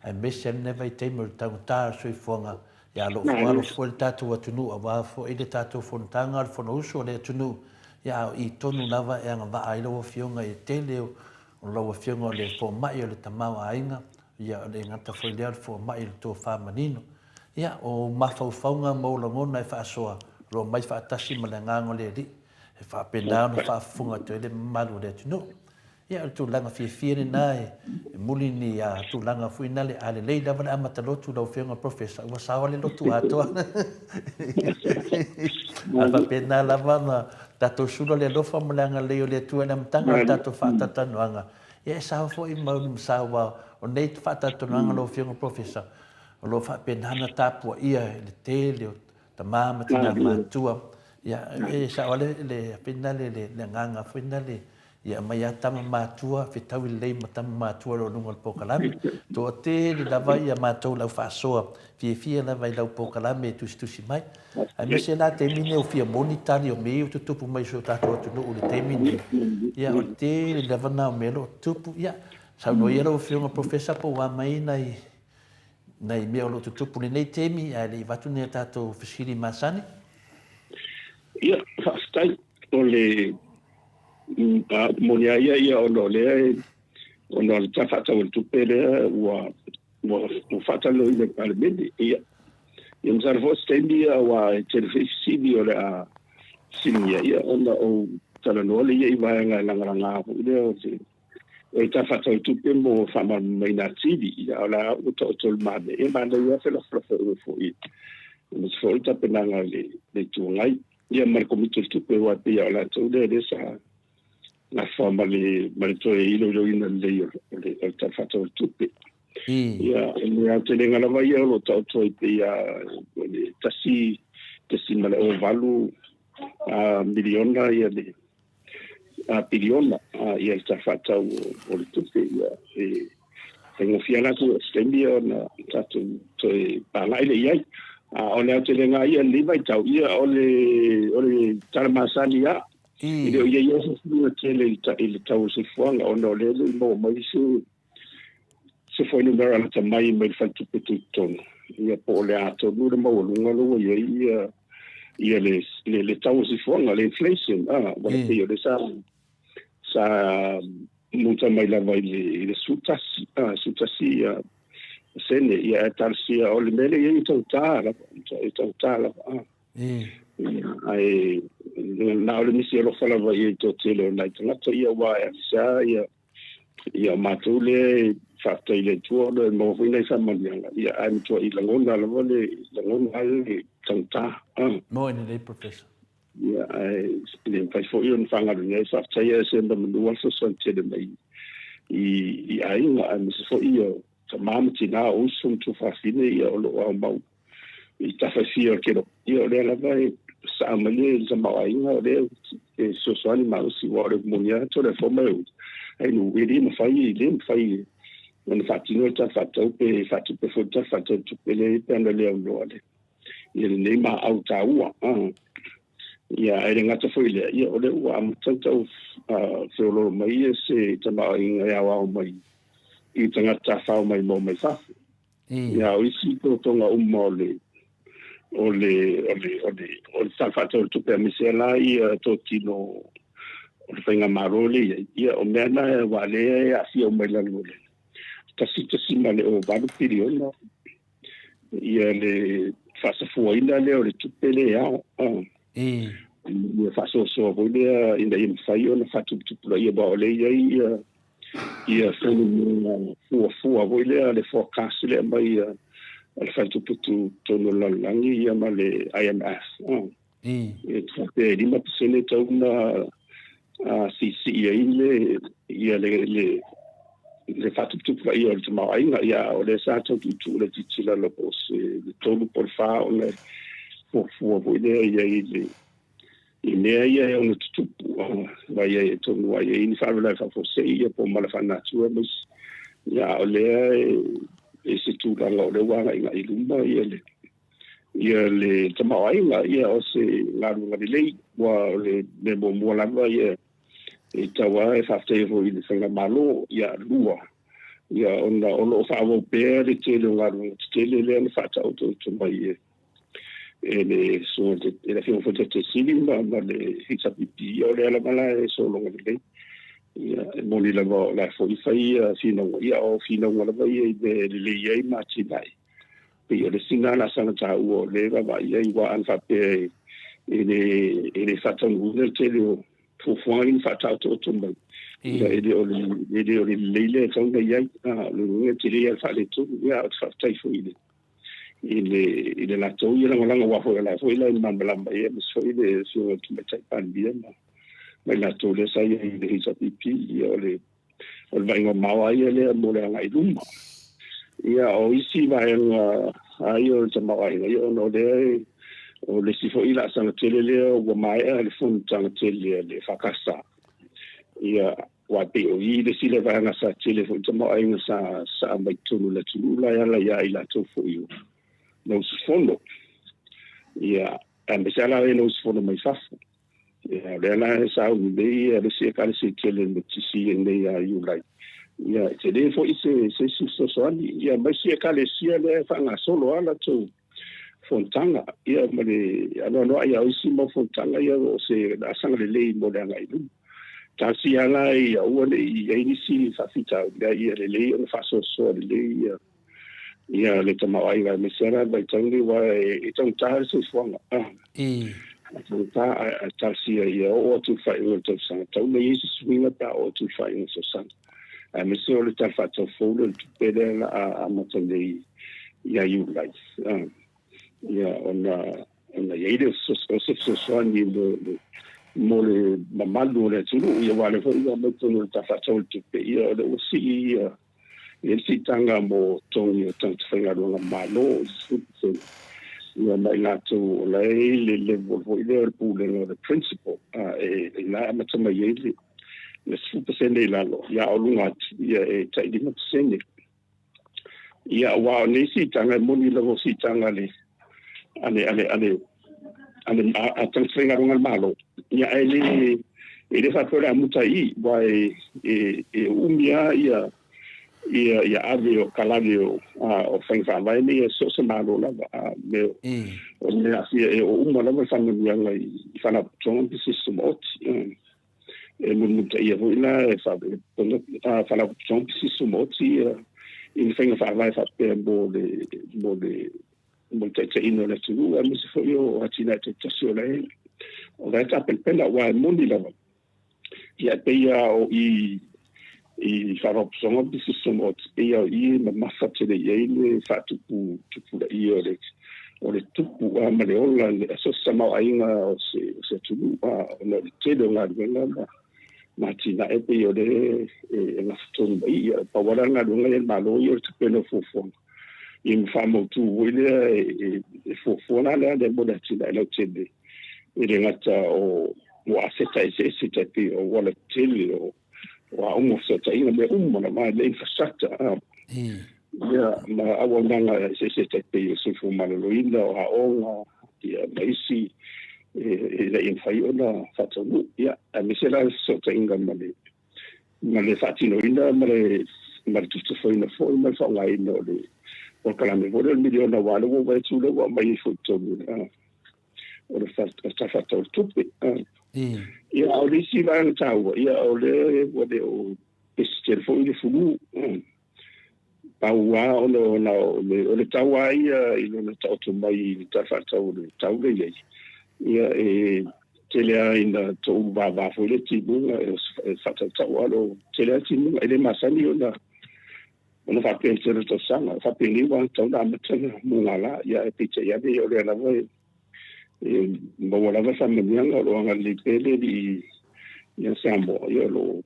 Ai mese never i teimur tangutāra sui fuanga. Ia lo fualo fo le tātou atunu a wa fo i le tātou fontanga al fono uso le atunu. Ia i tonu lava e anga wa ai lau whiunga i te leo. O lau whiunga le fo mai o le tamau ainga. Ia le ngata foi lea fo mai le tō whamanino. Ia o mawhauwhaunga maulangona e whaasoa. Ro mai whaatasi ma le ngango le ri. E whaapena no whaafunga to ele malu le tino. Ia le tūlanga fia nai. E muli ni a tūlanga fui nale a le lei lava le amatalotu lau whiunga professor. Ua sawa le lotu atoa. A whaapena lava na tato sura le lofa ma le anga leo le tua le amtanga tato whaatatanuanga. Ia e sawa fo i maunu sawa o nei te whaatatanuanga lo whiunga professor. O lo whaapenana tāpua ia le tele o ta māma tina mātua. Ia e sawa le pena le nganga whina le ia mai a tama mātua whetau i lei ma tama mātua lo nunga le pokalame. Tō te le lava ia mātou lau whaasoa. Fia lava i lau pokalame e tusi mai. Ai mese la te mine o fia moni tali o mei o tutupu mai so tātou atu nuu le te mine. Ia o te le lava na o melo tupu. Ia sau no ia lau whiunga professor po wa mai nei mea o lo tutupu le nei temi ai le watu nea tātou whisiri masani. Ia, whaastai o le monia ia o no lea o no le tawhatau le tupe lea ua whatalo i le paramene. Ia, ia msarfo stendi wa telefisini o le a sinia ia ona o talanoa le ia i vaenga langaranga apu lea o te e ta whatau tupe mo whama mai nā tiri ia o la o tol mane e mana ia whela whalafa ua fo i. Mas fo i tapenanga le tuangai. Ia markomito tupe wa te ia o la tau le sa na whama le maritoe ilo ina le o ta whatau tupe. Ia e mea te lenga lawa ia o lo tau toi pe ia le tasi male o valu miliona ia le piliona ia ta whatau o le tupe ia e tengo fiana tu stendia na tatu toi palaile iai ole te le nga ia liva tau ia ole talamasani ia ile ia se tele ile tau se fuanga ona ole mo mai se foi no mera ta mai fa tu ton ia po le ato no mo lunga lo ia le tau se fuanga le inflation wa te ia le sa muita mai la vai le sutasi sene ia tarsia o le mele ia tautala ai na ole misi lo fala vai to tele na tanga ia wa sa ia matule fakta ile tuo le mo vina sa manyanga ia am to ile ngona le ngona tanta mo ina le professor ia ai le fai fo ia fanga le sa ia se ndo mo so so tele mai i ai am so ia sa mamti na usum tu fasine ia o lo mau i tafasio que io le la vai sa amale sa mauinga le so so ani mau si wore munia to le forma ai no vedi ma fai non fatino ta fatto pe foto fatto tu le per le onde il ne ma ATUA ia ai ngata foi le ia o le wa tanto solo mai se ta mauinga ia wa mai i tanga ta fa mai mo mai fa ia o si to tonga mole ole sa fatto tu permise la ia to tino o fenga marole ia o mena wale a si o mai la lule ta si male o balu period ia le fasa fuina le o le tupele ya ia fasa so bolia in the info na fatu tu ia ba ole ia fenu fu bolia le forecast le mai al fatu tu no langi ia male IMF e te di ma sene tona si ia le fatu tu ia le mai ia o le sa tu le titila lo pos le tolu por fa o le fu bolia ia ia ona tutupu vai ia tonu vai ia fa la fa fose ia po mala fa natua mas ia ole se tu la le wa i lumba ia le tamai ia o se la le wa le mo la ia e tawa e fa te vo i le malo ia lua ia ona fa vo pe le tele la tele le fa ta auto mai ele so ele fez foto cinema le hitsa pipi o le la mala so lo le ia moni la foi fino ia o fino la vai le ia mati dai pe le sina la sana ta o le va ia wa an fa pe ele fa ton le tele fu fuori fa ta to mai ele o le ton ia le tele fa le to ia fa tai foi ile la to ia la wa foi la mambla ia so ile so tu me tai pan bien mai la to le sai ile hitsa pipi ia ole vai ngoma ia le mo le ngai lumba ia o isi vai ai o tama vai ia no le o le si foi la sana tele le o mai le fun tanga tele le fakasa ia wa pe o i le si le vai na sa tele fo tama ai sa mai tulu la ia ila to fo io no sfondo ia ambesala no sfondo mai fafu ia la sa u dei le si ka si tele no tisi nei you like ia te de fo ise so ani ia mai si ka le si le fa na solo ala to fontanga ia male no ia o si mo fontanga ia o se la sanga le mo le ngai lu ta si ala ia o le ia ni si fa fita ia le o fa so le ia le tamai vai me sera vai tangi vai itong tar se fuanga ta si ia o tu fa o tu sang tau me is swinga ta o tu fa in so sang me se o le ta fa to fo le tu pede a matande ia you life ia ona ia de so ni mo le mamalo le tu ia vale fo ia me tu ta fa to tu pe ia o si il si tanga mo tongi o tanto whainga runga malo ia mai lato le volvo le pule no the principle la matama yele le super sende lalo ia o lunga ia tai di sende ia wa ne si tanga moni lo si tanga le transferenga ronga malo ia ele fa pora mutai vai umia ia ave o kaladio o fenga vai ni so se malo la me o me asia o uma la fa ngia ngai fa na tonga system ot mutai ia voila fa fa na tonga system ot in fenga fa vai fa pe bo de te ino le tu mi se foi o atina te tasole o da ta pela wa mundi la ia pe ia o i fa opção de system ot ia ma massa te le ia fa tu da ia o le tupu maleola so sama ainga o se tu no te do nga nga matina e pe o de na fu ia pa wala nga nga ma lo ia te pelo fofo in famo tu wile fofo na de bodati da lo tede ele ngata o aseta ese te o wala tele o wa seta ina me na ma le infrastructure ya ma awanga ese te se fu malo ina o ya maisi ele infai ona fatonu yaamisela sota inga male fatino ina male tu foi na foi ma fa ngai no le o kala me vole miliona wale wo vai tu le wa mai foto o le fa tupi ia o le si vai taua ia o le o peste foi le fugu paua o le taua ia i no tau mai ta fa tau le ia telea ina to va foi le tibu fa tau lo telea tibu ele masani ona fa pensare to sanga fa peliwa tau da matana mungala ia piche ia de o le la voi mo wala va sa menianga lo anga le pele di ia sambo ia lo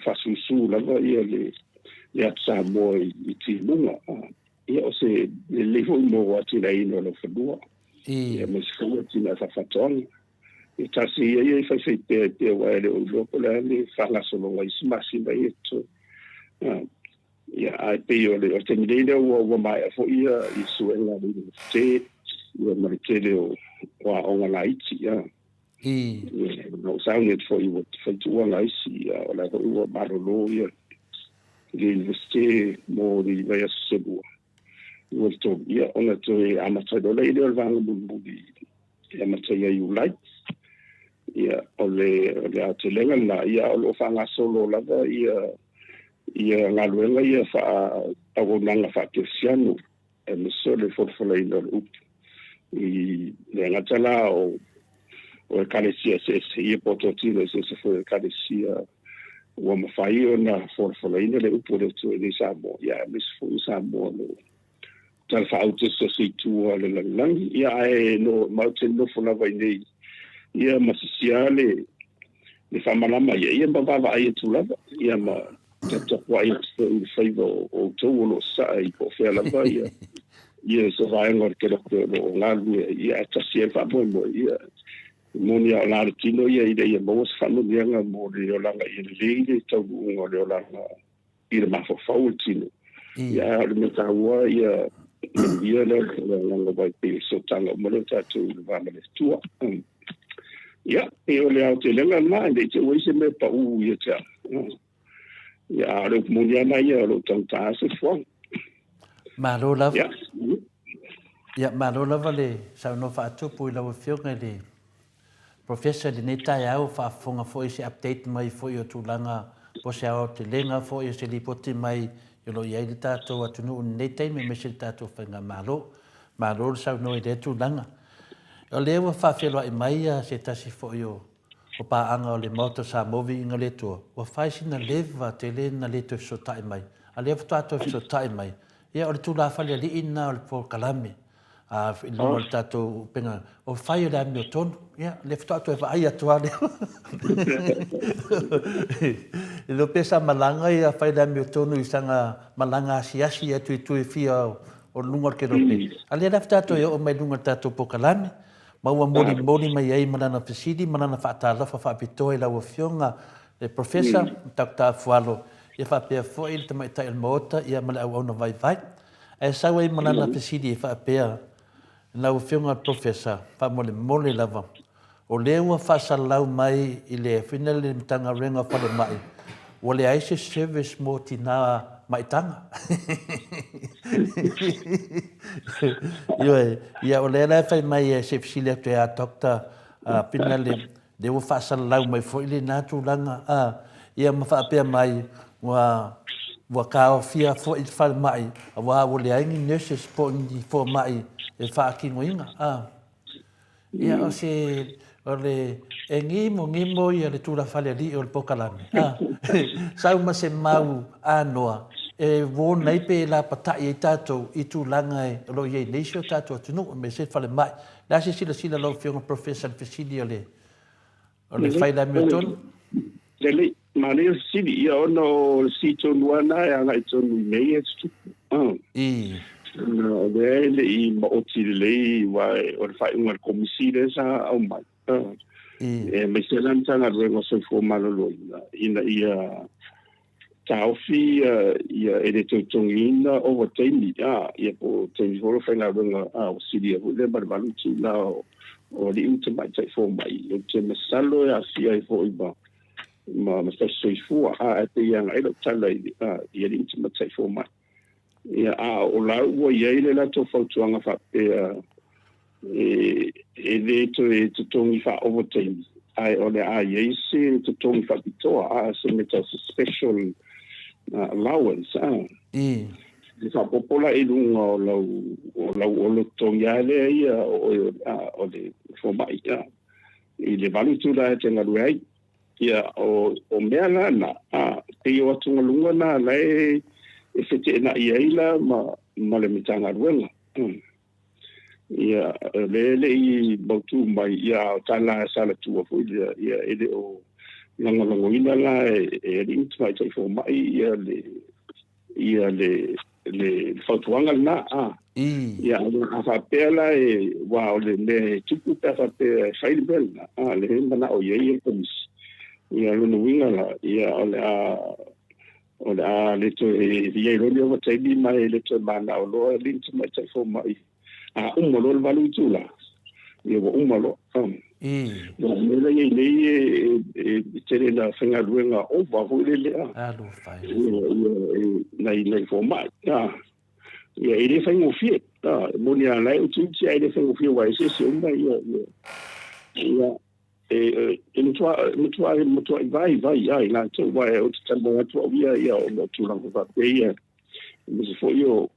fa su la va ia le sambo i ti lunga ia o se le vo mo wa ti la ino lo fedua ia mo se ti na fa ton e tasi ia fa se te wa le o lo la le fa la solo wa isma si ba ito ia ai pe o le o te mide o mai fo ia i suela le te ia marikele wa o la iti ia no sound it for you for tu la isi o la o barolo ia le investe mo di vai a sebu o to ia ona to amata do le ile va bu di amata ia you like ia o le ate lenga na ia o fa nga solo la ia nga luenga ia fa o nanga fa cristiano e me sole for ino up i le ngatala o kalesia se ia pototino se foi kalesia o ma fai ona for ino le up le to ni sabo ia me foi sabo no tal fa auto so si tu le lang ia no mountain no for vai nei ia masisiale le fa malama ia baba ai tu la ia ma tata wai in favor o to lo sai po fe la vai ia so vai ngor ke lo ngalu ia ta sie fa mo ia monia la tino ia ia mo fa no ia mo le la ia le to ngor le la ia ma fo tino ia le ta wa ia le vai pe so tanga mo le ta tu va me tua ia e o le auto lenga na de te o se me pa u ia ta ia lo monia na ia lo tanta se fo malo la ia malo la vale sa no fa tu pu la fio le professor de neta ia o fa fonga fo ese update mai fo yo tu langa po se o te lenga fo yo se li poti mai yo lo ia ta to atu no neta me se ta to fanga malo sa no ide tu langa o le wa fa felo ai mai se ta si fo yo o pa anga o le moto sa movi inga le to o fa sina leva te le na le to so tai mai a le to to so tai mai ia o tu la fa le ina o po kalame a no ta to penga o fa yo da mi ton ia le to fa ai to ale lo pesa malanga ia fa da mi ton i sanga malanga siasi e tu fia o lunga ke ro pe ale da to yo o mai lunga ta to po kalame Maua moli mai ai manana fesidi manana fata la fa pito e la ofionga le professor Dr. AFUALO ia fa pe fo il te mai tai MAOTA ia mala ona vai e sa wai manana fesidi fa pe lau whiunga professor, pa mole lava. O le ua whasalau mai I le whina le tanga renga whale mai. O le aise service mo tina mai tanga. Ia o le la whai mai se fsile te a doctor whina le ua whasalau mai fo ile nātu langa. Ia mawhapea mai wa kao fia fo I whale mai. Wa o le aingi nurses po ni fo mai e whaakingoinga. Ia o se o le ngimo ia le tūra whale li o le pokalame. Sau ma se mau anoa e wō nei pe la patai e tātou I tūlanga e lo iei neisio tātou atunu me se whale mai. Nā se sila lo whionga professor Fesili o le whaila miotonu. Lele, ma le sili ia ono si tonuana e anga I tonu nei e tuku. Le I maoti le wai o le whainga komisi le sa au mai. E me se lantanga ruenga so fo malolo ina ia taufi ia e le tōtongina over teimi ia po teimi horo whainga ruenga o siri a hule marvaluti la o li uta mai tai fo mai o te masalo e a fia I fo iba ma so I fua e te ianga e lo tala ia li uta mai tai fo mai ia o la ua ia ile la to fautuanga whapea e le to tongi fa overtime ai ole ai se to tongi fa pitoa se meta special allowance e fa popola e lunga o lo tongi ale ia o le forma ia e le valutu la te ngaluai ia o mea na te o atunga lunga na lai e fete na ia ila ma le mitanga ruenga ia le I bautu mai ia tala sala tua fo ia ele o lango ina la e rintu mai tai fo mai ia le fautuanga na ia a fa pela e wa le me tupu pa fa pe fail bel le mana o ye komis ia lo no winga la ia ole le to ia lo le tai bi mai le to mana o lo rintu mai tai fo mai umalo le valutu la ia wa umalo no mele ye tere na fenga ruenga o va le lo fai nei format ia ele fai mo fie monia lai o tuti ele fai mo fie wa se umba ia mutua vai ia na to wa o tambo to ia o no tu lang va ia mo se fo io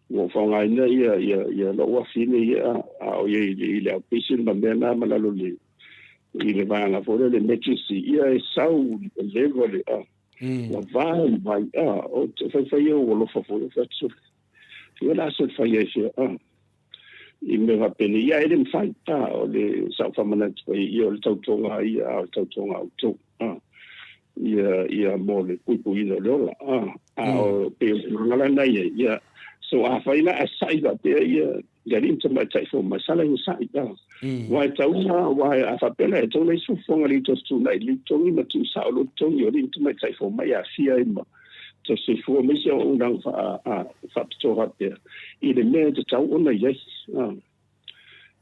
wo fonga ia lo wa fine ia o ia ile a pisin bambena malalo le ile vanga fo le metrisi ia e sau le gole la vai o te fai o lo fa fo fa so ia la so fa ia I me va pene ia ele fai o le sa fa mana ia o le tautonga ia o tautonga o to ia mo le puipu ina lola o pe ngala na ia so a faila a saida pe ia garin to mai tai fo mai sala in saida wai tauna wai a fa pela to le su fonga li to stu lai li to ni tu sa lo to ni rin to mai tai fo mai a sia ima to se fo mai se on dang fa to ha pe I le me to tau ona yes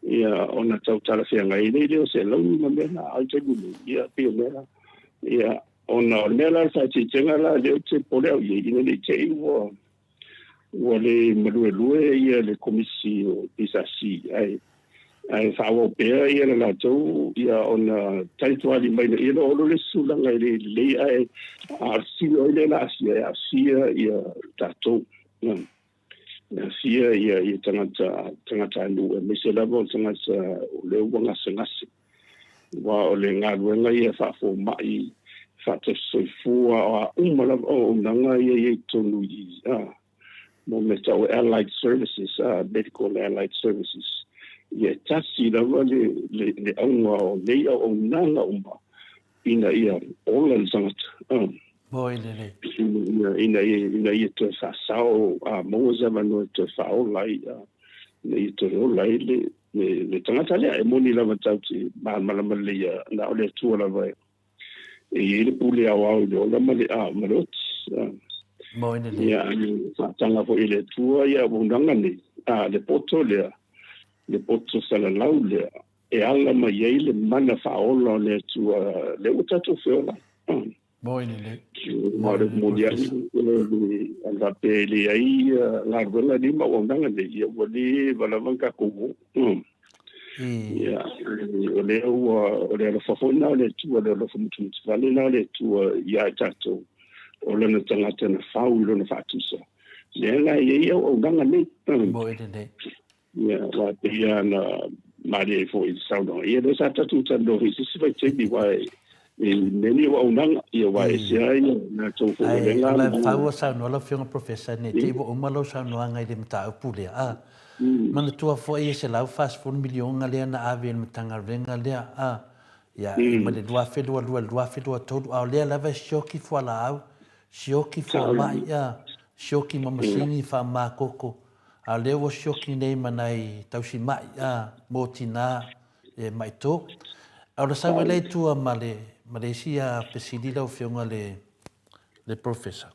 ia ona tau tala fia ngai le se lo ni me na ai te gulu ia pe mera ia ona mela sa ti tenga la le te pole o ye ni le te wale malue ia le komisi o pisasi ai fa o pe ia la to ia ona taituali mai ia lo le sulanga le ai a si o le la si ia tato sia ia tangata nu me se la vol tangata le wanga sengasi wa o le ngaluenga ia fa fo mai fa te soifua umala o nanga ia tonu mo meta o allied services medical allied services ia tasi la le au le o nanga ina ia ola zangata ina ia te whasao mo zama no te whao lai i te reo lai le tangata lea e moni lava tauti malama le na o le tua lava e le pule au le o lama le maroti ia tanga po i le tua ia wundanga ni le poto lea le poto salalau le e ala mai ai le mana whaola le tua le utatu whiola. Moini le. Mare mulia anda pele ai la rola ni ma wanganga le ia wali wala wanga kumu. Ya, ole la fafona le tua le famutu vale na le tua ya tato. Ole na tangata na faulo na fatusa. Le la ia wanganga le. Moini le. Ya, la pia na mare fo i sauno. Ia le sa tatu tando hisi vai tebi wai neni wa unang ia wa sia na tofo le nga la fawa sa no la fiona professor ne te bo umalo sa no nga ile mta pule man tua fo ia se la fast for million ale na ave mtanga venga le ya ma le doa fe doa todo au le la va shoki fo la au shoki fo ma ya shoki ma masini fa ma koko au le wo shoki nei manai tausi mai motina e mai to au la sa wele tua male Malaysia pesidila o fionga le professor.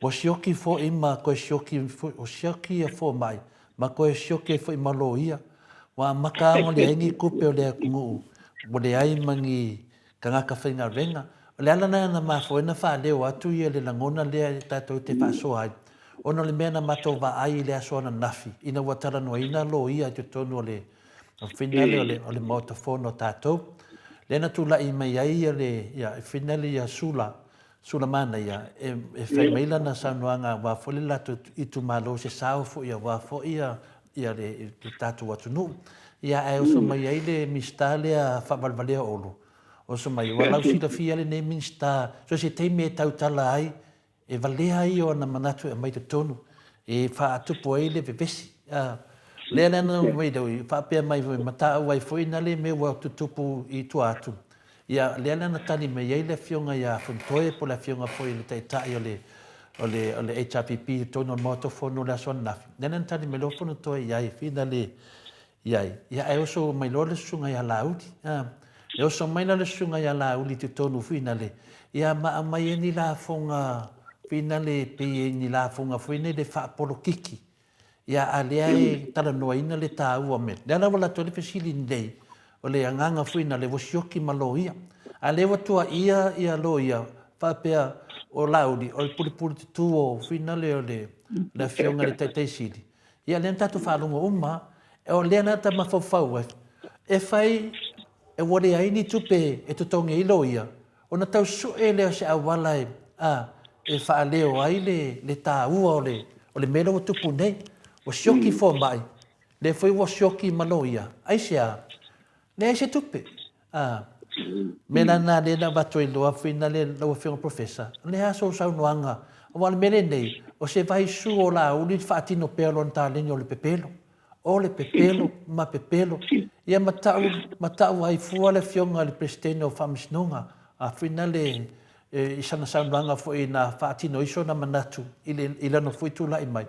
O sioki fo ima ko sioki o sioki fo mai, ma ko sioki fo ima loia. Wa maka le aingi kupe o le kungu. O le ai mangi kanga ka whainga renga. O le alana na ma fo ina wha leo atu ia le langona le tatou te wha soa ai. Ono le mea na mato wa ai le aso na nafi. Ina watara no ina loia te tonu o le finale o le MAOTA fono tatou. Lena tu la i mai ai le ya finale ya sula mana ya e fai mai lana sanuanga wa fole la tu itu malo se sao fo ya wa fo ia le tatu watu nu ya e so mai ai le mistale a fa valvalea olo o so mai wa lau sila fia le ne minsta so se te me tau tala ai e valea ai o na manatu e mai te tonu e fa atu po ai le vevesi le na mai do fa pe mai mata wai foi na le me wa tupu I tu atu ya le na tani me ye le fionga ya fontoe po la fionga foi le tai ole HRPP to no moto fono la sonna le na tani me lo fono to ya fina le ya e oso mai lo le sunga ya lauti e oso mai le sunga ya lauli te tonu fina le ya ma mai ni la fonga fina le pe ni la fonga foi ne le fa polo kiki ya aliai tala noina le tāua me. Lea wala tole fesili ndei o le anganga fuina le wasioki maloia. A le watua ia loia whapea o laudi o le puripuri te tuo fuina le o le fionga le taitei sili. Ia lea tatu whalunga uma e o lea nata mawhawhau e whai e wale aini tupe e tutonge I loia o na tau sue leo se awala e whaaleo ai le tāua o le melo o tupu nei. O sioki fo mai, le foi o sioki maloia, ai sia, le se tupe. Mena na le na batoi loa fina le loa fionga professor, le aso sau noanga, o wale mele nei, o se vai su o la uli fatino pelo nta lenyo le pepelo, o le pepelo, ma pepelo, ia matau ai fua le fionga le presidente o famisnonga, a fina le isana sau noanga fo ina fatino iso na manatu, ila no fui tu la mai.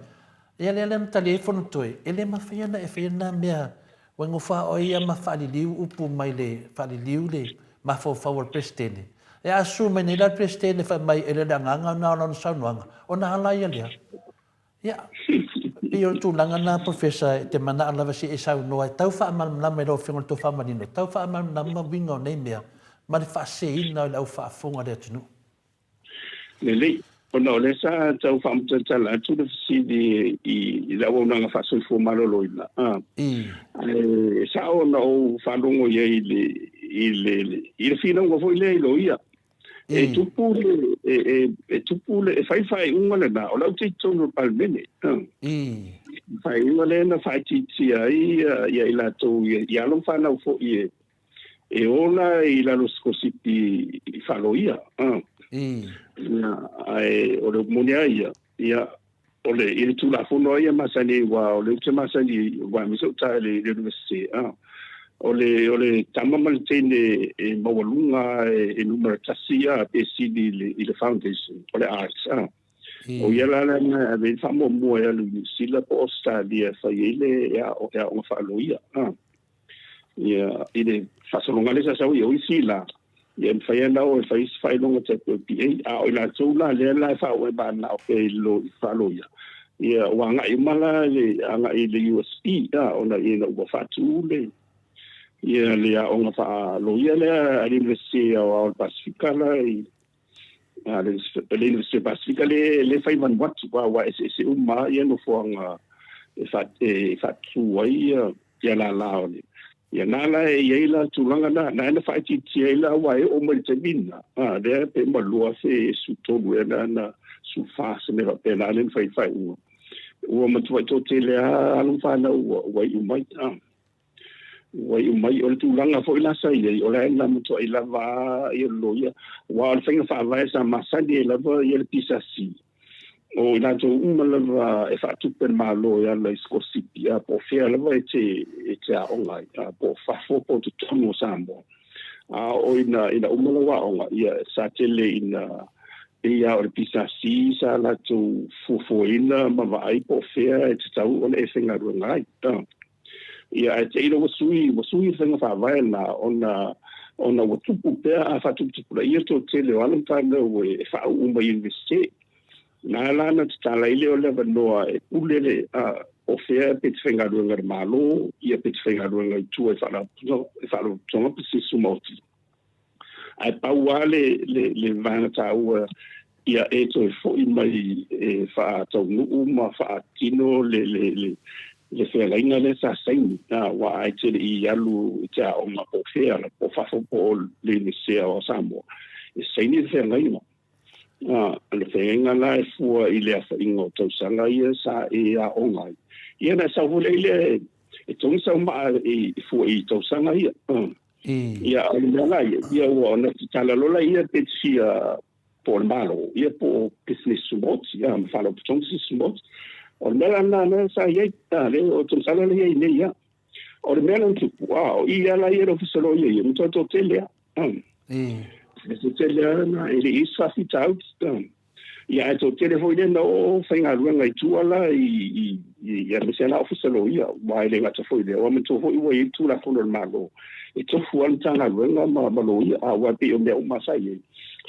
Ia le lem tali fono toi ele ma fiana e fiana mea wango fa o ia ma fa liu upu mai le fa liu le ma fo fa presidente e asu mai le presidente fa mai ele nganga na no sanuanga ona ala ia le ia io tu langa na professor te mana ala va si e sa no tau fa mal na me lo fingo to fa manino tau fa mal na ma wingo nei mea ma fa se ina la fa fonga de tunu le ona ole sa tau famtala tu de si I la ona nga fa so fo malolo ina sa ona o fa longo ye ile fina ngo fo ile lo ia e tupule e fai unga na o la ti tono palmene fai unga le na fai ti ai ia ila to ia lo fa na fo e ona ila lo scosipi fa lo ia o le monia ia o le ile tu la fono ia masani wa o le te masani wa miso ta le university o le tamamal tene e mawalunga e numero tasia pe sidi le foundation o le arts o ia la na ave famo mo ia lu sila posta dia fa ile ia o fa lo ia ia ile fa so longa le sa o sila ia fai na o fai longa te PA o la tula le la fa o ba na o lo fa lo ia ia wanga imala le anga ile USP ona ina ua fatu le ia le onga fa lo ia le University of Pacifica la le University of Pacifica le fai man wat wa ese uma ia no foanga fatu ia la le ia nala ia la tulanga na fa ti la wa o mo te bina de pe mo lo se su to na su fa se me pe la len fai ua matua to te lea alu whana ua umai o le tūlanga fo ila sa ia o le ena matua i lava i loia wa o le whainga whaavai sa masani e lava i le pisasi o ina to lava e whaatupen malo ia la iskosipi po fea lava e te aonga po whafo po tu tongo sambo o ina lava aonga ia sa tele ina ia o le pisasi sa la tu fufuina ma vai po fea e te tau o le efenga rungai ia e te ilo wasui whenga whawai na ona watupu pea a whatupu ia to te leo alam tāna e whau umai investe na lana te tala ile o lewa noa e ulele o fea pe te whenga rungai malo ia pe te whenga rungai tua e whalo tonga pisi sumauti ai paua le vana tāua ia e toi fo'i mai e whaatau nuu ma whaatino le whealainga le sa saini wa ai te i alu te a o ma po wheala po whafo po le nisea o Samoa e saini le whealainga le whealainga la e fua i le awhainga o tausanga ia sa e a o ngai ia na sa hule ile e tongi sa maa e fua i tausanga ia ia o le mea ia ua ona te tala lola ia pe tia po le malo ia po business sumoti ia ma falo po tongi sumoti o le mea na sa ia le o tonsala le ia ia o le mea na tupu ia la ia rofisalo ia mto to tele se tele na ele isa fitau ia to tele foi le no whainga ruanga i tuala ia mesena ofisalo ia wa ele ngata foi le o mto foi wa i tula fono le malo e tofu an tanga ruanga ma lo ia wa pe o mea umasai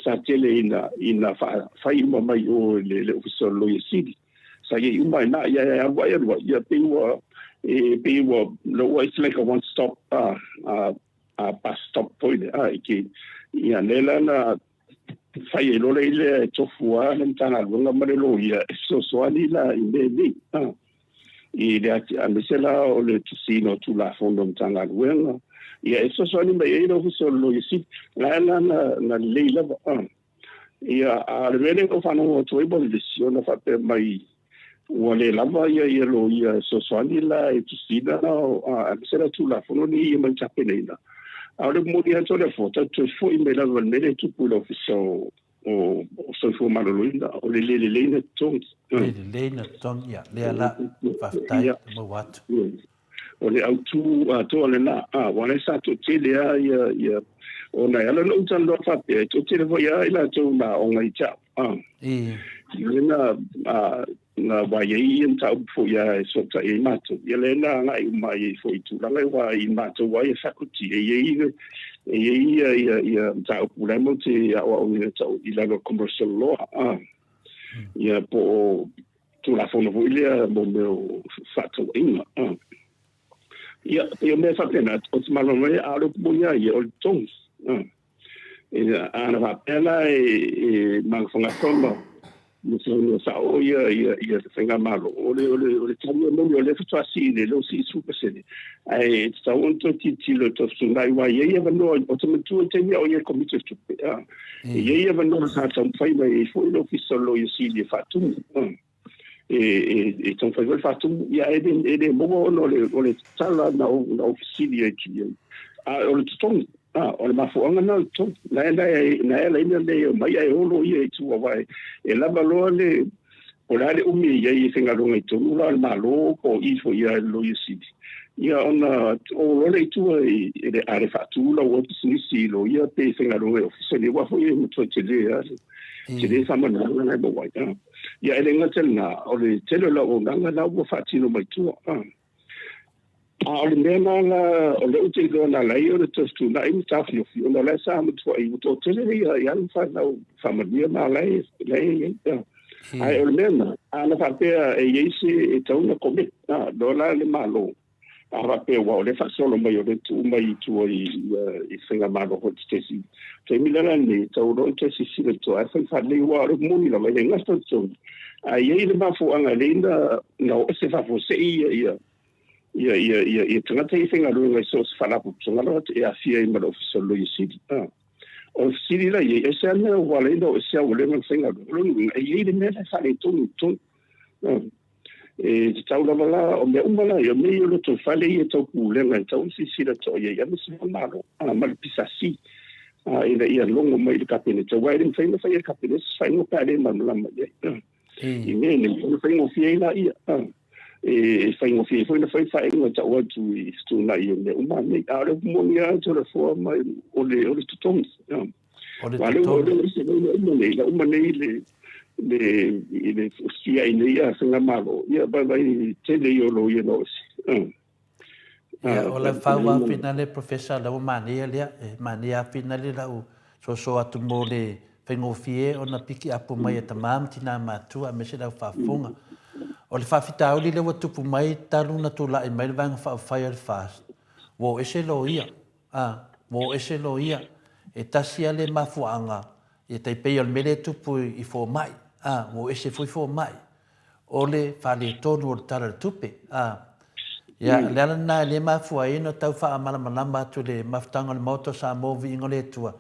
sa tele ina fai mai o le ofisalo ia sidi sa ye umai na ia wa ia pe no it's like a one stop bus stop point ke ia lela na fai lo le tofu an tanga ruanga ma lo ia so ani la inde i leamisela o le tusino tu la fondo tanga ruanga ia eso ani mai no ofisalo ia sidi la na leila ia a le vele o fano o toi bolisiona fa pe mai o le lava ia lo ia sosoani la e tusina a sera tu la fono ni mai chapenina a le modi han le foto tu fo i me la vele tu pu l'officio o so fo maloloina o le na tong le na tong ia le la faftai mo wat o le autu to le na wale sa to tele ia ona ala no tan do fa pe to tele vo ia ila to na o ngai cha na wa ye in ta fo ya so ta e mato ye le na ngai mai fo tu la ngai wa i mato wa ye faculty ye ta pu la mo te ya wa o ni ta i la commercial law ya po tu la fo no vo ile mo me fa to inga ia e me fa pena o te malo mai a lo mo ya ye o tong ana va pela e mangfonga toma no sa o ia whenga malo o le tamu mo o le ftua si le lo si super sene ai sta un to titilo to sunai wa ia vano o te matu te ia o ia komite tu ia vano sa tam fai mai fo lo fisolo ia si le fatu e tam fai fatu ia e mo no le sala na ofisili o le tong o le mafuanga na to na ina le mai ai holo ia tu vai e la valore o la le umi ia i finga longa tu la malo ko i fo ia lo isi ia ona o le tu e le are fatu la o si lo ia pe finga longa officially wa fo ia to tele tele sama na bo vai ia ele ngata na o le tele la o nga na o fatino mai tu o le mea la o le ute na lai o le tostu na imu tafi o fi o na lai sa amu tua i uto tele i alu whanau whamania ma lai ai o mena ana fa pe e yesi e tauna komit dola le malo ara pe wa le fa solo mai o le tu mai tu i singa malo ho tesi te milana ni tau do tesi si to ai fa le wa ro muni la mai ngasto to ai le ma fu anga linda no se fa fo se ia tangata i singa ro ngai so fa la pu so ngalo e a fia i malo solo i si o siri la ye esa na wala ndo esa wala ngal singa ro ye de me fa le tu e tau la mala o me umala yo me yo to fale ye to ku le ngal tau si la to ye ya me si malo mal pisasi ina ia longo mai le kapene to wai den faina fa ye kapene fa no pa le mal la ye i me ne no fa no fie la ia e fa no fie foi na fa no ta wa tu stu na ye me umala me ara mo ni a to le fo mai o le tutons wale o le se no le umala le fia ina ia singa malo ia vai tele yo lo ye no ia o le faua fina le professor la mania le mania fina le la so atu mo le fengofie ona piki apu mai ta mam tina matua me se la fafunga o le fafita o le watu pu mai talu na tu la mai vang fa fire fast wo ese lo ia wo ese lo ia e tasia le mafuanga e te pe o mele tupu i fo mai wo ese foi fo mai o le fale tonu o tala tupe ya le na le mafua ino tau fa amala malamba tu le maftanga le moto Samoa vingo le tua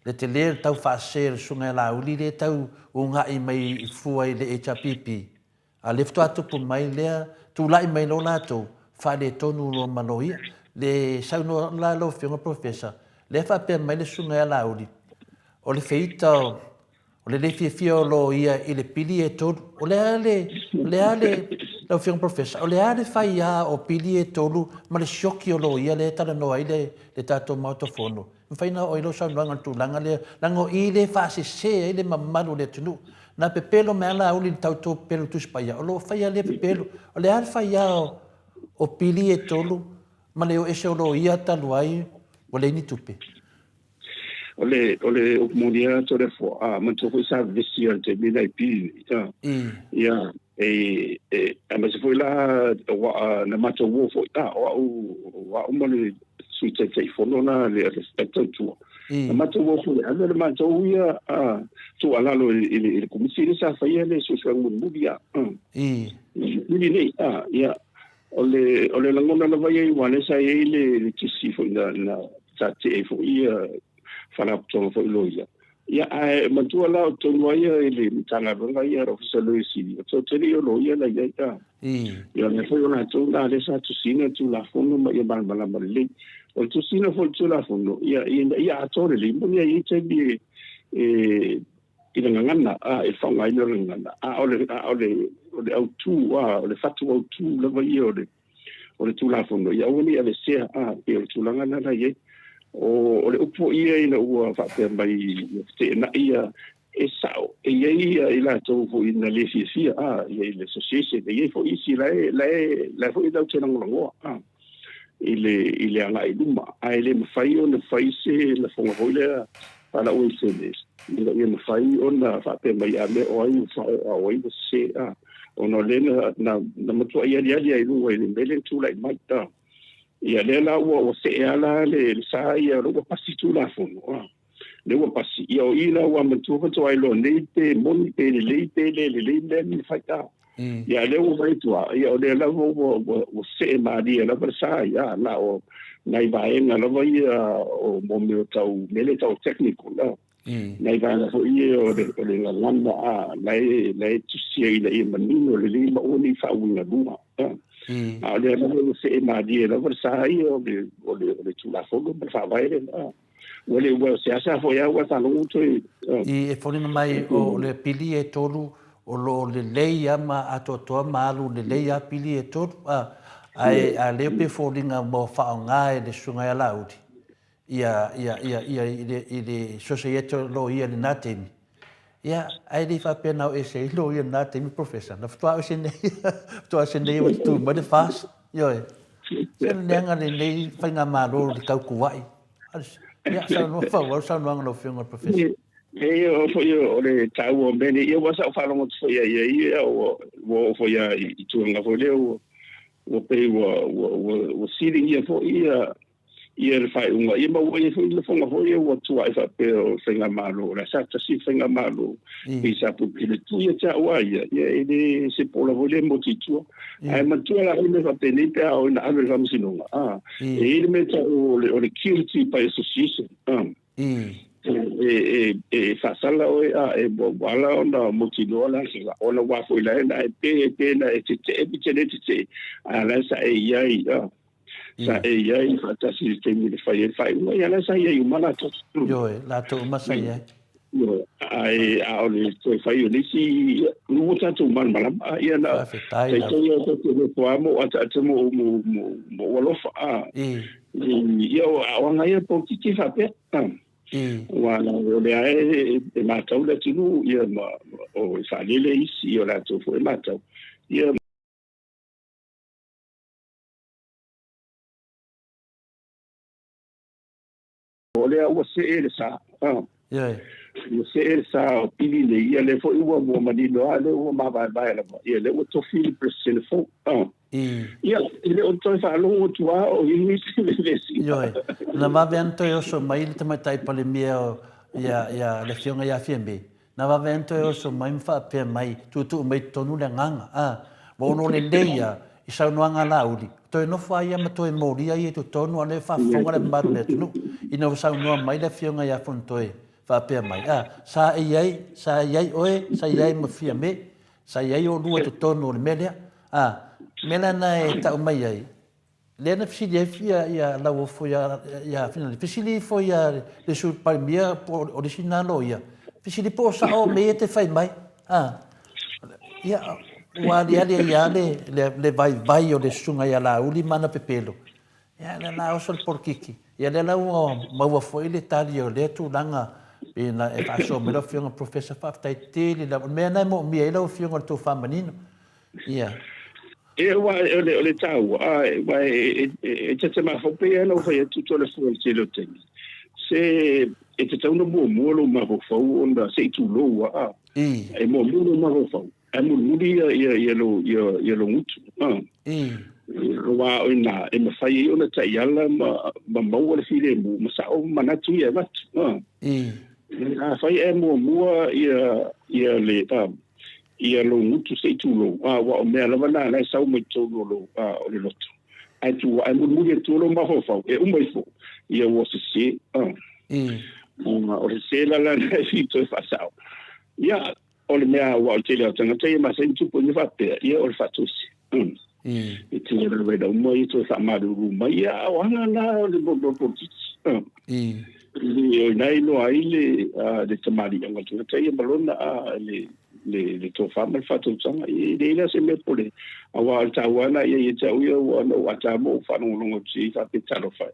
le te le tau fa ser sunga la uli le tau unga i mai fua i le HPP a le fto atu pu mai le tu lai mai lo lato fale tonu lo maloia le sauno la lo fingo professor le fa per mai le sunga la uli o le feita o le fia lo ia i le pili e tolu o le ale lo fiong professor o le ale fai ia o pili e tolu ma le shoki o lo ia le tala no ai le tato mautofono fai na o ilo sa langa tu langa le lango i le fa se le mamalu le tunu na pepelo me ala uli tauto pelo tu spaia o lo fai le pepelo o le ale fai ia o pili e tolu ma le o ese o lo ia talu ai o le ni tupe ole o monia to le fo man to sa visia te mi dai pi ya ama se foi la na mato wo fo o mo le suite te fo na le respecto tu na mato wo fo ale mato ia to ala lo il commissaire sa fa ia le so sa mo bia ni ya ole la ngona la vai wale sa ile ki si fo na sa te fo ia fala to fo loia ia ai matua la to loia ile mitanga ronga ia ro se lo si to te io loia la ia ia ne fo ona to na le sa tu sina tu la fono ma ia ban bala le o tu sina fo tu la fono ia to le mo ia i te bi ina ngana e fa ngai no ngana ole au tu ole fatu au tu la vai ole tu la fono ia oni ave se e tu la ngana la ia o le upo ia ina ua fa mai te na ia e sao e ia ila to fo ina le fisia ia le association ia fo isi la fo ida tena ngolo ile anga i duma ai le mafai ona fai se la fonga hoile para o service ia mafai ona fa mai ame o ai fa o ai se ono le na matua ia ia lu ile mele tu lai mai ta ia le la o se ala le sa ia ro pasi tu la fono le o pasi ia o ina o mantu ko to ai lo nei te moni te le ni faita ia le o vai tu ia o le la o se ma dia la versa ia la o nai vai na la vai o mo me tau mele tau technical la nai vai na o ia o le ngana lai tu sia ina i manino le ma o ni fa una dua le no se ma dia la versa io le tu la fogo per fa vai ole o se asa foi agua ta longo e foni mai o le pili e tolu o lo le leia ma atotoa malu le leia pili e tolu ai a le pe folinga mo fa nga e le sunga ya laudi ia ile societe lo ia le natemi ia ai le fa pena o ese lo ia natemi professor na ftua o sene to sene o tu ma de fast yo se nenga le nei fa nga malo le kau kuai ia sa no fa wa sa no ngalo finger professor o foi o le tau o bene ia wasa o falongo foi ia o foi I tuanga foi o pe o sitting ia foi ia le fai unga ia mau ia foi le fonga foi o tua ia pe o senga malo la sa si senga malo I sa pu le tu ia cha wa ia ele se pola vole motitu ai ma tu la ile va penite a una ave vamos sinonga ele me o le security by association fa sala o wala ona motinola ona wa foi la na pe na te ala sa ai sa ia fata si temi le fai no ia la sa ia umana to yo la to masa ia yo ai a ole to fai ni si no ta to man mala ia na sai to ia to to amo ata mo lo fa ia o nga ia po ki fa pe wala ole ai ma tau le tinu ia ma o salele isi o la to foi ma tau ia ole o se ele sa o se ele sa pili le ia le foi o mo manino ale o ma vai la ia le o to fili presene fo ia ele o to fa lo tu o ini le si na va vento yo so mai te mai tai pale mia ya le fionga ya fiembe na va vento yo so mai fa pe mai tu mai tonu le nganga mo no le leia I sa no anga lauli to no fa ia ma to moria I to tonu ale fa fonga le maru le tu I no sa no mai le fionga ya fontoe fa pe mai sa iai oe sa iai ma fiembe sa iai o lua to tonu le melia mela na ta mai ai Lena fisili ia la o foi ia finali fisili foi le sul palmia original ia fisili po sa o me te fai mai ia wa dia ia le vai o le sunga ia la uli mana pepelo ia la o sol porkiki ia le la o ma foi le tali o le tu langa ina e fa so me lo fiona professor fa tai tele la me na mo mi ela o fiona to fa manino ia wa ole tau te ma fope no foi tutto le fuori cielo teni se te tau no mo lo ma fo onda se tu lo e mo ma fo e mo ia lo mutu wa ina e ma fai ona tai ala ma mo le file mo ma sa o manatu ia vat fai e mo ia le ia lo mutu se tu lo wa o me la vana la sa o me to lo o le loto ATUA ai mo to lo ma fo e o mai fo ia o se o se la si to fa sa ia o le mea wa o te le tanga te ma se tu po ni fa pe ia o fa tu e te le ve da mo i to sa ma ru ma ia o na o le bo ti nei no ai le tamari nga tu te ia balona le to fa mal fa tu tsanga e le se me pole awa tawana ia ia o ata mo fa no longo ti fa pe talo fa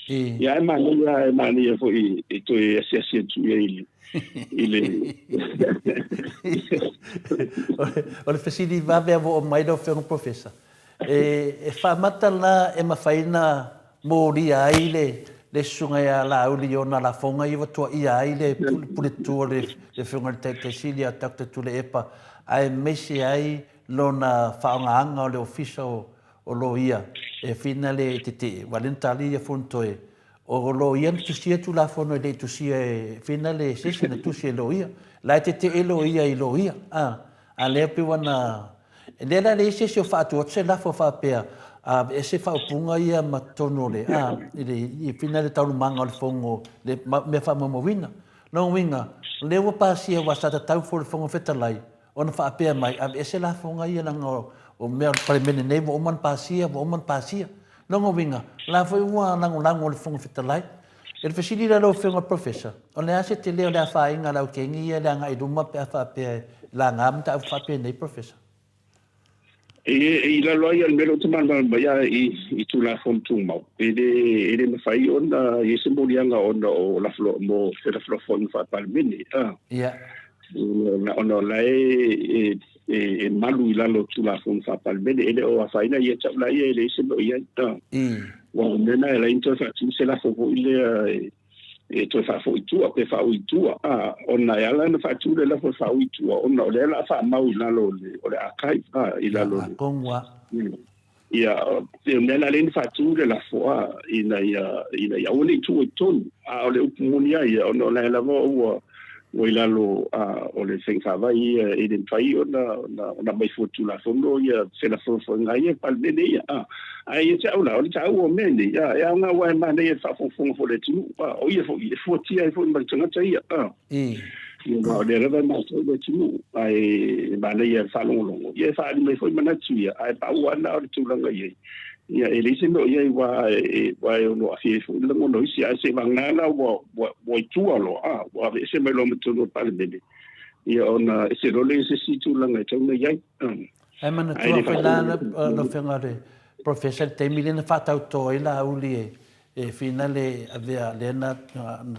ia ma ni fo i to e se tu ile o le fasili va ve o mai do fe un professor e fa matala e ma faina moria ile le sunga ya la uli ona la fonga I watu ia ile pule tu le funga te silia takte tu le epa ai mesi ai lona faanga anga le official o lo ia e finale te valentali e fontoe o lo ia tu sia tu la fono le tu sia finale session tu sia lo ia la te lo ia I lo ia a le pe wana le la le session fa tu se la fo fa pe e se fa punga ia ma tono le I finale tau manga le fongo le me fa mo wina no winga le wa pasi wa sa tau fo le fongo fetalai ona fa pe mai e se la fonga ia na o me para mene nei o man pasia no winga la foi wa lango le fongo fetalai e fasili la lo fongo professor ona ase te le fa inga la ke ngi ia nga I duma pe fa pe la ngam ta fa pe nei professor e la loia al melo tuman ba ya I tu la fon tu mau ele me fai onda e se molianga onda o la flo mo se la flo fon fa palmini ona la e malu la lo tu la fon fa palmini ele o fa ina ye tsa la ele se lo ia wa nena la inter fa tu se la fo ile e to fa fo itua pe fa itua ona yala na fa tu le fa itua ona le la fa mau na lo le o le akai ila lo kongwa ia te mena le fa tu le la fo ina ia o le tu ton o le upumunia ia ona la mo o ila lo o le senga vai e den fai ona mai fo tu la fo no ia se la fo ngai pa le ia ai te au la o te au o mene ia nga wa ma ne fa fo le tu o ia fo ti ai fo ma tanga tai ia ma le rava ma so le tu ai ba le ia fa lo ia fa ni mai fo ma na tu ia ai pa wa na o tu langa ia ia ele se no ia wa no afi fo le mo no si ai se mangana wa tu alo wa se me lo metu no pa le mene ia ona se lo le se si tu langa tanga ia ai mana tu fa la no fengare professor temile fa tau to ila uli e finale avea lena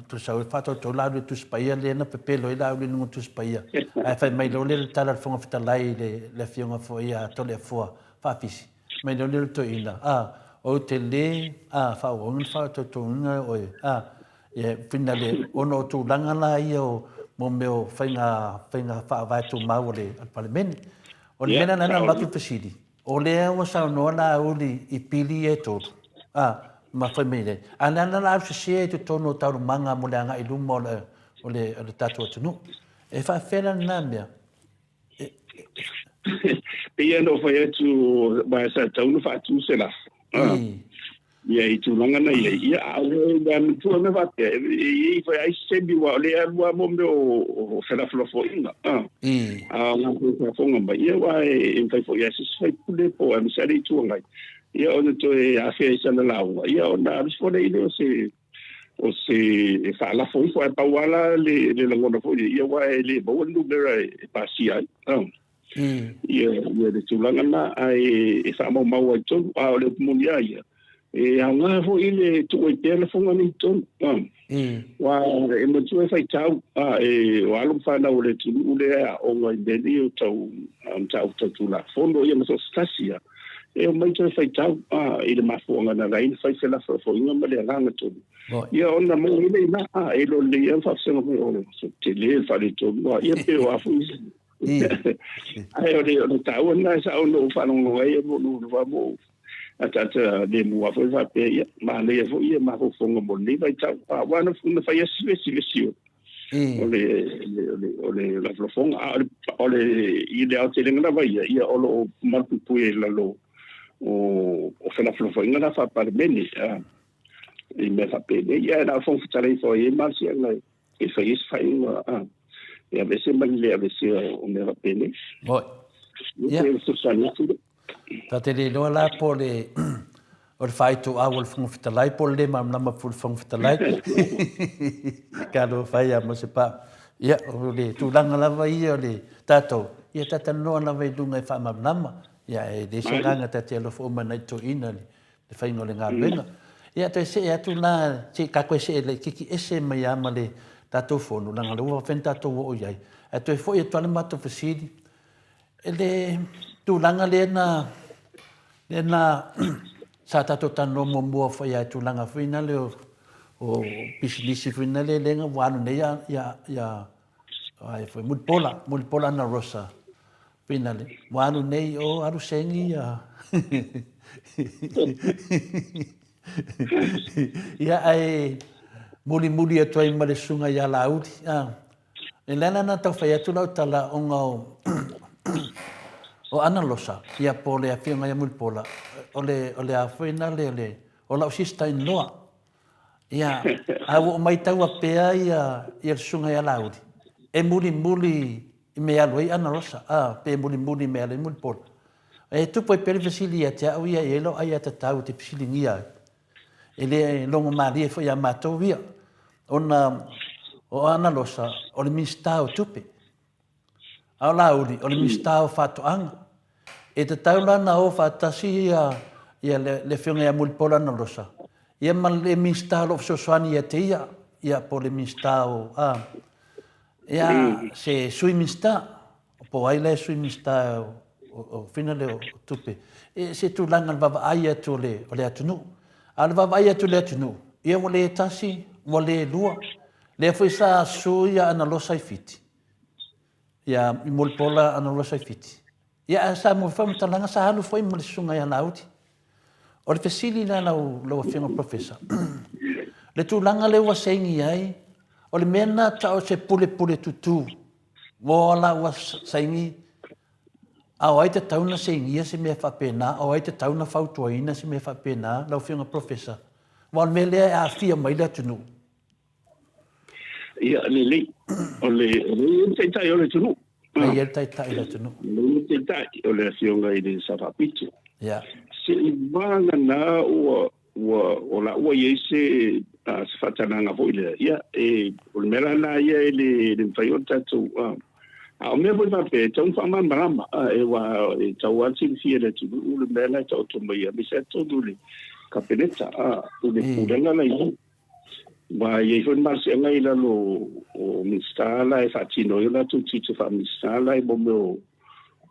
tu sa fa to la tu spaia lena pepelo ila uli no tu spaia ai fa mai lo le tala fonga fita lai le fionga fo ia to le fo fa fisi mai lo le to ila o te le fa o fa to nga o e finale ono tu langa la io mo meo fainga fa vai tu maule al parlamento o le mena na matu pesidi o le o sa no la uli I pili e todo ma foi mele ana la se tu tono tau manga mo le anga I lumo o le tatu tunu e fa fela na mea ia no foi tu ba sa tau no fa tu se la ia I tu langa na ia au da tu me va te I foi ai se bi wa le wa mo me o fela flo inga na ko fonga ba ia wa e fai foi esse sai pule po am sari tu ngai ia ona to e Affiliations and Experts ia ona risponde ile o se fa la foi pa wala le ngona foi ia wa le bo lu le pasia ia de tu langa na ai e fa mo mau to le munia ia e anga fo ile tu e telefona ni ton wa e mo tu e fai tau e wa lo fa na o le tu le o ngai deli o tau tu la fondo ia mo so stasia e o mai tu e fai tau ile ma fo nga na rai fai se la fo inga ma le langa tu ia ona mo ile na e lo le ia fa se no o so te le fa le tu ia pe o afu ai o le tau na sa o no fa no ngai mo no va mo atata de mo foi va pe ma le fo ia ma fo ngo mo ni vai tau wa no fu na fa ia si ole la flofong ole ile au te lenga vai ia olo marpu pui la lo o fe la flofong na fa par bene e me fa pe ia na fo futare fo e ma si na e fa is fa e a veces ma le a veces o me va pe ne Tate le loa la po le o le whai tu awal fungu fitalai po le ma nama ful fungu fitalai. Ka lo whai a mo se pa. Ia o le tūlanga lava ia o le tātou. Ia tata noa lava I lunga I wha ma nama. Ia e le sanganga tate alo fo uma nei to ina le whaingo le ngā luenga. Ia toi se e atu la se kako se le kiki ese mai ama le tātou whonu. Langa le ua when tātou o iai. E toi fo i tuale mato whasidi. E le tūlanga le na sa tato tano mo mua whai ai tūlanga whina le o pisilisi whina le lenga wānu ne ia ai whai mulpola na rosa whina le wānu nei o aru sengi ia ai muli atua I male sunga ia laudi e lena na tau whai atu lau tala o ngau o ana losa ia po le afionga ia mulpola o le afuina le o lau sista in loa ia au o mai tau a pea ia sunga ia laudi e muli I mea loi ana losa pe muli mea le mulpola e tupo I pere vasili ia te au ia e lo ai ata tau te pisili ngia e le longo maria fo ia matou ia o ana losa o le minstao tupe au laudi o le minstao fatoanga e te taulana o fatasi ia le whiunga ia mulpola na losa. Ia ma le minstao lo fsoswani ia te ia po le minstao ia se sui minstao po ai le sui minstao o fina le o tupe. E se tu langa le vava ai atu o le atunu. A le vava ai atu le atunu. ia o le tasi, o le lua. Le foi sa su ia ana losa i fiti. Ia i molpola ana losa i fiti. Ia sa mo fa mtalanga sa halu foi mo le sunga ia lauti. O le fesili na lau finga professor. Le tūlanga le wa sengi ai, o le mena ta o se pule tutu. Wola wa sengi, a o ai te tauna sengi se me whapena, o ai te tauna whautuaina se me whapena, lau finga professor. Wa me lea a fia mai le tunu. Ia le o le tai o le tunu. Ai e tai le tunu. Le tai o le fionga i le sarapitu. Ia. Se vanga na o la ua ye se fatananga foi le ia o mera na ia le faiota tu o me foi pe tau fa mama wa tau ati fie le tu le mera tau to mai mi se to dule kapeleta o le pudanga na ia wa ye foi mar se ngai la lo o mistala e fatino la tu tu fa mistala e bombo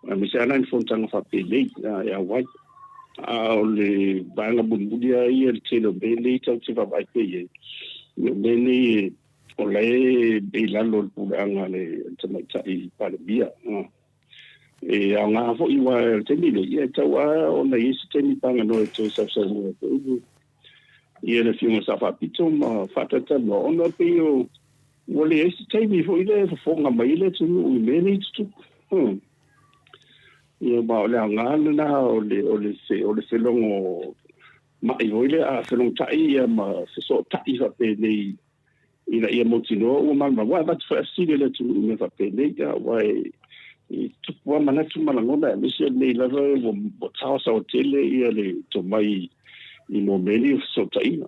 mi se ana in fontanga fa pele ya wa o le banga bunbudia ia le telo bele tau te vai pe ye bele o le e lalo le pulanga le tamaita i palebia e a nga fo i wa te mile ia tau o na isi te ni panga no e to sa mo ia le fiuma sa fa pito ma fatata no ona pe o le isi te mi fo ile fo nga mai le tu i mele tu ia ba le ngana na o le se longo ma i ole a se long tai ia ma se so tai fa pe nei ina ia motino o ma wa ba fa si le tu me fa pe nei ya wa i tu wa mana tu mala ngona me se nei la bo tao sa hotele ia le to mai i mo meli so tai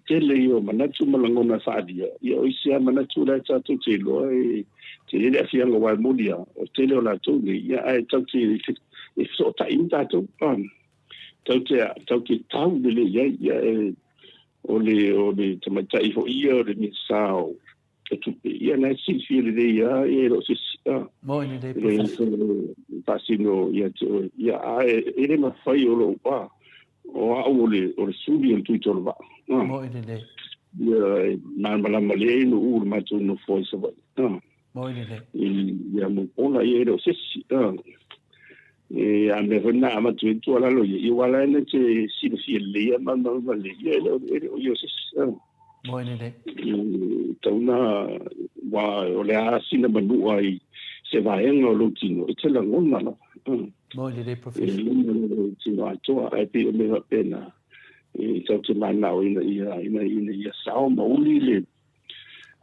tele io mana tu mala ngona fa dia ia o sia mana tu la ta tu te lo te le afia ngo wa modia o tele o la tu ni ia ai tau te e so ta inta tu tau te tau de le ia o le te mata i fo ia o le mi sao e tu ia na si fi le ia e lo si mo ni de professor pasino ia e le ma fai o lo pa o le subi o tu to va mo ni de ia na mala male no u ma tu no foi so va mo ni de ia mo ona ia lo si e a me vena ma tu ala lo i wala ne te si le ma le ia lo io si mo ni de tauna wa o le a sina manu ai se va en lo tino e te la ngona no mo ni de professor tino a to ai pe me va pena e tau te mana o ia sao ma uli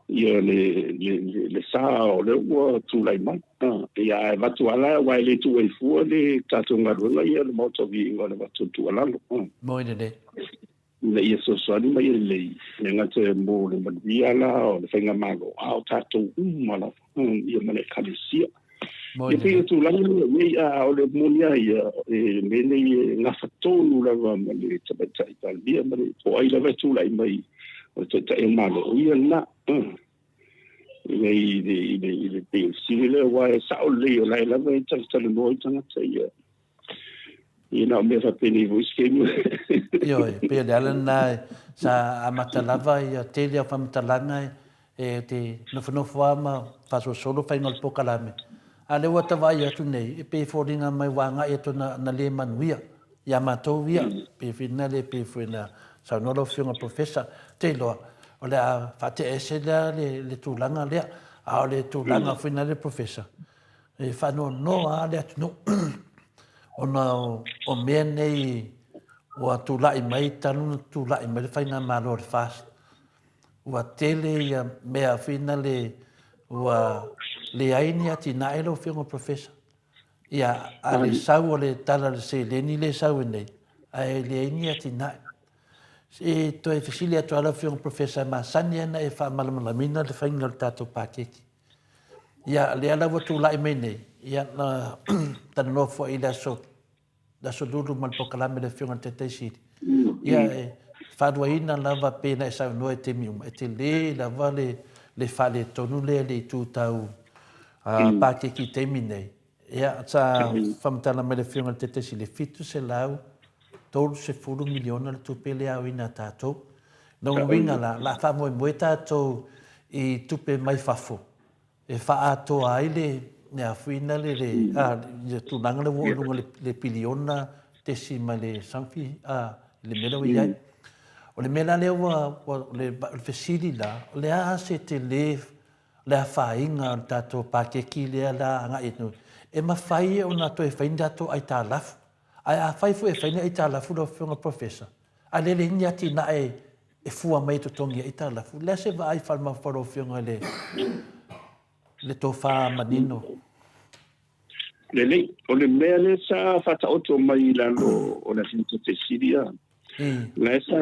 ia le sa o le ua tu lai mai ia va tu ala wa le tu e fu le tatu ngarula ia le moto vi ngona va tu ala mo ni de le ia so so ni mai le ngate mo le madia la o le fenga mago au tatu mala ia mane kalisia e pe tu la ni a o le monia ia me ni na fatonu la va le tabata italia mane o ai la va tu lai mai o te e malo ia na le pe si le wa sa o le la la va ta le mo tanga ia ina me fa peni vo skemu yo pe de ala sa amata lava ia tele fa mtalanga e te no fa ma fa solo fa ngol pokalame ale wa ta vai atu nei e pe foringa mai wanga e to na le manuia ya matou via pe finale pe fina sa no lo finga professor te lo ole a fa te ese le tulanga le a le tulanga finale professor e fa no ale atu no ona o menei o tulai mai tanu tulai mai fa na malo fast wa tele ya mea finale wa le aini ati na elo fingo professor ia ale sau le tala le se le ni le sau nei ai le aini ati na e to e fisili atu ala fingo professor ma sania na e fa malamala mina le fainga le tato pakeki ia le ala watu lai mai nei ia na tano fo ila so da so dulu mal pokalame le fingo te te siti ia faduaina lava pena e sau noe te miuma e te le lava le fale tonu le tu tau pakeki te minei ia sa famtala me le fionga te te si le fitu se lau tolu se fulu miliona le tupe le au ina tātou. Nau winga la wha moe tātou I tupe mai fafo. E wha atoa ai le awhina le tūnanga le wōlunga le piliona te sima le sampi le mera wi ai. O le mera leo le fesili la, o le a se te le a whainga tātou pākeki lea la anga inu. E mawhai o nā to e whaini tātou ai tā lafu. Ai a whaifu e whaini ai tā lafu lo whiunga professor. A le hini ati na e fua mai to tongi ai tā lafu. Lea se wa ai whalma wharo whiunga le tō wha manino. O le mea le sa whata oto mai lalo o na finto te siria. Na esa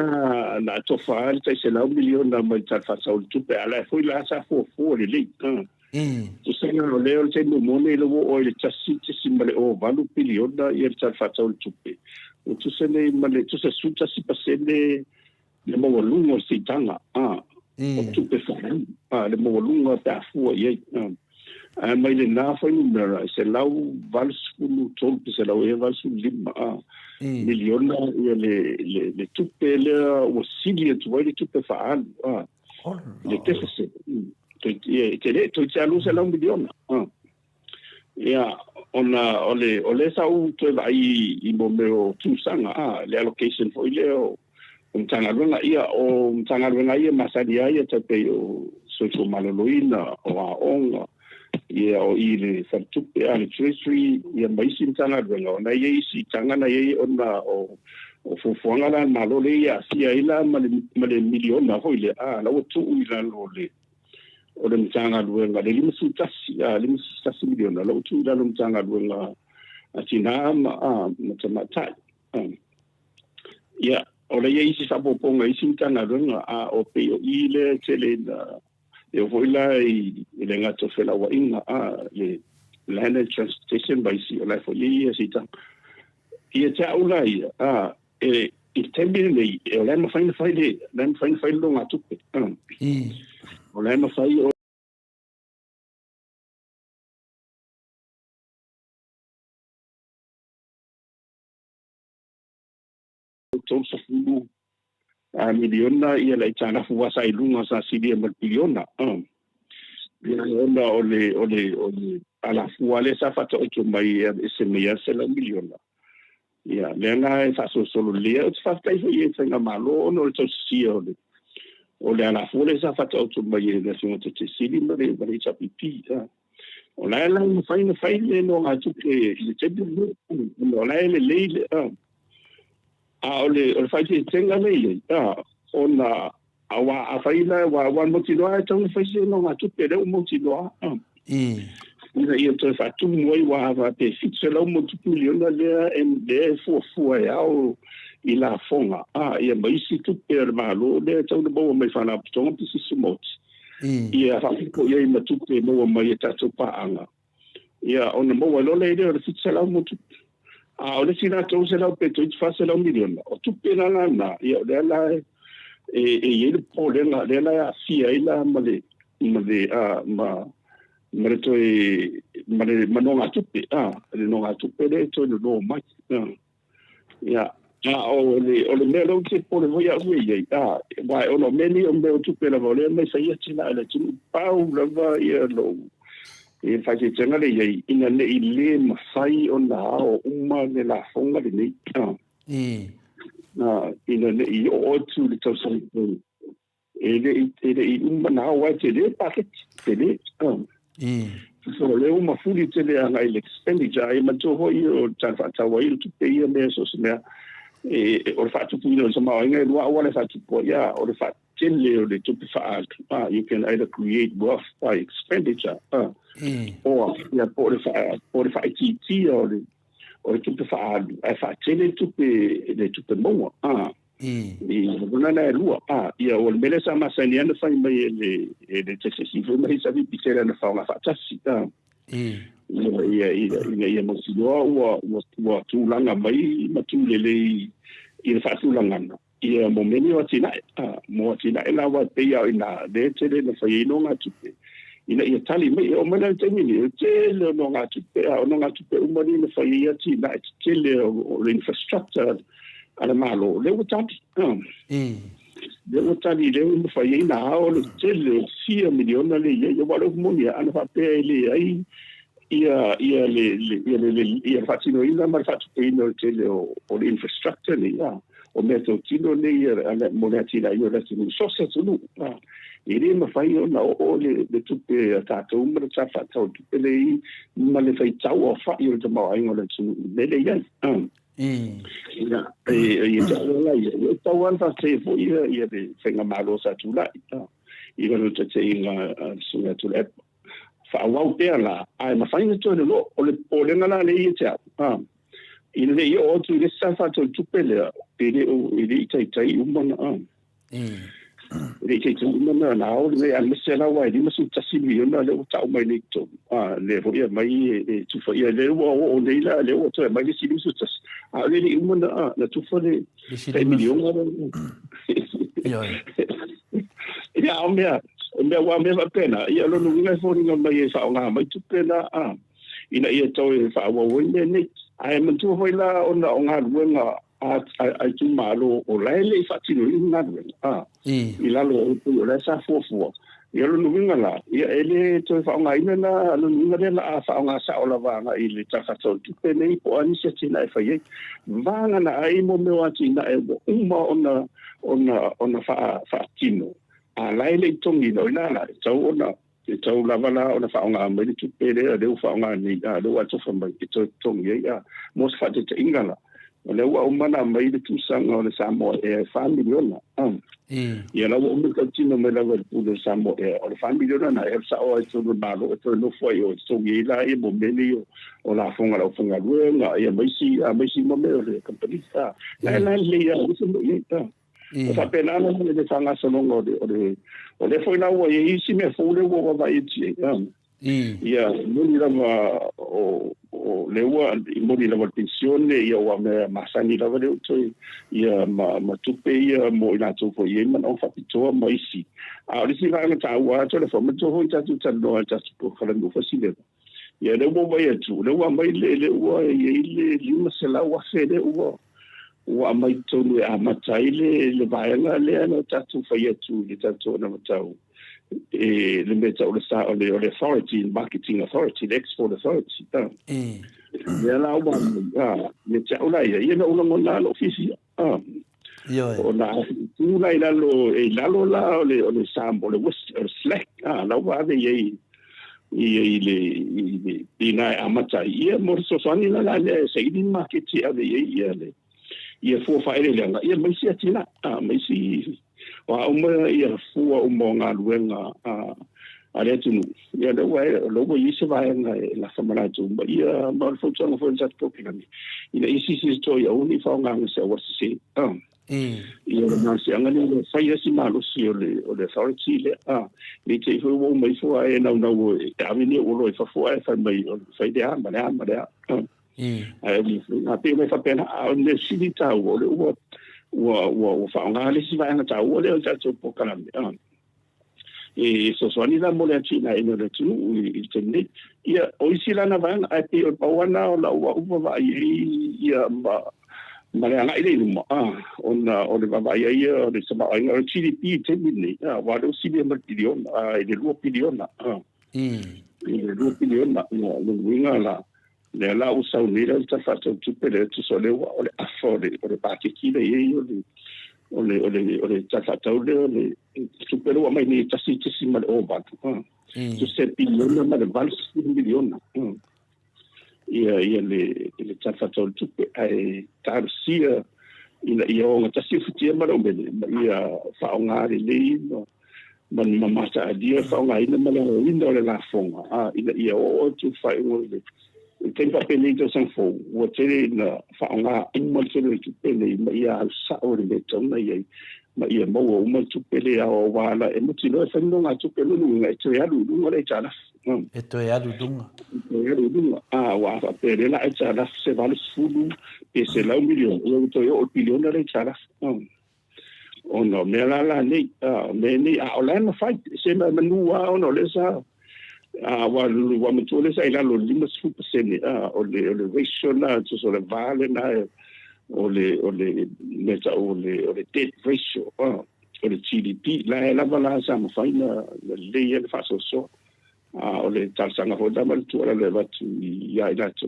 na to fa le se lau miliona mai ta fa sa tupe ala foi la sa fo le tu se no le te no mone le o le tasi te simbale o valu miliona e ta fa sa tupe o tu se le male tu se suta si pasene le mo lungo si tanga o tupe fa le mo lungo ta fu ye mai le na foi numero se lau val skulu tolpe se lau e val su lima miliona le tupe le o silia tu vai le tupe fa le tefese to te alu se lau miliona ona ole sa u to vai I mo meo tu sanga le allocation foi le o tanga ia masadia ia te pe o social maloloina o onga o ile fartupe ale treasury ia maisin tanga renga na ye si tanga na ye ona o fofuanga na malole ia sia ila male miliona hoile la o tu ila lole o le tanga renga le limu tasi miliona la o tu ila le tanga renga atina matamatai ia o le ye si sabo ponga isi tanga renga o pe o ile tele na e voila I le ngato fela wa inga le land and transportation by sea la fo ye sita ia ta ulai e tembi le e la ma fine file lo ngato pe o la ma fai o to sa fu miliona ia la itana fu wasa ilunga sa sidia mal miliona ona ole ala fu ale sa fata o mai se meia se la miliona ia lena e fa solo le o fa tai foi e nga malo no to sia ole ala fu le sa fata o mai le so te sili ma le chapipi ona la fai le no nga tu ke te bu ona le ole fai te tenga nei ona awa afaila wa motinoa tau fai se no nga tupe le motinoa ia to fa tu moi wa va te fixe lo multipliona le fu o ila fonga ia mai si tupe malo le tau bo mai fa na tonga pisi smot ia fa ko ia ma tupe mo mai ta to pa anga ia ona mo lo le fixe lo multipliona o le sina to se la pe to fa se la miliona o tu pena na ia le la e po le la sia ila male to no ngatupe le no ngatupe le to no mai ia o le melo ke po le voia ui vai o no meni o me tu pena vole mai sai tina le tu pau la va ia lo e fai te tanga le iei ina ne I le mawhai o na o uma ne la fonga le nei ina ne I o tu le tau sari e le I uma na o ai te le paket te le so le uma fuli te le anga I le expenditure e manto hoi o tanwhatawa I le tupe ia mea so se mea o le whatupu ina o sa mao inga e lua o le whatupu ia o le whatupu o le tupe wha you can either create wealth by expenditure or ia po le whaititi o le tupe wha tele le tupe moa Wana na lua ia o le mele sa masani ana fai mai le tesesifu mai sa vi pitera na whaonga whatasi ia mosiloa ua tūlanga mai matulele I le whatulangana ia mo meni o tina la wa pe ia ina de tele na fai no nga tupe ina ia tali mai o mana temini tele no nga tupe o no nga tupe umani na fai ia tina tele o infrastructure ala malo le utati le utati le fa ina o le tele 4 miliona le ye wala monia ana fa pe le ai ia le fatino ina ma fatino tele o infrastructure le ya o meto tino le ala monatina io la tino so se sulu iri ma fai ona o le tupe tato umra tafa tau tupe le ma le fai tau o fai o te mau aingo le tunu le iai ia tau la ia tau anta te fo ia le whenga malo sa tula i gano te inga sunga tula fa wau pea la ai ma fai to le lo o le ngala le ia te i le ia o tu le safa tau tupe le pere o i tai umana le ke tu mana na o le an mesela wa di masu tasimi ona le o tau mai le to le ho ia mai tu fa ia le o le la le o to mai le silu su tas le ni mana na tu fa le 3 milion ia ia o me wa me va pena ia lo no ngai fo ni mai fa nga mai tu pena ina ia to fa wa wo ne ai man tu foi la ona nga ruenga ai tu malo o lele fatino ina i lalo o le sa fofo ia lo nuinga la ia ele to fa nga ina na lo nuinga la fa nga sa ola va i le ta fa tu pene po ani se tina fa ye vanga na ai mo me wa tina e uma ona fa tino a lele tongi no ina la tau lava la ona fa nga me tu pene le fa nga ni do wa to fa mai to tongi ia mo fa te ingala le wa umana mai le tusanga o le Samoa family ona ia la o me katino me la o le Samoa o le family ona na sa o to no malo to no foi o so ye la e mo meni o la fonga luenga ia mai si mo me o le company sa la le ia so ye ta o fa pena na le fanga so no o le foi na o ye si me fo le wo va ye ia moni lava o leua moni lava pensione ia o me masani lava le to ia ma tupe ia mo ina to fo ia man o fapito mai si a le si va ta wa to le fo mo to ho ta tu ta no ta po kala no fasile ia le mo vai tu le wa mai le wa ia le lima se la wa fede wa mai to le a matai le vai le no ta tu fa ia tu le ta to na tau le meta o le sa o le authority marketing authority the export authority ia la wa le ta ola ia no ngona lo ofisi o na tu la lo la o le sambo le west slack la wa de le ina amata ia mo so sani la le sei market ia de ia fo fa ele ia mai si atina mai si wa uma ia fua umonga luenga ale tunu ia de wa lo bo yise va nga la samana tu ia ma fo tsanga fo tsat popinami ina isi si to ia uni fa nga se wa si ia na si anga ni fa ia si malo si o le authority le ni te fo wo mai fo ai na wo ta mi ni o lo fa fo ai fa mai fa idea ma ai na pe me fa pena le silita wo le wo fa nga le si va nga ta wo le ta to po kana so so ni la mo le china ino le tu i tenne ia o isi la na va ai pe o wana o la wa va ia ma le nga ile mo ona o le va ia o le sama nga o GDP te ni wa do si be million ile 2 billion ile 2 billion no winga la le la usa unira ta fatto tutte le tu sole o le afford o le package le o le ta fatto le super o mai ni ta si mal o va tu se billion ma le vals million ia le ta fatto tutte ai tarsia ia o ta si futia ma o ia fa nga le no man mata dia fa nga ina ma le la fonga ia o tu fa o tem papelito san fo o te na fa nga uma te tu pele ma ia sa o le tona ia ma ia mo o ma tu pele a o wala e mo tino fa no nga tu pele no nga te ya lu no le tana e to ya lu dunga wa fa pele la e tana se vale fulu e se la 1 million o to yo billion le tana o no me la ni me ni a o la na fa se ma manua o no le sa wa mutole sai la lo 5% o le ratio na so le vale na o le meta o le debt ratio o le GDP la bala sa mafai na le le fa so o le talsanga ho da mal tu le vatu ya ila tu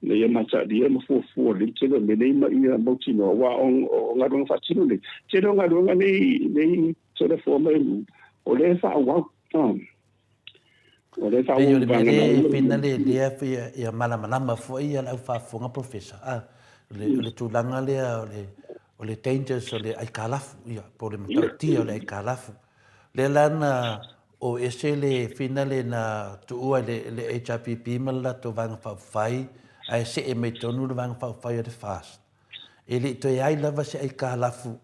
le ya mata dia mo fo le tele le nei ma ia mo tino wa on ngadong fa tino le tino ngadong nei so le forma o le fa wa o le fa Pe wa le mele pina le dia ia malama fo ia la fa fonga professor le tulanga le o le dangers o le ai kalafu ia po le matautia o le ai kalafu le lana o esele finale na tuua le HRPP mala to vanga fai ai se e me tonu le vanga fai o le fast ele to ai lava se ai kalafu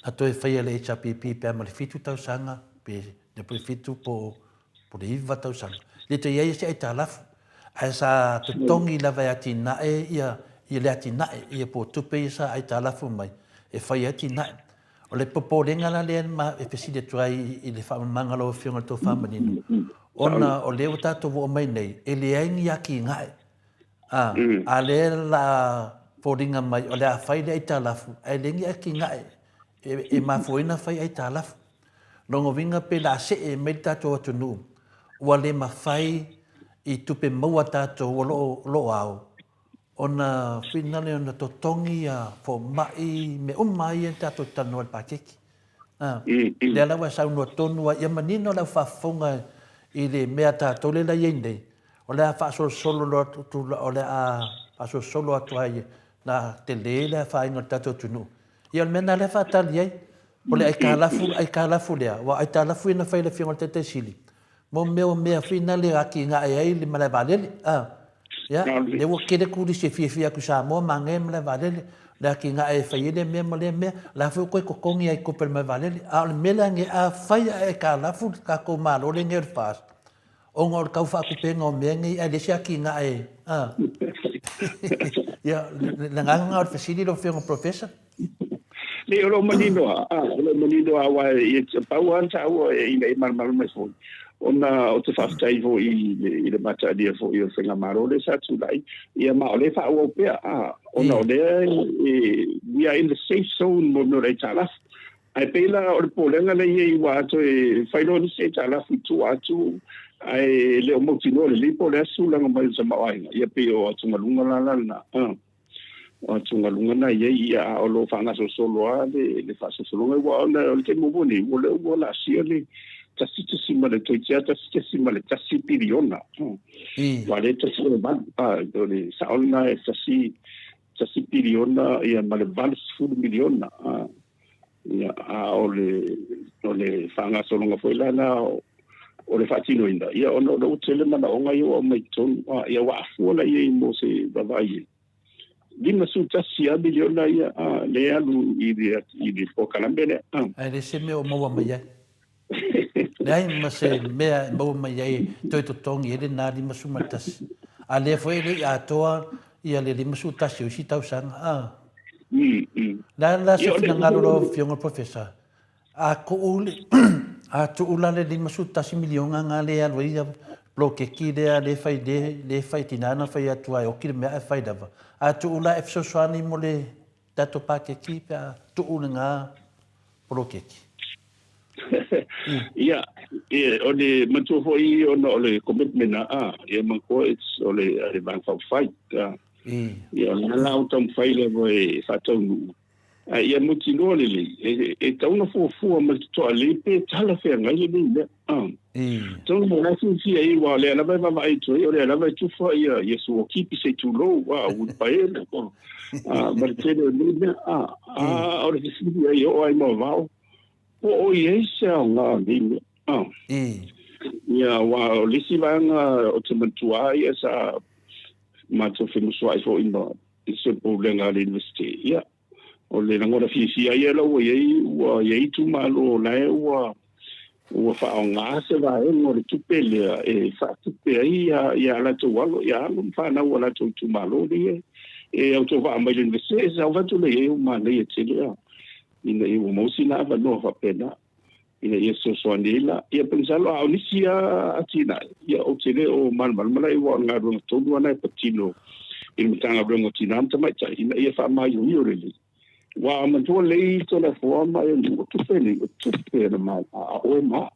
a to e fai le HRPP pe ma le fitu tau sanga pe de pe fitu po le iva tau sanga le to ai se ai kalafu ai sa to tongi lava ya tina ia le atina ia po tupe sa ai kalafu mai e fai atina o le popolenga la le ma e peside tuai i le fa mangalo fionga to fa manino ona o le wata to vo mai nei e le ai yaki ngai a le la polinga mai o le a fai le italafu e le yaki ngai e ma foina fai italafu longo vinga pe la se e me tato to nu o le ma fai i tupe maua tato lo au ona finale ona totongi fo mai me mai e tato tano al pakeki le ala wa sau no tonu ia manino la fa fonga i le mea tato le la yende o le fa solo lo tu o le a fa solo atu ai na te le fa ino tato tunu ia mena le fa tali ai o le ai kalafu le wa ai kalafu ina fa le fiona te sili mo me finale aki nga ai le mala valele ya le wo kede ku di se fia ku Samoa mangem le valele la ki nga e fai le me la fu ko kongi ai ko per me valele a le melange a fai e ka la fu ka ko malo le ngel fast o ngor ka fa ku pe ngo me ngi e le sia ki nga e ya la nga fa sili lo fe professor le o manino wa e pa wan ta o e mal me fo ona o te whaftai fo i le mata dia fo i o whenga maro le sa tulai ia ma o le wha ua pia ona o le we are in the safe zone mo no rei talaf ai peila o le polenga le i wa ato e whaino ni se talaf i tu atu ai le o motino le lipo le asu langa mai sa mawainga ia pe o atungalunga lalana o atungalunga na ia o lo whanga so solo a le wha so solo ngai wa ona o le te muboni o le ua la sia le tasi male to tia tasi male tasi piriona vale tasi do le sauna tasi piriona ia male vale full miliona ia ole fanga solo nga foi lana o le fatino inda ia ono do tele mana onga yo o mai ton ia wa fola ia mo se bavai Lima su tasi a miliona ia le alu i di po kalambele ai le se me o mo mai Nei ma se mea mau mai ai toi to tongi ele na lima su matas. A le foi le a toa ia le lima su tasi o si tau sanga. La se fina ngalo lo fionga professor. A ko ule a tu ula le lima su tasi milionga ngale a loia bloke ki le fai tinana fai atua o ki mea fai dava. A tu ula e fso swani mo le tato pa ke ki pe a tu ula nga bloke ki. Ia o le matu foi o le commitment ia manko it's o le bank of fight ia na lautam fai le voi fatau ia mutino le e tauna fu ma to le pe tala fe ngai le tau mo na si ai wa le la ba mai to o le la ba tu fo ia yesu o kipi se tu lo wa u pa ele ma te le o le si ai o ai mo va o ia nga ni ia wa lisi vanga o te matua ia sa mato fimuswa fo ino se problema le university ia o le ngora fisi ia la wa ia tu malo la wa fa nga se va e mo tu pele e fa tu pe ia la tu walo ia mo fa na wala tu malo ni e auto va mai le university sa va tu le ma le te ina i o mosina va no fa pena ina yeso soanila ia pensalo a onisia atina ia o tele o mal i wa nga ro to do na patino tanga brongo tinam tamai tai ina ia fa mai yo really wa man to le to la forma e no tu pele ma a o ma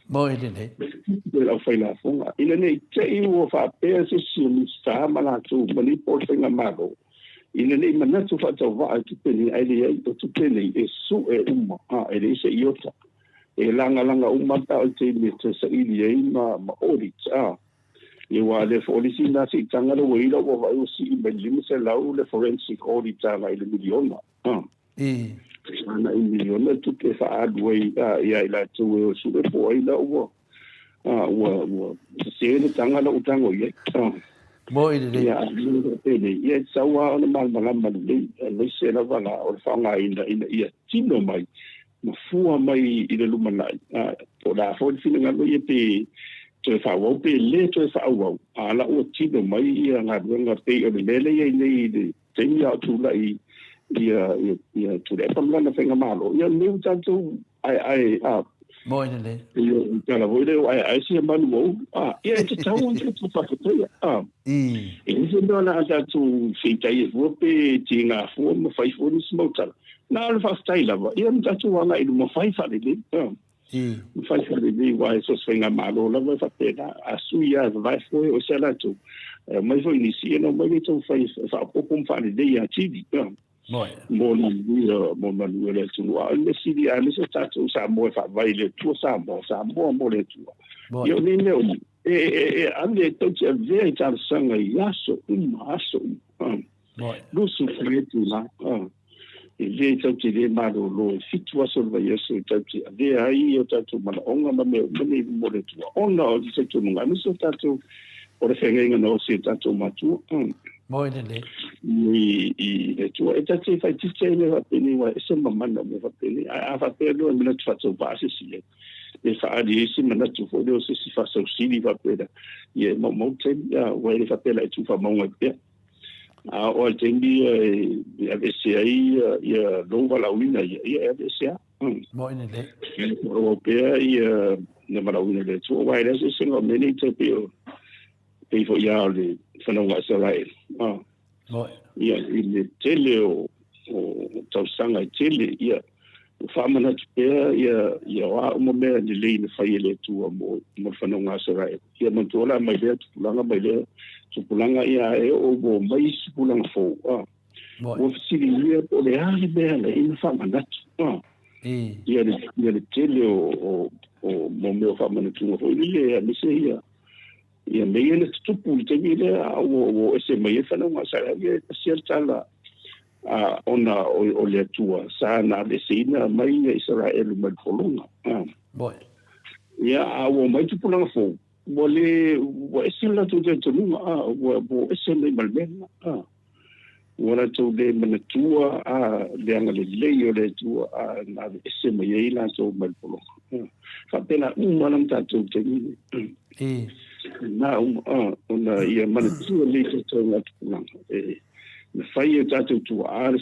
mo e le la fa la fonga ina nei te o fa pe se si sta ma la tu mani por finga mago ina nei mana tu fa to va tu pele ai le tu pele e su e uma e le se iota e langa uma ta o te me te sa ili e ma ori e wa le polisi na si tanga lo wei lo wa o si be lim se la le forensic audit la ile miliona ana in miliona tu ke fa adway ya ila tu su le boy la wa se le tanga lo utango ye mo ile le ya sa wa ona mal le se la va la o fa nga ina ia tino mai ma fua mai i le lumanai o la fo fina nga ye pe to fa wo pe le to fa wo ala o tino mai ia nga pe o le le ye ni te ia tu la ia tu le pa mala fenga malo ia me tanto ai mo ile le ia la vo le ai si man mo ia te tau on tu fa to ia e se no na ta tu fi tai vo pe tinga fo mo fai fo ni smota na al fa stai lava ia mta tu wanga i mo fai fa le mo fai fa le wa so svenga malo lava fa pena asu ia vai fo o se la tu mai fo inicia no mai tu fai fa poco fa le ia tidi mo na le tu wa le si dia le se ta tu sa mo fa vai le tu sa mo le tu io ni ne ande to che ve ta sanga yaso aso lo su fretu la e le tau te le maro lo fitua sol vai eso tau te ave ai o tatu mana onga ma me mo le tua ona o se tu nunga no so tatu o le fenga no se tatu matu mo le i le tua e tatu fai tite le va peni wa ese mamana me va peni a va pelo e me tu fatto base si le fa ali ese mana tu fo le se si fa so si li va pela ye mo te ya wa le fa pela e tu fa mo e o tendi AVCA ia nova lauina ia AVCA mo ine le europea ia na malauina le tu vai le se no meni te pe fo ia le fano wa Israel mo ia ile tele o tau sanga tele ia famana te ia wa mo me ni le fai le tu mo fano wa Israel ia mo tola mai le tu langa mai le supulanga ia e o bo mai supulanga fo o sili ia o le ali bela in famana ia le tele o mo me famana tu o ile me se ia me ele tupu te ile o ese mai fa no sa ia se tala ona o le tua sa na de sina mai Israel mai kolonga ia o mai supulanga fo Bole ese la tu te tu bo ese le malmena ora tu de menatua le anga le o le tua na ese mai la so mal polo fa pena una ta tu te ni na ona ia menatua le tu na tu na fai ta tu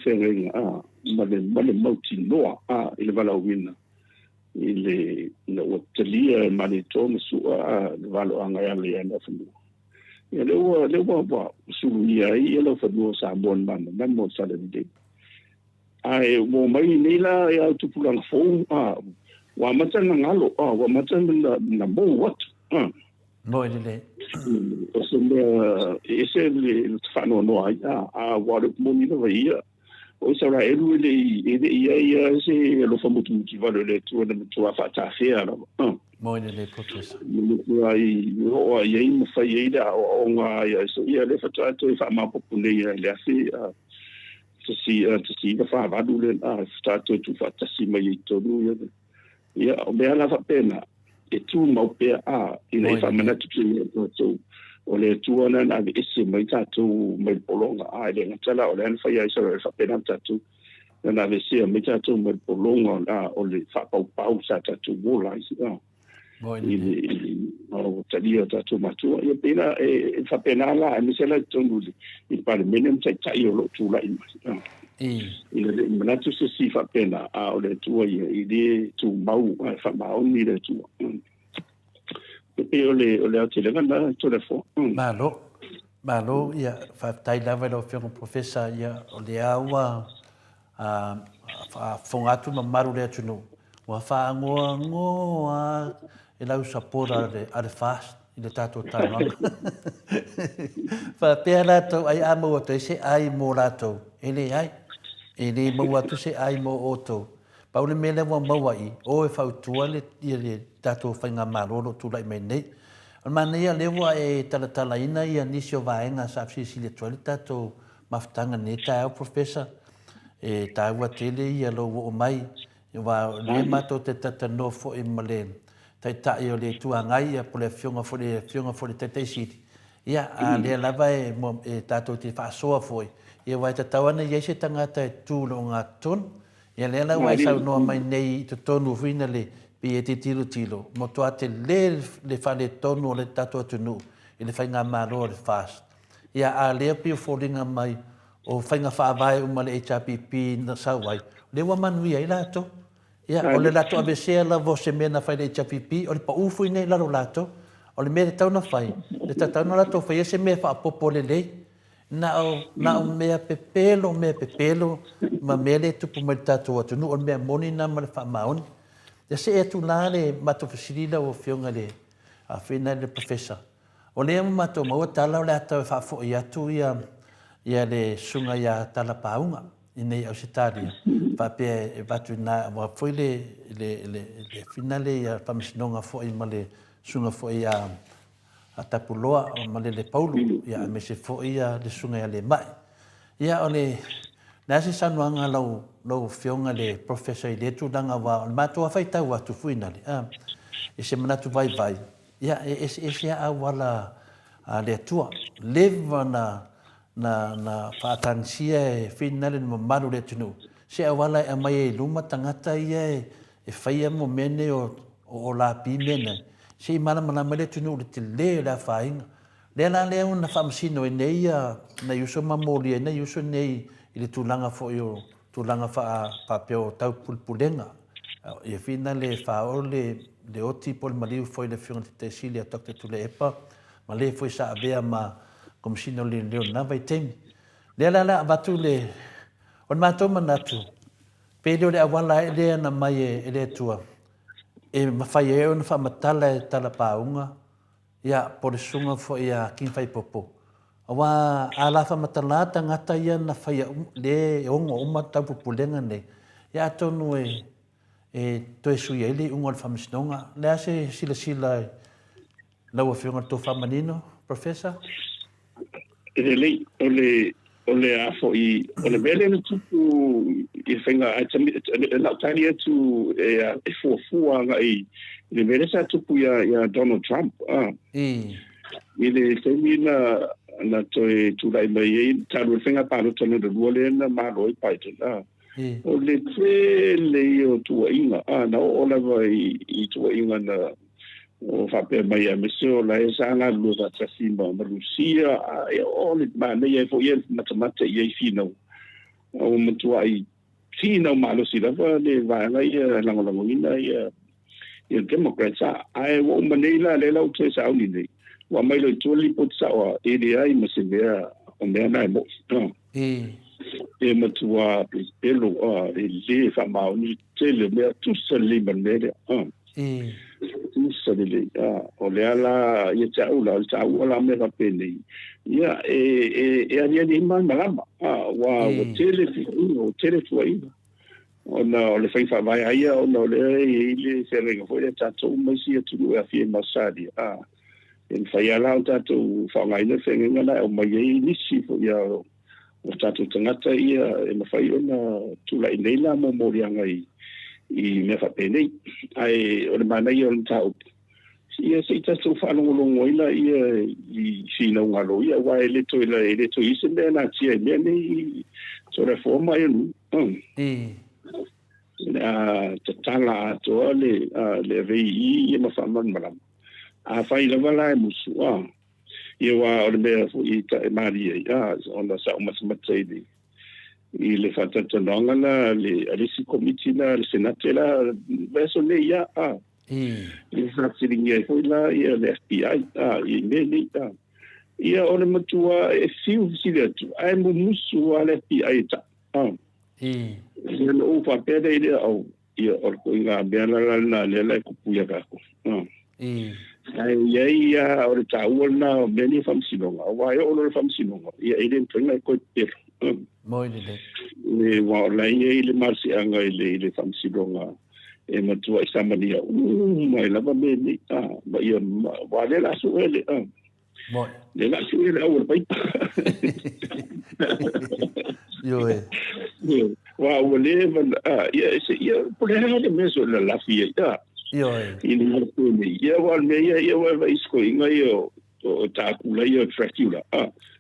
se renga male mauti noa ile vala wina ile na watalia manito su valo anga ya le anda fu ya le wa su ya ia lo fa do sa bon man na mo sa de ai mo mai ni la ya tu pulang fo wa mata na ngalo wa mata na mo what mo ile o se ese le fa no ai wa mo ni no ia o sara ele ia se lo famoso que vale le tu na tu fa ta fea mo ile professor ai o ai mo fai da o nga ia so ia le fa tu fa ma popule ia le asi si fa va dule sta tu fa ta si mai to ia ia o be ala fa pena e tu mo pe ina fa mana tu to o le tuana na ese mai tatu mai polonga le ngala o le fa ia so fa pena tatu na vese mai tatu mai polonga o le fa pau sa tatu bola o talia tatu matu ia pena fa pena la mi se la tonu il parle menem tai o lo tu la il mana tu se si fa pena o le tua ia tu mau fa mau ni le tua e o le ate le gana telefon malo Malo ia whaftai lawa lo whionga professor ia o le aua whongatu ma maru rea tunu. Wa whaangoa ngoa e lau sapora are fast i le tātou tānuanga. Whapea rātou ai āmau atu e se ai mō rātou. E le ai. E le mau atu se ai mō otou. Paule mele wa maua i. O e whautua le tātou whainga maroro tūlai mai nei. Mana ia lewa e talatala ina ia nisi o vaenga sa apsisi le tuale tātou mafutanga ne tāu professor. E tāua tele ia lo o mai. Wa le mato te tatano fo i male. Tai tai o le tuangai ia po le fionga fo le tete siti. Ia a le lava e tātou te whaasoa foi. Ia wai tatawana ia se tangata e tūlo ngā ton. Ia le la wai sau noa mai nei te tonu whina le pi e te tilo. Mo toa te le whale tonu o le tātou atunu. I le whainga maro le fast. Ia a lea pi o fōringa mai o whainga whaavai umale HRPP na sauai. Le wa manuia i lato. Ia o le lato abesea la vo se mena whai le HRPP. O le pa ufu i nei laro lato. O le mea tau na whai. Le tatau na lato whai se mea whaapopo le lei. Na o mea pepelo, ma mea le tupu mai tātou atunu. O le mea moni na ma le whaamaoni. Ia se e tu la le mato fasirila o whionga le a whina le professor. O lea mo mato maua tala o le atau e whaafo i atu ia le sunga ia tala paunga i nei au se tāria. Whapea e watu na wa fwoi le whina le ia whamisinonga fo i ma le sunga fo i a tapuloa o ma le paulu ia me se fo i le sunga ia le mai. Ia o le nasi sanuanga lau whionga le professor i le tūranga wa o mātua whaitau atu fuina le. E se manatu vai. Ia e se a wala le atua. Lewa na whaatansia e whina le maru le tunu. Se a wala e mai e luma tangata ia e whaia mo mene o la pi mene. Se i mana le tunu le te le la whainga. Le la leo na whamasino e nei na yuso mamori e nei yuso nei i le tūlanga fo i o tūlanga whaapeo tau pulpulenga. I e whina le whao le oti pol maliu fo i le whionga te sili a tokte tule epa. Ma le fo i sa avea ma komisino le leo nawa i temi. Le la avatu le o le mātou manatu. Pe leo le awala e lea na mai e le tua. E mawhai e o na whamatala e tala paunga. Ia po le sunga fo i a kinwhai popo. Awa alafa matalata ngata ia na whaia le ongo oma tau pupulenga nei. Ia tonu e toe sui ele ungo le whamisinonga. Lea se sila lau a whionga tō whamanino, professor? E lei, o le afo i, o le mele na tupu i whainga, e lautari atu e fuafua nga i le mele sa tupu ia Donald Trump. I le temi na toi tulai mai e taru e whenga pāro tonu de lua le na maro i paitona. O le te le o tua inga, na o lawa i tua inga na o whapea mai a mese o la e sanga lua ta trasima ma Rusia, e o le mana i e fo i e matamata i e whinau. O matua i whinau malo si lawa le vanga i a langolango ina i a Democrats ai o manila le lau te sa auni nei. Wa mai lo tuli pot sa o EDI ma se vea o mea nai mo. E matua pelo e le fa mauni te le mea tusa le manere. Tusa le o le ala ia tau la me va pene. Ia e aria ni man malama. Wa tele fuaina. O le whaifa vai aia o le le se renga foi le tatou mai si atu e afie masadi. En whai ala o tātou whaongaina whenga na o mai ei nisi fo ia o tātou tangata ia e mawhai o na tula i neila mo morianga i mea whapenei. Ai o le mana ia o le tāu. Ia se i tātou whanongolongo ila ia i whina ungalo ia wa e leto ise mea nā tia i mea nei so re forma e nu. Tatala atoa le VIIGA ia mawhaman marama. A whai lawa lai musu, ia wa o le mea fu i ta e maria, ona sa o masamata i le whatatanonga na, le alisi komiti na, le senate la, veso ne ia, le whatiringia i hoi la, ia le FBI, i me ni, ia o le matua e fiu sile atu ai mo musu ale pi ai ta ia no fa pede ile au ia o ko inga bela na le ku puia ka ko ai ia o le tau na meni famsilonga wa o le famsilonga ia ile tringa ko per moi le wa la ia ile marsi anga ile famsilonga e matua isamania mai la ba meni ba ia wa le la su ele moi le la su ele au pai yo wa o le ia por ele mesmo la fia yo ini ko ni ia wa me ia wa isko inga yo o ta kula ia fractura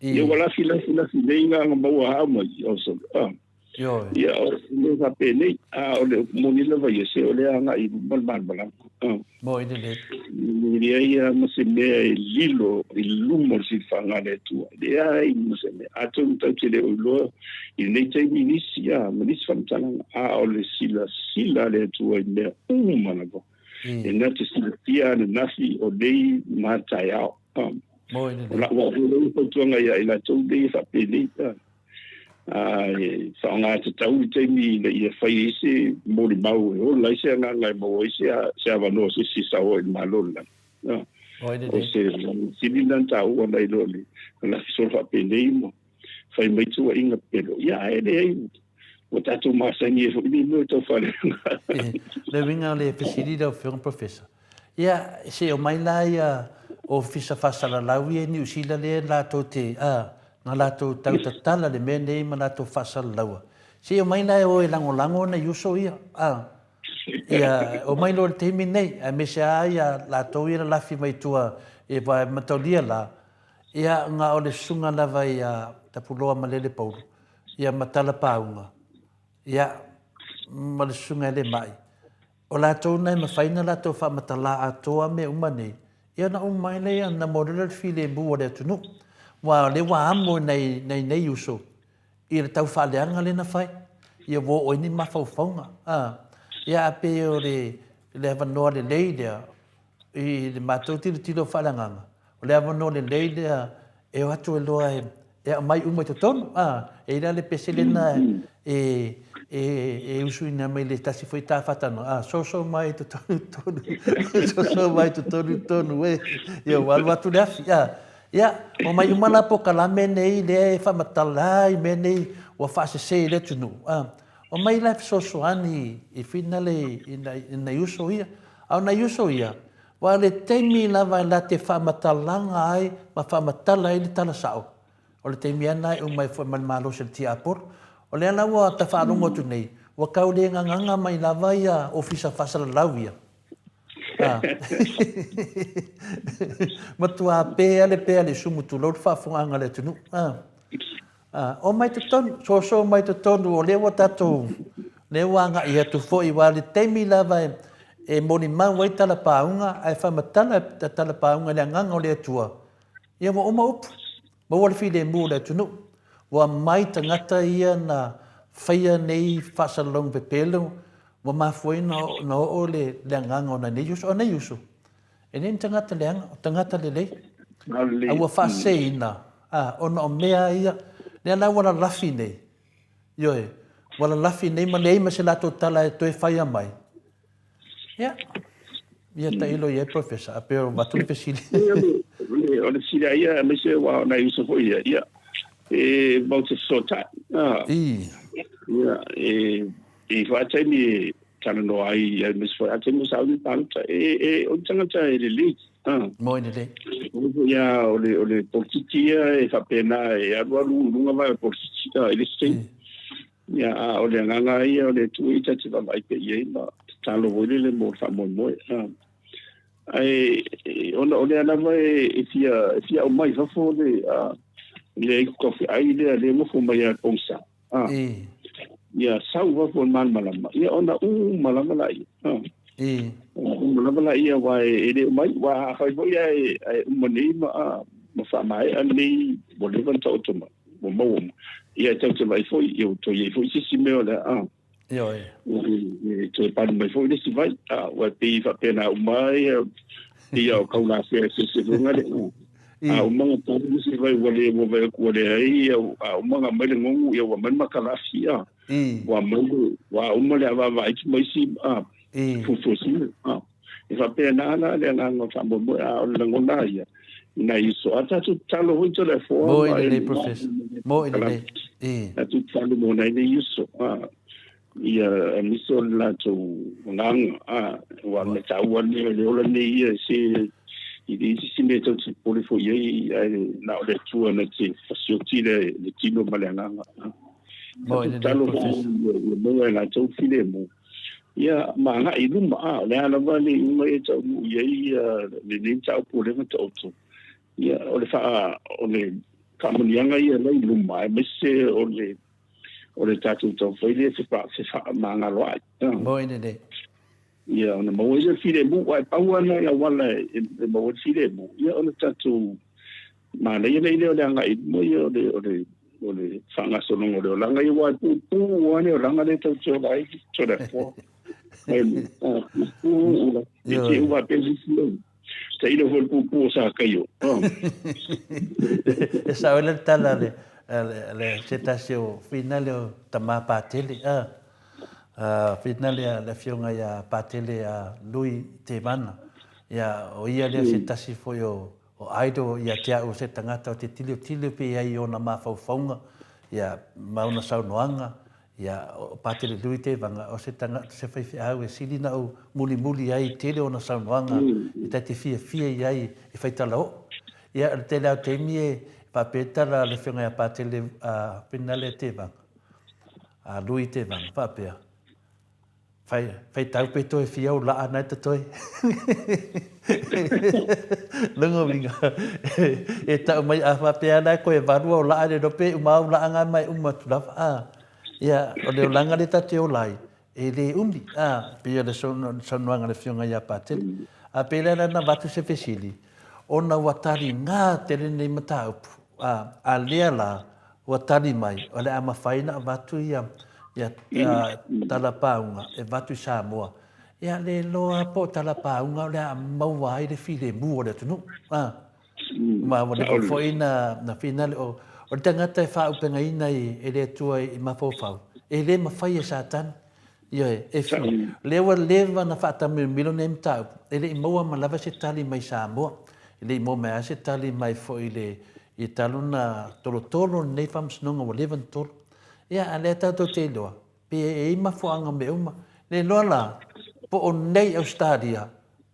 ia wala fila inga mo ha mo also yo ia le va pene o le moni le va yese o le anga I ban moi le ia mo se me lilo ilumo si fanga le tu ia mo se me atum ta le lo il ne te minisia minis famtana o le sila le tu me manabo e na te sila na nafi o dei matai ao moi la wa le ko tuanga ia ila tu dei fa pene sa nga te tau te mi le ia fai ese mori mau o la se nga ngai mo se ava no se sa o malona o se sibilan tau o nei loli na so fa penimo fai mai tu inga pelo ia ele o tatu masani e ni no to fa le vinga le facility of film professor ia se o mai la ia o fisa fasala lawi ni usila le la to te na lato tau tatala le mene ma lato fasal laua. Si o mai lai o e lango na yuso ia. Ia o mai lo te mi nei, a me se ia lato ia lafi mai tua e vai matolia la. Ia nga o le sunga lava ia tapuloa malele paulu. Ia matala paunga. Ia ma le sunga le mai. O lato nei ma faina lato fa matala atoa me umane. Ia na umai le ia na model file bu o le tunu. Wa le wa amo nei uso I le tau whaaleanga le na whai ia wo o ini mawhauwhaunga ia pe o le havanoa le lei lea I le mātou tilo whaelanganga o le havanoa le lei lea e o atu e loa e mai umai to tonu e ira le pese le na e usu ina mai le tasi foi tā whatano so mai to tonu so mai to tonu ia walu atu le afi ia o mai umana po kalame nei le fa matalai me nei wa fa se le tunu o mai la so ani I finale ina yuso ia au na yuso ia wa le temi la va la te fa matalanga ai ma fa matala I tala sao o le temi ana o mai fo man malo se ti apor o le ana wa ta fa longo tu nei wa kau le nganga mai la va ia ofisa fa sala lavia matua pe ale sumu tu lo fa fonga le tunu o mai te ton so mai te ton o le wa tato le wanga ia tu fo I wale temi lava e moni man wai tala paunga ai fa matala tala paunga le nganga o le tua ia wa oma up ma wale fi le mu le tunu wa mai tangata ia na faia nei fa salong pe pelo wa ma foi no o le nganga o na nei yuso e nem tangata le lei a wa fa seina ona o mea ia le na wala lafi nei yoe wala lafi nei ma nei ma se lato tala e toi fai mai ia ta ilo ia professor pero batul pesili o le sila ia me se wa na yuso foi ia e about so ta ia e fa tani kana no ai mis foi ate mo saudi panta o tangata e le moi le ia o le politikia e fa pena e alu lunga vai politikia ele sei ia o le nganga ia o le tuita te va mai pe ia ma talo vole le mo fa mo ai o le ana vai e fia o mai fa fo le ko ai le mo fo mai a ponsa ia sau va fo man malama ia ona malama lai malama ia wa ele mai wa fa vo ia e moni ma fa mai ani bolivan to mo ia te vai foi eu to ia foi si me ola Yo to pa mai foi si vai wa pe fa pena mai ia o kauna se lunga le au mga tamu se vai wale ai au mga mele ngongu ia wa man makalafia wa mangu wa umale ava vai mai si fufusi e fa pena na le nga fa mo a le ngona ia na iso ata tu talo ho telefone mo ile professor mo ile tu talo mo na ile iso ia miso la tu ngang wa me tau le ola ne ia se il si me to poli fo ye na le tu na ti facility le tino malanga mo ile professor mo la tu file mo ia ma nga i luma le ala vale uma e tau ye le tau pole ma tau ia o le fa o le kamunianga ia le luma me se o le tatu tau file se fa manga loa mo ile ia ona mo ia file mo wa pauana ia wala e mo file mo ia ona tatu ma le le nga i mo ia o le fanga sono o le langa i wa pu wane o langa le tau tau lai to da fo eu va pensar se ilo vol pu sa kayo esa ole tala le cetasio finale tama patele finale la fionga ya patele a lui tevana ya o ia le cetasi foi o aido ia tia o se tangata o te tilo pe ai ona mafaufaunga ya mauna saunoanga ya patele lui tevanga o se tangata se fai au e silina o muli ai tele ona saunoanga e te fia ai e fai talao ya te la temie papeta la le fionga ya patele a finale tevanga a lui tevanga papea fai tau pe toi fiau la ana te toi lungo vinga e tau mai a fa pe ana ko e varu la ane do pe mau la anga mai tu ya o le langa le tate o lai e le pe le son wanga le fionga ya patel a pe le na batu se fesili ona watari nga te ne matau a le la watari mai o le ama faina batu ya talapaunga e vatu Samoa ia le loa po talapaunga le mau ai le file mu o le tunu ma o le fo na finale o tangata e fa upenga ina e le tua i mafofau e le mafai e satan ia e fi leva na fa ta milo nem tau e le mo ma lava se tali mai Samoa e le mo me se tali mai fo i taluna tolo nei fams nonga o levan tolo ia ale tato te loa pe e mafuanga me uma le lola po o nei Australia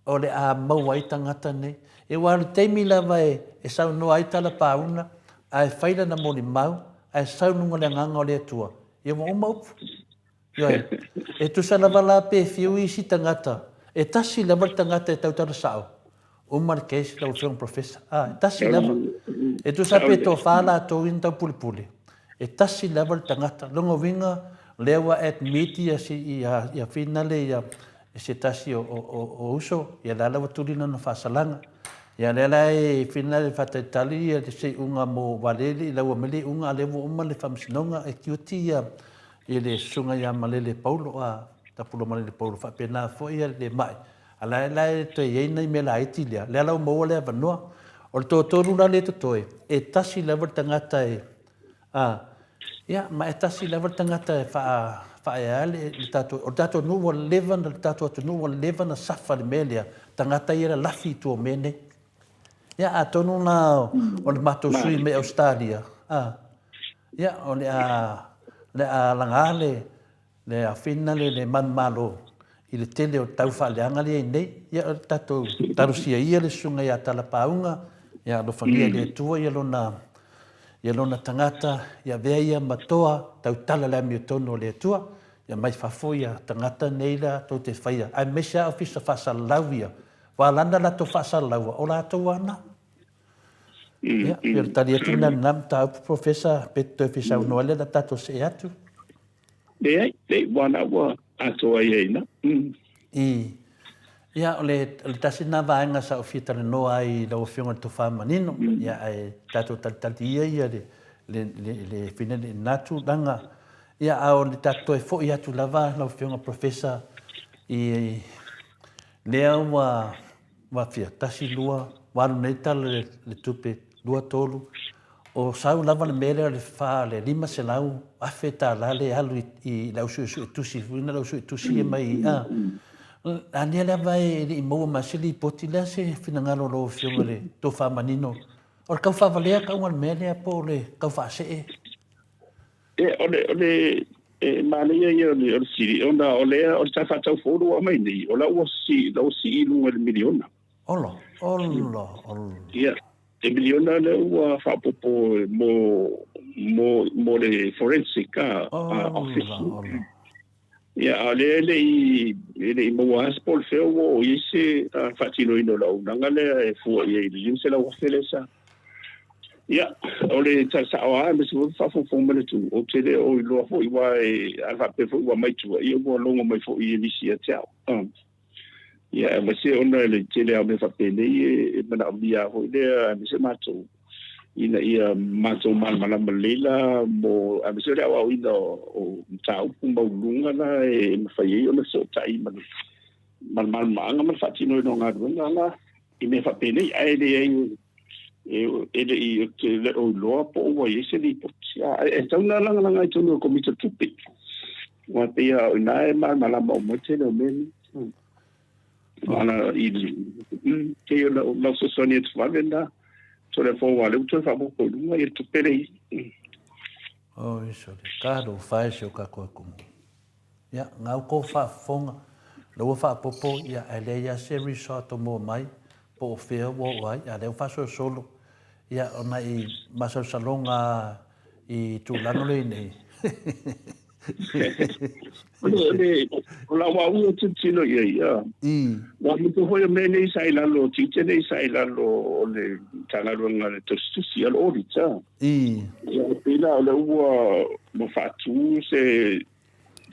o le a mauai tangata nei e waru teimi lava e sau no ai tala pauna ai faila na moni mau ai sau nunga le nganga o le atua e mo uma upu e tu sa lava la pe fiu isi tangata e tasi lava tangata e tautara sao umar keisi lau fiong professor tasi lava e tu sa pe to fala to in tau puli e tasi level tangata longo winga lewa admit ia finale ia se tasi o uso ia la watulina na fasalanga ia lela e finale fatatali ia se unga mo valeli la mele unga lewo uma le famsinonga e kiuti ia le sunga ia malele paulo tapulo malele paulo fa pena fo ia le mai ala la te ina me la itilia lela mo le vanoa o to runa le to e tasi level tangata ia ma e tasi level tangata e fa ale le tato o tato no wal leven le tato to no wal leven na safa le melia tangata ia lafi to mene ia atonu na o le mato sui me Australia ia o le langale le finale le man malo i le tele o tau fa leanga le nei ia tato tarusia ia le sunga ia talapaunga ia lo fangia le tua ia lona tangata ia vea ia matoa tau tala le mi tono le tua ia mai fafoia tangata neila to te faia ai mesha ofisa fasalawia wa landa la to fasalawa o la to wana ia per talia tuna nam ta professor petto ofisa no le da tato se atu de wana wa ato ai na ia le tasina vaenga sa ofita no ai lo fionga to fama nino ia ai tato tatia ia le finale natu danga ia au le tato e fo ia tu lava lo fionga professor i lea wa fia tasi lua waru nei tala le tupe lua tolu o sau lava le mele le fa le lima se lau afe ta la le alu I lau su tusi funa lau su tusi mai ani le vai I mo masili poti la se fina ngalo lo fionga le to fa manino o ka fa valea ka un mele po le ka fa se ole Malia ia o siri ona ole o ta fa tau foru mai ni ola o si lu el miliona olo ia e miliona le wa fa popo mo le forensic office ia ale mo aspol feo o ise fatino ino la unanga le fu ia I se la wafelesa ia ole ta sa o me se fa fo mele tu o tele o lo fo I wa fa pe fo wa mai tu ia mo longo mai fo I ni si tia ia me se ona le tele o me fa pe nei mana bia ho le me se mato ina ia mato mal malela mo a me se le o ina o tau pumba lunga na me fa ia ona so tai mal manga ma fa tino no nga I me fa pe nei ai ele I le o loa po o ese li po e tauna langa I tonu ko mita tupi wa te ia na mala mo te no men ana I ke la so sonia tvalenda so le fo wa le to fa mo ko lunga I tupi le isso le kado fai se o ka ko ya ngau ko fa fonga lo fa popo ya ele ya se resort mo mai po feo wo wai ya le fa solo ya ona I maso salonga I tulano le nei la wa u tino ia wa mo ko ho me nei sai la lo tite nei sai la lo le tala lo ngale to sia lo orita ya pila le wa mo fatu se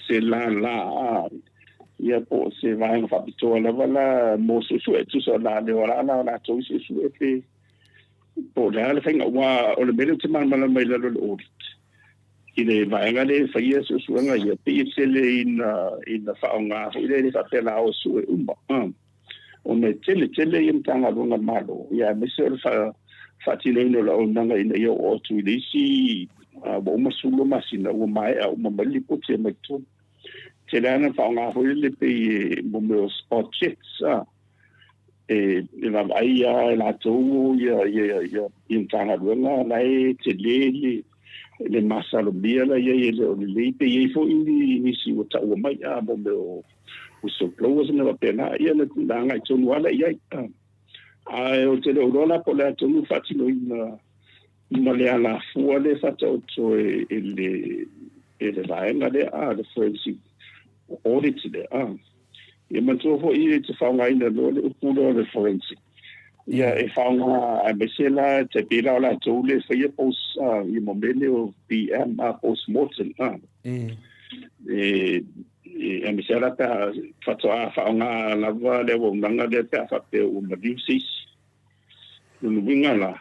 la ia po se vai fa bito la vala mo su tu so la le ora la to su pe po la le fenga wa o le mele te man mala mai la lo audit I le vaenga le faia su nga ia pe se le in fa nga ile le fa pela o su o me tele I tanga lunga malo ia me se fa tino no la onanga ina ia o tu le si bo masulo masina o mai o mali po te me tu te lana fa nga le pe bo me spot checks e va vai la tu ia in tanga lunga lai te le masalo bia la ia le pe ia fo ni si o ta o mai bo me o so close na pena ia na nga I tonu ala ia o te le rola po le tonu fatino ina le ala fu le fato to ele vai na le le forensic audit le e man to fo I te fa nga ina le pulo le forensic ia e fa nga a mesela te pila la to le fa ia pos I momento o PM post mortem e mi sera pa fatto fa una lava le nanga de pa fa pe un disis non vinga la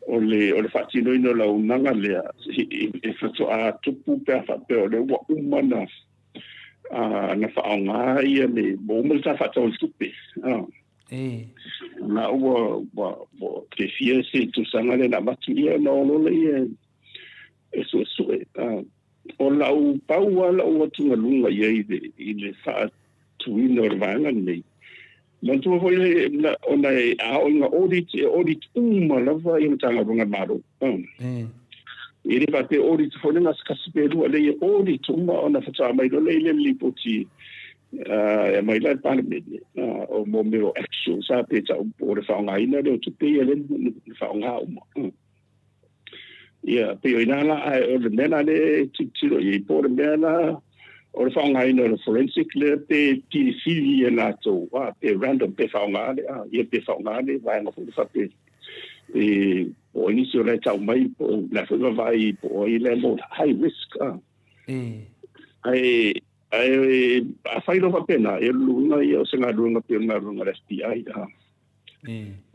o le fatino ino la nanga le e fatto tupu pa fa pe le wa umana na fa nga ia le bomel ta fatto tupi na o te fie se tu sanga le na matia no le eso o lau pau ala o tunga lunga I le fa tuina o vanga nei. Man tu foi ona a audit lava I tanga runga maro. Ele va pe audit foi na skasiperu ale audit ona fa mai do le lipoti e mai la parme o momento action sa pe ta o le fa nga ina do tu pe ele fa nga ia pe ina la o le mena le tiro I po le mena o le whaonga ina le forensic le pe tirifili e la tō pe random pe whaonga le ia pe whaonga le vai nga fundi whape o inisio le tau mai po la whaonga vai po I le mo high risk ai a whairo whapena e lunga I o se ngā runga pe ngā runga le FBI o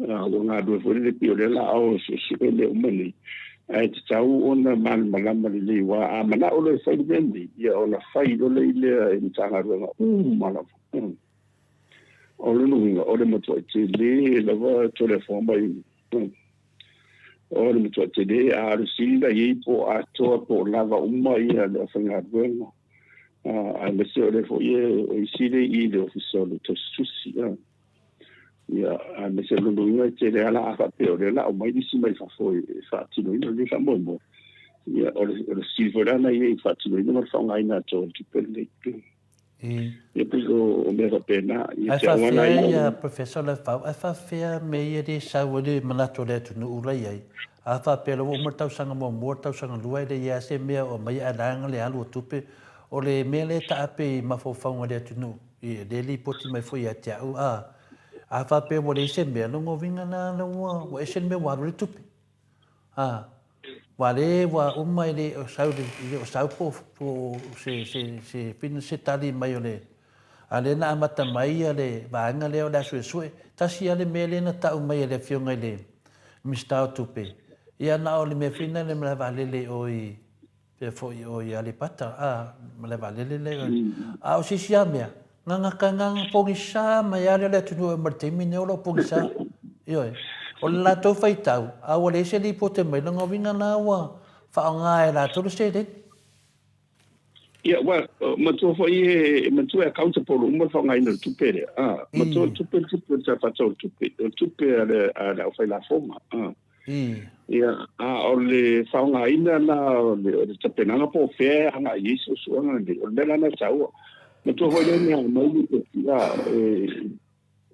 ngā runga fundi le pe o le la o su le umani ai te tau ona malama le wa amana o le fai bendi ia ona fai o le ile in tanga runga malama o le o le moto te le lava telefone mai o le moto te le a le sila i po ATUA po lava uma ia le whangaruenga a le se o le fo ia o i sile i le ofisio le tosusi ia a le se lulunga te le ala a pe o le la o mai disi mai fa foi fa tino ino le fa mo ia o le silverana ia fa tino ino ma fa ngaina to ki pele ia piso o me fa pena ia te ona ia professor le fa fa fea me ia de sa wole manato le tunu ulai ai a fa pelo o mortau sanga mo tau sanga luai de ia se me o mai alanga le alu tupe o le mele ta ape ma fo fa ngale tunu ia de li poti mai foi ate a fa pe mo le se me no ngovinga na o ese me wa ru tupe wale wa umai le o sau po se pin se tali mai ole ale na amata mai ale vanga le o da sue tasi ale mele na ta umai le fionga le mistau tupe ia na ole me fina le mala vale le oi pe fo o ia le pata mala vale le o si siamea nganga kanga pongisa mai ale le tunu martemi ne o pongisa io o la to fai tau a o le se li pote mai nga vinga na wa fa nga la to se de well mato foi mato é accountable uma fa nga ina tupere mato tupere sa fa tupere ala fai la forma o le fa nga ina na le tapena na po fe nga yeso so nga le la na tau mato foi le mai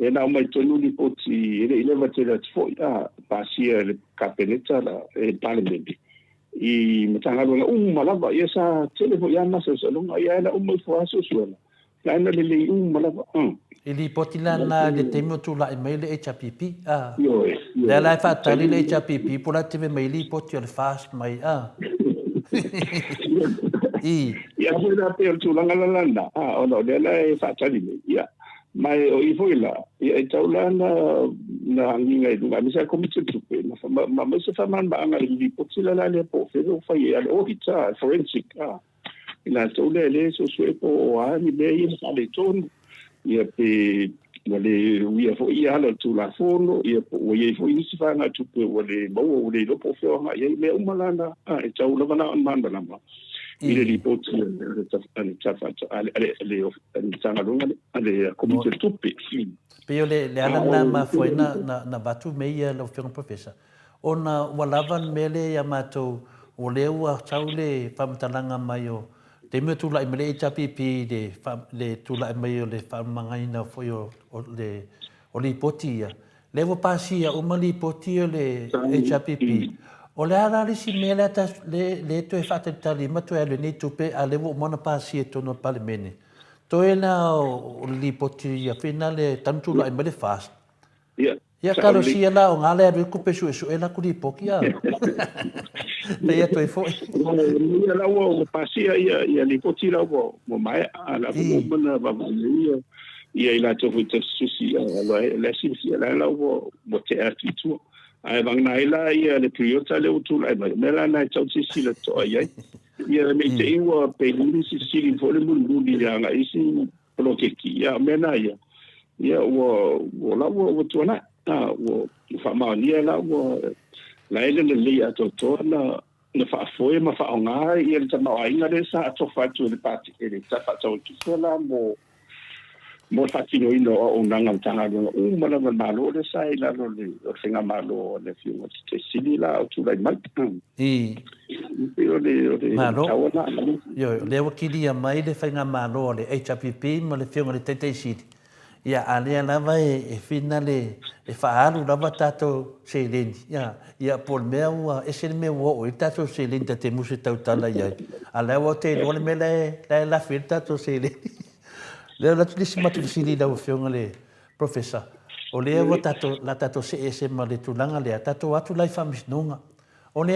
e na mai tonu ni poti ele vai ter foi pasia le capeneta la e parlamento i matanga lo malava esa telefone ya masa so lo ya la fo aso so la na le malava ili poti la na le temo tu la email HPP la la fa tali le HPP pour la TV mail poti le fast mai ya foi pe tu la la o no de la fa tali ya mai o i foi la e taula na nginga i dunga misa komite tupe ma se fa man ba nga li potila la le po fe o fa ia o hita forensic ina taula le so so po ni be i sa le ton ia pe wale ia fo ia la tu la fono ia po ia fo i si fa nga tupe wale mo le lo po fe nga ia me umalana e taula bana man bana ile ripoti ale tafato ale tanga longa ale komite tupe pe le ala na ma foi na batu meia lo fiong professor ona walavan mele ya mato o le ua taule pamtalanga mai o te me tu la mele HPP le tu la mai o le famangaina foi o le potia le vo pasia o mali potia le HPP o le ala si mele ta le to e fata tali ma to ele ni tupe ale vo mona pasia to no palemene to ela o li poti ya finale tantu la mele fast ya karo si ela o ngale ru kupe su ela ku li pokia le ya to e fo ni ela o pasia ya li poti la mo mai ala mo mona ba ia ila to fo susi la si ela o mo te atitu ai bang na ila ia le priota le utu ai mela na tau si le to ai ia me te iwa pe ni si fo le mundu ni nga isi prokeki ia mena ia wo la wo to na wo fa ma ni la wo la ele le ato to na fa foi ma fa nga ia le tama ai nga le sa to fa tu le pati ele ta fa to ki la mo fatino ino o nanga tanga o mala malo le sai la lo le o singa malo le fiu te sili la o tu lai mai malo yo le wakili ya mai le finga malo le HPP mo le fiu le tete sili ya ale la vai e finale e faalu la batato seleni ya por meu ese meu o tato seleni te musi tautala ya ala o te le mele la filta to seleni le la tu si matu sili la fionga le professor o le o tato la tato se ma le tulanga le tato atu lai famis nunga o le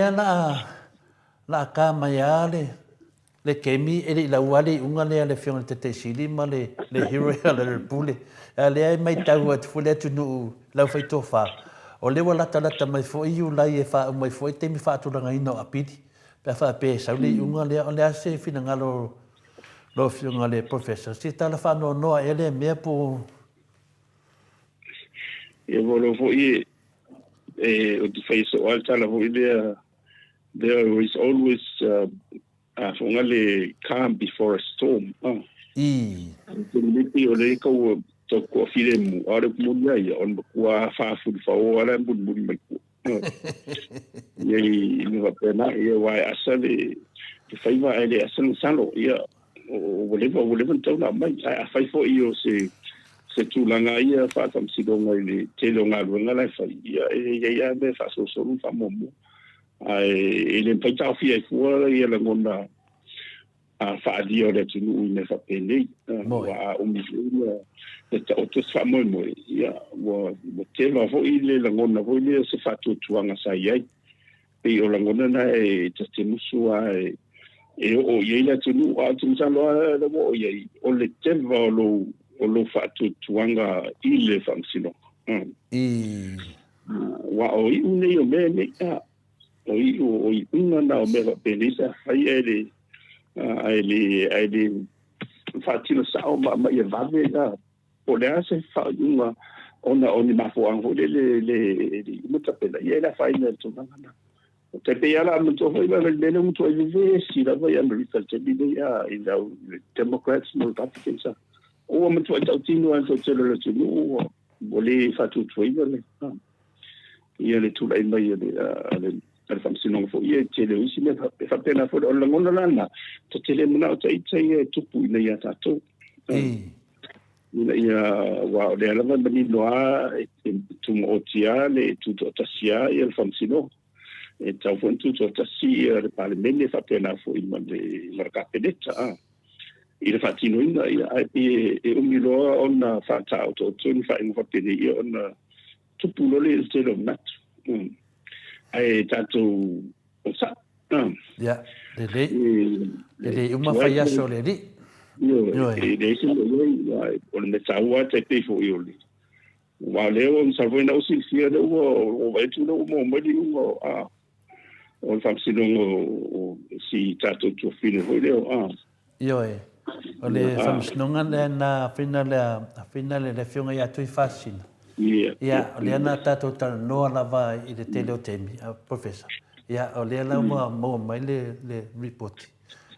la kama ya le kemi ele la wale unga le fionga te sili ma le hero le pule ale mai tau at fule tu nu la fai tofa o le wala tala mai fo iu lai e fa mai fo te mi fa tu langa ino apiti pe fa pe sa le unga le se fina ngalo lo fionga le professor si tala fa no ele me po e volo fo i o te face o tala fo i there is always fungale calm before a storm. Te miti o le ko to ko file mu ore mu ya on kwa fa fu fa o ala mu mai ku. Ye ni va pena ye wa asale te fai va ele asale salo ya o voleva tau mai a fai fo io se tu langa ia fa tam si do ngai te lo nga lu nga la fa ia be fa so fa mo ai ele pai tau fi fu ia la ngona a fa dio le tu ne fa pele wa mi le o fa mo ia wo te lo fo ile la ngona fo ile se fa tu anga sa ia e o la ngona na e te musu ai e o ye la tunu a tunu sa lo le mo ye o le te volo o lo fa tu anga ile famsino wa o i une o me o i una na o me va pelisa ai ele fa tino sa o ma ye va ve o le ase fa una ona ma fo an ho le muta pela ye la fa ina tu na te pe ala mo to foi le mo to vive si la vai America te bi ya in the Democrats no Republicans o mo to ta tino an to le tino vole fa tu le ia le tu lai mai le famsino fo ia te le usi me fa pena fo la ngona lana te le mo ta itse tu pu ina ya ta to ia wa le ala mani noa tu mo tia le tu ta sia ia le famsino e tau fontu to tasi le parlamento fa pena fo il mande la capeletta il fatino in e umilo on fa tau to tun fa in fa pedi on tupulo le stelo mat ai tanto sa ya le uma fa ya sole di yo e de eso o le tau te pe fo io li wa le on sa voi no si sia de o vai tu no mo di o famsino o si tato tu fine voleo io o le famsino na finale le fionga ya tu fascina ia o le ana tato ta no la va i de tele o temi professor ia o le la mo mai le report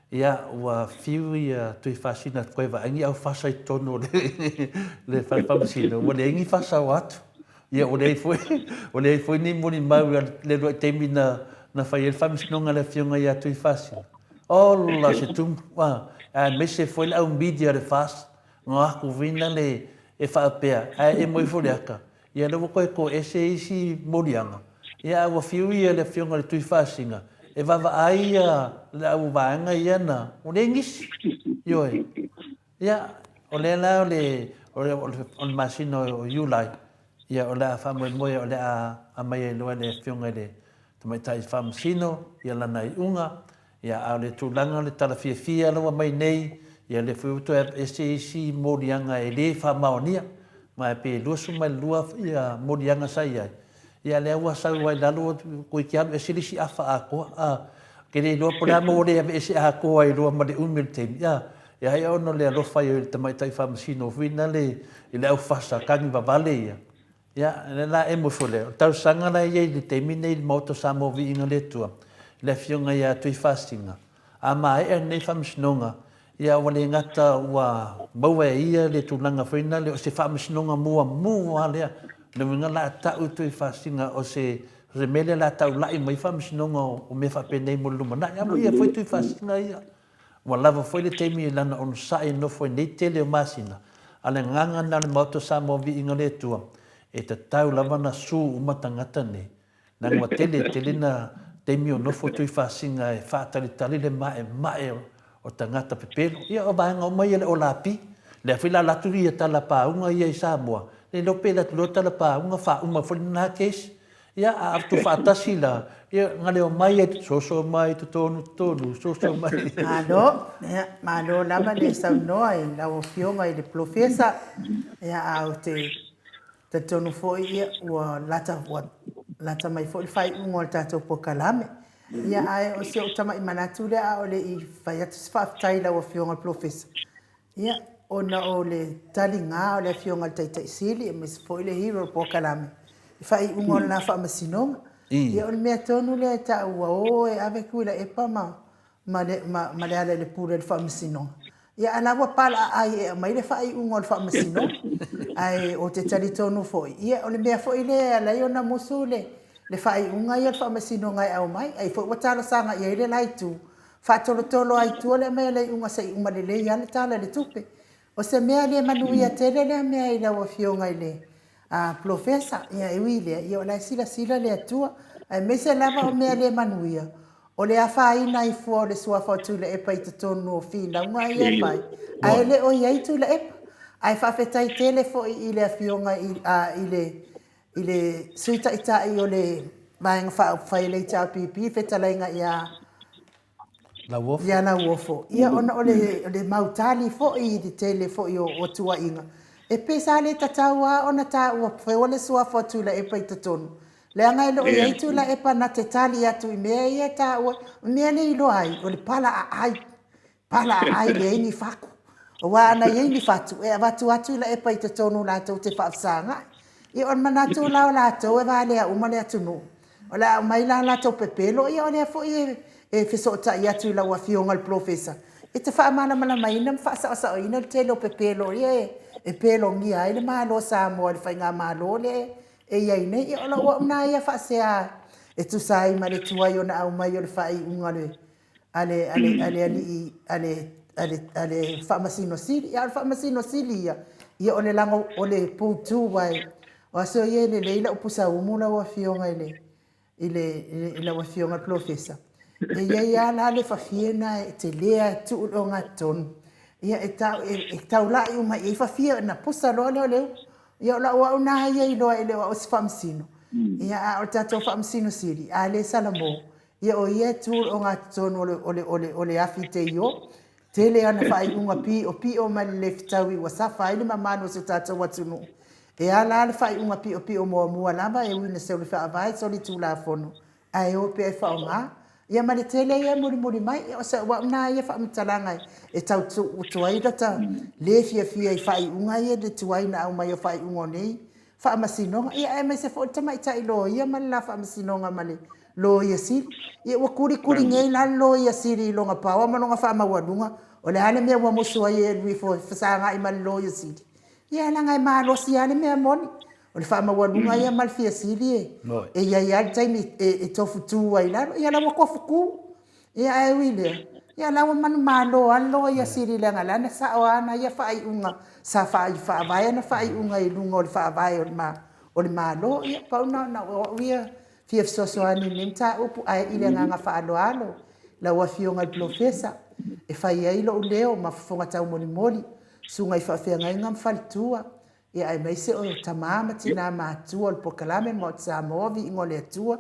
ia wa fiu ia tu fascina ko va ngi au fasa tono le famsino o le ngi fasa wat ia o le foi ni mo ni mau le temi na fai el famsino ngala fionga ya tu fácil olla se tu a mese foi la un vídeo de fast nga ku vina le e fa pea e moi foliaka ia le ko ese si morianga ia wa fiu ia le fionga tu fácil e va ai la u vanga ia na o lengis yo ia o le la o masino you like ia o la famo mo o le a mai lo le fionga le mai tai famsino ia lana i unga ia a le tulanga le tala fia lo mai nei ia le fu to SCC modianga e le fa maonia mai pe lusu mai lua ia modianga sai ia le wa sa wa dalu ko kiam e silisi afa ako ke le lo pora mo le e se ako ai lo ma de umiltem ia ono le lo fa ia mai tai famsino vina le au fasa kan va vale ia la emo fole tau sanga la ia de termine il moto Samoa VIIGA le tua le fionga ia tu fastinga a mai nei famsnonga ia wale ngata wa bawa ia le tulanga fina le se famsnonga mua le le la ta tu fastinga o se remele la ta la mai famsnonga o me fa pene mo lumana ia foi tu fastinga ia wala foi le temi lana on sai no foi nei tele masina ale nganga na le moto Samoa VIIGA le tua e te tau lava na su umatangata ne. Nā ngwa tele na temi o nofo tui whasinga e whātalitali le mae o tangata pepero. Ia o vahanga o mai ele o lapi. Le whila laturi ia tala pāunga ia i Samoa. Le lope la tulo tala pāunga whaunga whanina keisi. Ia a tu whaatasi la. Ia ngale o mai e soso mai tu tonu, soso mai. Malo lama le saunoa i lau fionga i le profesa. Ia au te tonu foi ia ua lata mai foi fai ngol tatou pokalame ia ai o se o tama i manatu le a o le i fai atu se whaafitai lau a fionga profesa Ia, ona o le talinga o le fionga taitai sili, e mis fo le hero po kalame. Fai ungo na fa masinonga. Ia o le mea tonu le ta ua o e ave kuila e pa ma le ala le pure le fa masinonga. Ia ana wa pala ai e mai le fai ungo le fa masinonga. Ai o te tali tonu foi. Ia o le mea foi le ala i ona musu le fai unga i le fa masinonga e au mai. Ai foi watalo sanga i le laitu. Fa tolo ai tu le mea le unga sai uma le le ia le tala le tupe. O se mea le manuia tele le mea i la wa fionga i le profesa ia e wile ia o la sila le atua ai me se lava o mea le manuia o le afaina i fua o le suafa tu le epa i te tonu o fina unga ia fai ai le o iai tu le epa ai whawhetai tele fo i le afionga i le suita ita i o le maenga whai le ita pipi whetalainga La wofo. ia na wofo ia ona o le mautali fo i te tele fo i o tua inga e pesa le tataua ona ta ua whewa le suafa tu la epa i te tonu le anga ilo i eitu la epa na te tali atu i mea ia ta ua mea le ilo ai o le pala ai le ingi whaku o wa ana ingi fatu e avatu atu la epa i te tonu la tau te whaafsanga i on manatu lao la tau e vale a umale atu no o la mai la tau pepelo ia o le fo i e fesota ia tu la wa fionga al professor e te fa mana mai na fa sa ina te lo pepelo e pelo ngi ai le malo Samoa le fainga malo le e ia ine i ola wa na ia fa se a e tu sai ma le tua yo na au mai yo le fai unga le ale farmacino sili ia farmacino sili ia o le lango o le putu wai o so ye le leila upusa umula wa fionga ile wa fionga professor e ia la le fafiena e te lea tu o ngaton ia e tau la i uma e fafia na pusa lo le ia la wa una ia i lo ele o famsino ia o tato famsino sili a le salamo ia o ia tu o ngaton o le afite yo te le ana fai unga pi o mal le ftawi wa safa ile mamano se tato watunu e ala le fai unga pi o mo lava e wina se le fa vai so li tu la fono ai o pe fa nga ia mali tele ia muri mai o sa wa na ia fa mtalanga e tau tu ai data le fia i fai unga ia de tu ai na au mai fai unga nei fa masino ia e mai se fo tamai tai lo ia mal la fa masino nga mali lo ia si ia wa kuri ngai la lo ia si lo nga pawa ma nga fa ma wadunga o le ale me wa musu ai e wi fo fa nga i mal lo ia si ia la ngai ma lo si ale me moni o le fa ma wadunga ia mal fia si e ia taimi e tofu tu ai la ia la ko fuku ia e wile ia la man malo allo ia siri la ngala na sa ona ia fa ai unga sa fa vai na fa ai unga i lungo le fa vai o le malo ia pa na ia fia so ani nimta upu ai ile nga fa alo la wa fionga le professor e fa ia ilo leo ma fonga tau moni sunga i fa fia ngam faltua ia ai mai se o tamama tina matua le pokalame mo Samoa vi ngole atua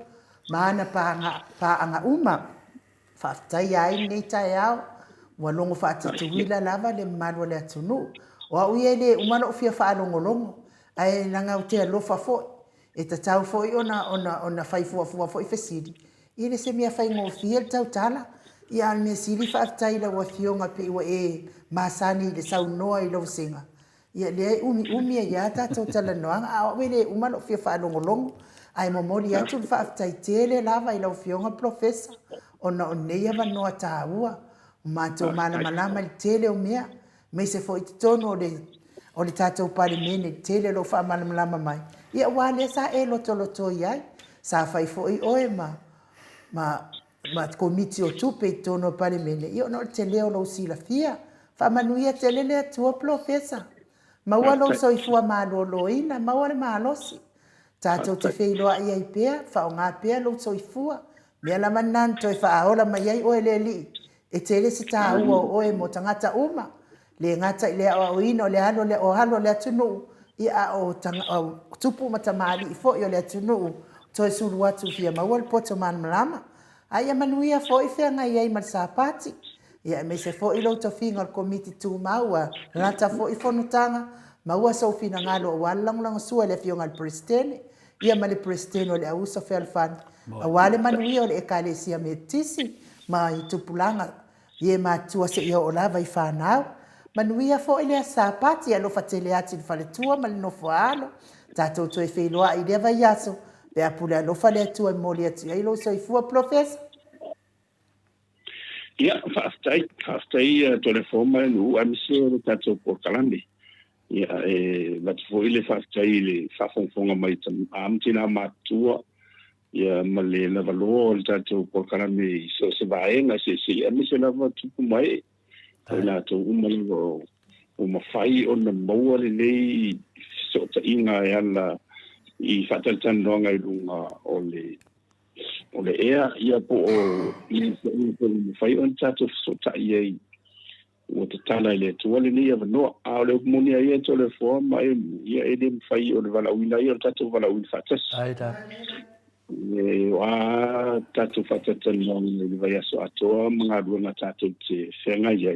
mana pa anga uma fa tai ai nei tai au wa longo fa tuwila lava le malo le atunu wa uye le umano fia fa longo ai nanga utea lo fa fo e tatau fo ona fai fo fesidi ile se mia fai ngo fiel tau tala ia me sili fa tai la wa fionga pe wa e masani le saunoa i lo singa ia le umi ia tatou talanoaga a o le umalo fia faalogologo ae momoli atu le faafetaitele lava i lau fioga profesa ona o nei avanoa tāua matou malamalama i le tele o mea mai se foʻi totonu o le tatou palemene i tele lou faamalamalama mai ia ua lea sa e lotoloto i ai sa fai foʻi oe ma komiti o tupe i tonu o palemene ia ona o le tele o lou silafia faamanuia tele le atua profesa maua lo soifua malōlōina maua le malosi tatou te feiloaʻi ai pea faaaogā pea lou soifua mea la manana toe faaola mai ai oe le alii e tele se tāua o oe mo tagata uma le gata i le aʻoaʻoina o le alo le atunuu ia o tupu ma tamālii foʻi o le atunuu toe sulu atu fia maua le poto malamalama aia manuia foʻi feagai ai ma le sapati ia me se foʻi lou tofiga o le komiti tumau lata foʻi fonotaga maua soufinagā lo auā le lagolagasua le afioga le presidene ia ma le presidene o le ausa fealefani auā le manuia o le ekalesia me tisi ma i tupulaga ie matua seʻia o lava i fanau manuia fo ile sapati alo fatele ati fale tua mal no foalo tato to e feloa ile vai aso pe apula lo fale tua moli ati ai lo so ifua professor ia fastai telefona no amse tato por kalande ia lat fo ile fastai le fafonga mai tam amtina matua ia male na valor tato por kalande so se vai na se amse na tu mai la to uma fai ona maua le so ta inga ala I fatal tan longa I lunga ole ea ia po I fai on tato so ta ia o te tala le tuale ni ava no a ole moni ia to le fo mai ia edem fai o le vala wina ia tato vala wina fatas Aida. Wa tato fatal tan longa le vai aso atoa mga duanga tato te fenga ia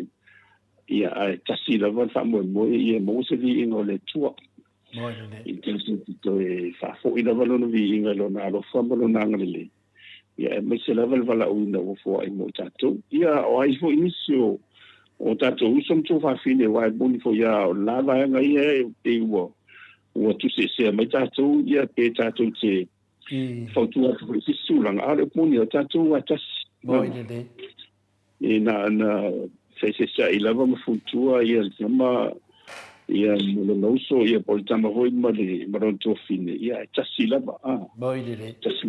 ai tasi la va fa mo ia mo se vi in ole tua Moi le. Intensity to e fa fo ina valo no vi inga lo na lo fa lo na ngale ia me se level vala una o fo ai mo tato ia o ai fo inisio o tato usom to fa fine wa boni fo ia o lava nga ia e wo o tu se me tato ia pe tato te fo tu a fo si sulang a le poni o tato wa tas Moi le. e na se sa I lava mo futua ia sama ia no so ia por tama hoi mali maron to fine ia tasi lava Moi le. tasi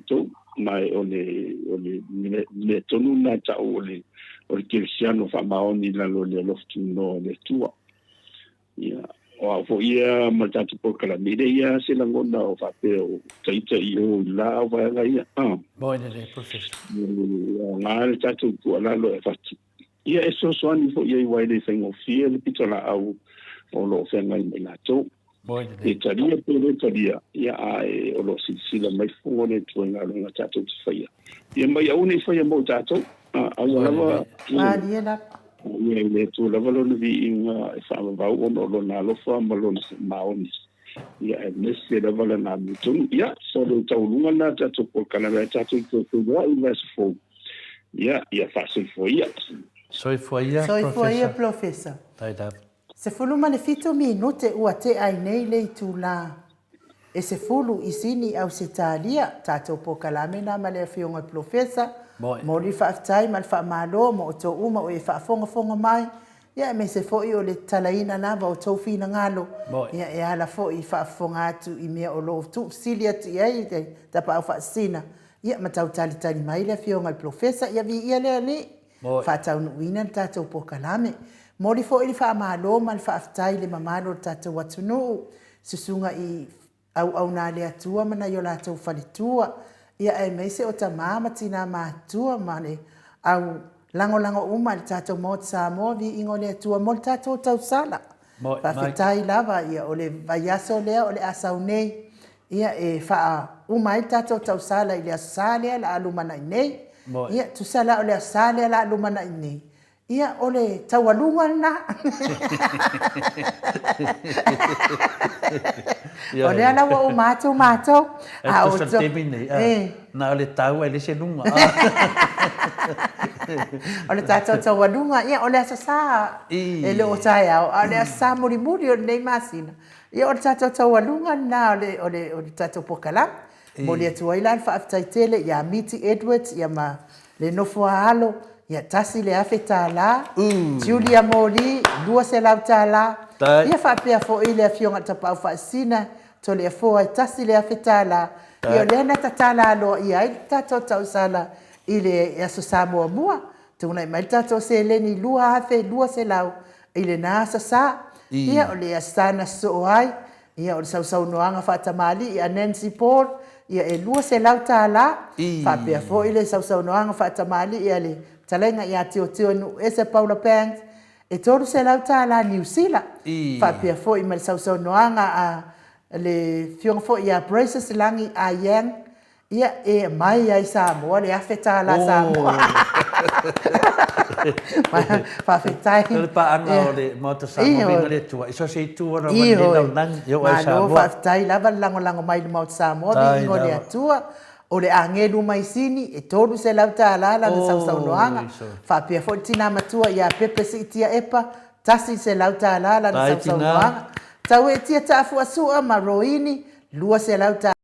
to mai ole me tonu na ta ole cristiano fa maoni la lo le loftu no le tua ia o fo ia matatu por kala mire ia se la ngona o fa pe o taita io la va la ia Moi le professor. ngal tatu ko la lo e fatu ia eso soani fo ia wai le fengo fie le pitola au o lo fenga I la to Moi e le. taria pere taria ia ai o lo sila mai fo ne to nga lo nga tatu fia ia mai au ne fia mo tatu au lava diena ia le to lava lo vi inga e fa va o no lo na lo fa ma lo maoni ia e messe lava la na mutu ia so lo tau lunga na tatu por kana tatu to wa I vas fo ia fa se fo ia Soy foia professor Aida. se fulu mane fito minute ua te ai nei le tu la e se fulu isini au se talia tato po kalame na male fionga professor mo li fa tai mal fa malo mo to uma o e fa fonga mai ia me se foi o le talaina na va o to fina ngalo ia e ala foi fa fonga atu I me o lo tu silia ti ai ta pa fa sina ia matau tali mai le fionga professor ia vi ia le fa tau wina tato po kalame Mori fo ili fa malo mal fa aftai le mamalo tata watunu susunga I au na le atua mana yo la tau falitua ia e mese o tamama tina matua mane au lango uma le tata mo Samoa vi ingo le atua mo tata tau sala fa fitai lava ia o le vaiaso le o le asau nei ia e fa uma I tata tau sala I le asale la alumana nei ia tu sala o le asale la alumana nei ia ole tawalunga na ole ala wa mato a o na ole tau ele se lunga ole tawalunga ia ole sa ele o taia ole sa muri nei masina ia ole tawalunga na ole tato pokala moli atu ila fa aftaitele ya miti Edwards ya ma le nofo halo ia tasi le afe tala Julia Moli lua se lau tala ia fa pea fo ile afionga tapau fa sina to le fo tasi le afe tala ia le na tatala lo ia tato tau sala ile ya so Samoa mua tuna mai tato se le ni lua afe lua se lau ile na sa ia ole asana so ai ia o sau noanga fa tamali ia Nancy Paul ia e lua se lau tala fa pea fo ile sau noanga fa tamali ia le talenga ia tio no ese Paula Pang e todo se lau tala New Zealand fa pea fo I mal sau noanga a le fiong fo ia braces langi a yang ia e mai ai Samoa le afeta la Samoa fa fetai le pa ana le moto Samoa le tua iso se tua na mandela nang yo ai Samoa fa fetai lava lango mai le moto Samoa bingo le atua o le angelu mai sini e todo se lau tala la sau noanga fa pia fo tina matua ia pepe sitia epa tasi se lau tālā lana sausaunoanga. Tau e tia taafuasua ma roini, lua se lau tālā.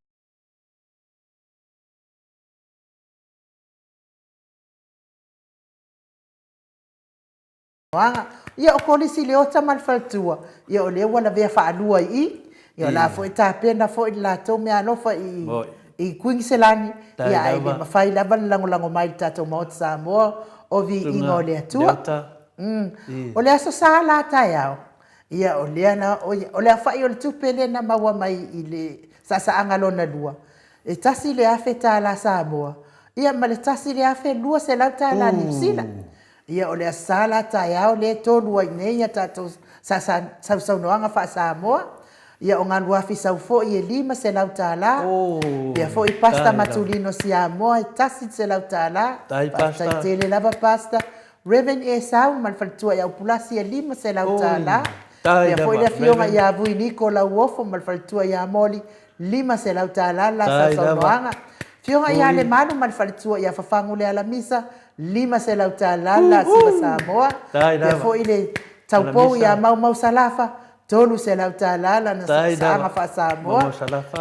Ia o kolisi le ota malfaltua. Ia o lea wala vea whaalua i. Ia o la fo e tāpena fo i la tau mea alofa i kuingi se lani. Ia ai le mawhai lava lango mai tātou maota Samoa o vi inga o lea tua. O lea so saa la tai au. Ia o lea na o lea whai o le tupele na maua mai i le sasa angalona lua. E tasi le afe tā la Samoa. Ia ma le tasi le afe lua se lau tā la Nipsila. Ia o le sala tai au le tolu ai nei ia tātou sausaunoanga wha Samoa. Ia o ngā luafi sau fo i e 5 se lau tālā. Ia fo i pasta matulino si Samoa i tasi se lau tālā. Tai tele lava pasta. Reven e sau malfaltua i au pulasi e 5 se lau tālā. Ia fo i le fionga i avui niko lau ofo malfaltua i amoli 5 se lau tālā la sausaunoanga. Fionga i ale manu malfaltua i a fafangu le alamisa 5 se lau tālā la siva Samoa. Ia fo i le taupou i a mau salafa. Tolu se lau tālā la na saanga wha Samoa.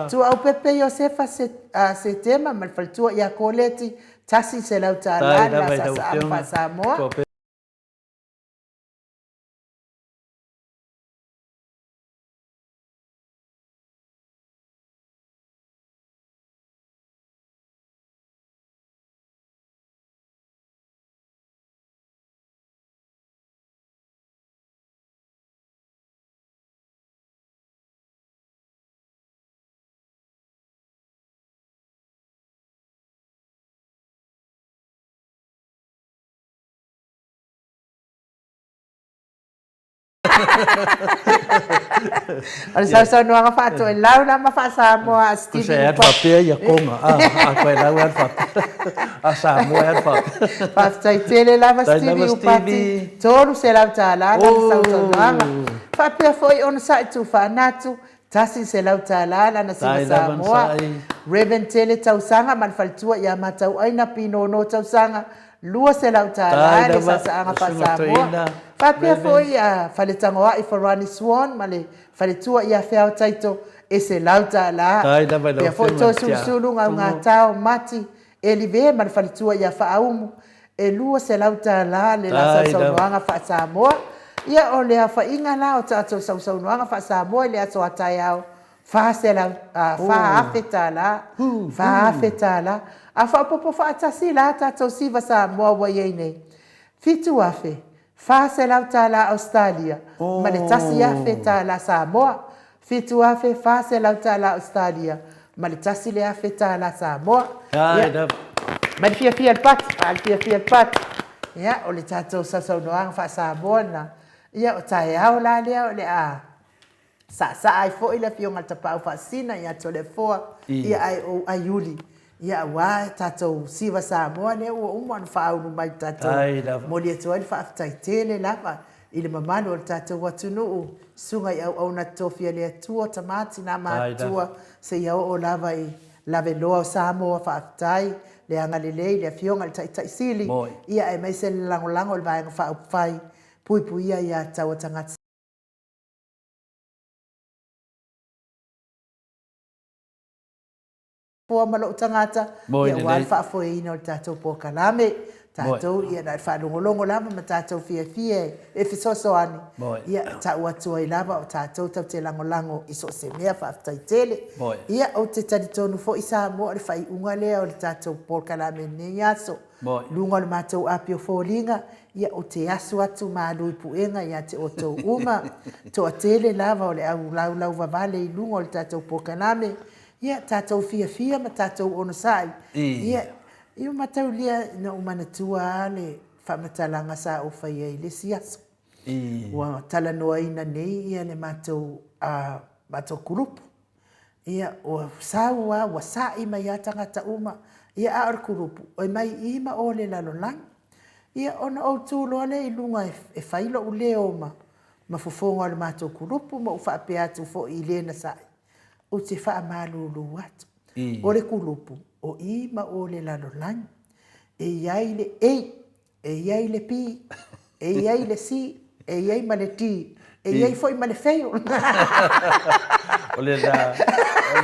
Tu au pepe Josefa se tema malfaltua i a koleti tasi se lau tālā la saanga wha Samoa. Al sa no nga fato e lau na ma fa Samoa sti. Ku se er papia ia konga. Ko e lau er papia. A Samoa er papia. Pa tai tele lava sti upati. Tolu se lau tālā la sausaunoanga. Papia foi on sa tu fa natu. Tasi se lau tālā la na Samoa. Reven tele tausanga malfaltua ia matau aina pino no tausanga. Lua se lau tālā le saanga pa Samoa. Papia foi a faletangoa i Farani Swan male faletua ia fea taito e se lau tālā. Ia foi to susulu ngā tau mati e live male faletua ia whaumu e lua se lau tālā le la sausaunoanga wha Samoa. Ia o lea whainga la o tātou sausaunoanga wha Samoa lea so atai au wha se lau wha afe tālā. Wha afe tālā. A whapopo wha atasi la tātou siva Samoa wa iei nei. Fitu afe. Fa se lau tālā Australia. Ma le tasi afe tālā Samoa. Fitu afe fa se lau tālā Australia. Ma le tasi le afe tālā Samoa. Ma le fia al pati. Ma le fia al pati. Ia, o le tātou sausaunoanga wha Samoa na. Ia, o tae au la lea o le a. Sa ai fo i le fionga tapau wha sina. Ia to le foa. Ia ai o aiuli. Ia wa tātou siva Samoa ne ua umanu whaunu mai tātou moli atua ili whaafitai tele lava i le mamanu o tātou watunuu sunga i au na tofia le atua tamati na mātua se iau o lava i lave loa o Samoa whaafitai le angalelei le fionga le tai sili ia e meise le lango le vaenga whaupwhai pui ia ia taua tangata Poa malo tangata ia wal fa foi ina o tātou pokalame tātou ia na fa longolongo lava ma tātou fie e fisosoani ia ta watua i lava o tātou tau te langolango i so se mea fa tai tele ia o te talitonu fo i Samoa le fai unga lea o le tātou pokalame ne yaso lunga le mātou apio fōlinga ia o te asu atu mālui puenga ia te o tau uma to a tele lava o le au lau vavale i lunga o le tātou pokalame ia tātou fia ma tātou ono sai. Ia matau lia na umanatua le whamatalanga sa o whai e le siaso. Wa tala noa ina nei ia le mātou kurupu. Ia o saua wa sai mai a tangata uma. Ia aar kurupu. O mai ima o le lalolang. Ia ona o tūloa le ilunga e whailo u leo ma. Ma fufonga le mātou kurupu ma ufa ape atu fo i le na sai. O te wha malulu atu. O le kulupu, o ima o le lalolang. E iai le ei, e iai le pi, e iai le si, e iai ma le ti, e iai foi ma le feo. O le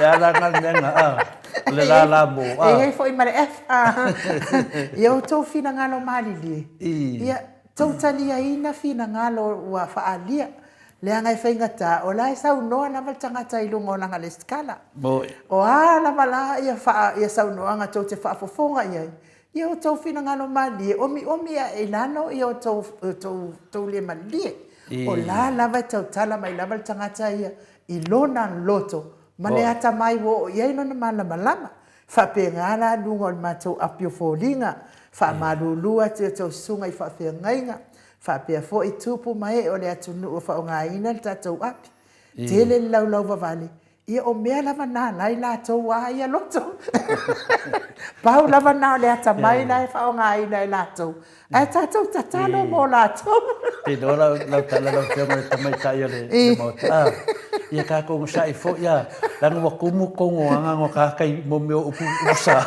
ala nganga o le la mo e iai foi ma le F. Ia o tau fina ngalo mali li. Ia tau talia ina fina ngalo ua faalia. Le anga e whaingata, o lai sau noa na wal tangata i lungo nanga le skala. O ala wala ia sau noa nga tau te whaafofonga iai. Ia o tau whina ngalo mali, omi a e lano ia o tau le mali. O la lava tau tala mai lava tangata ia i lona loto. Mane ata mai wo iai lona malama lama. Whape ngala lungo o matou apio fōlinga. Wha marulua te tau sunga i whawhia ngainga. Whapea fo i tupu mai o le atunu o wha o ngā ina le tātou api. Tele lau wawale. Ia o mea lava nā lai lātou wā ia loto. Pau lava nā o le ata mai lai wha o ngā ina i lātou. Ai tātou tatalo mō lātou. Te dora lau tala lau te mai tamai tai o le MAOTA. Ia kā kongo sa i fo ia. Langa wa kumu kongo anga ngā kākai mo meo upu usa.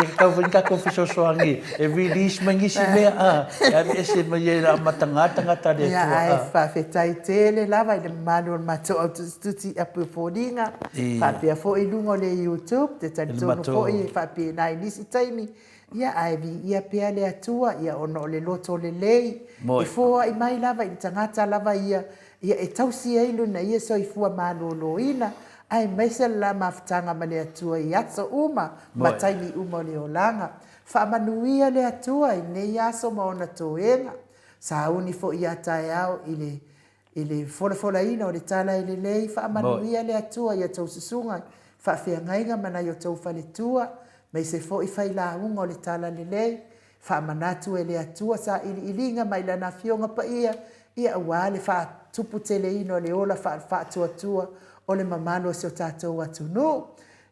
Ia kau wini kā konfiso soangi. E release mangisi mea a. Ia me ese mai e la matangata le tua. Ia ai whawhetai tele lava i le manu o matou au tuti apu fōringa. Whapea fo i lungo le YouTube. Te tani tonu fo i whapea nai nisi taimi. Ia ai vi ia pea le atua. Ia ono le loto le lei. I fōa i mai lava i tangata lava ia. Ia e tausi eilu na ia soifua malolo ina. Ai maise la mafutanga ma le atua i aso uma. Mataimi uma le olanga. Whaamanuia le atua i nei aso maona toenga. Sa uni fo i atai au i le fola ina o le tala i le lei. Whaamanuia le atua i atau susunga. Whawhia ngainga mana i o tau whale tua. Maise fo i whaila unga o le tala le lei. Whaamanatu e le atua sa ili ilinga mai lana fionga pa ia. Ia awale wha tupu tele ino le ola wha tua o le mamalo se o tātou atu no.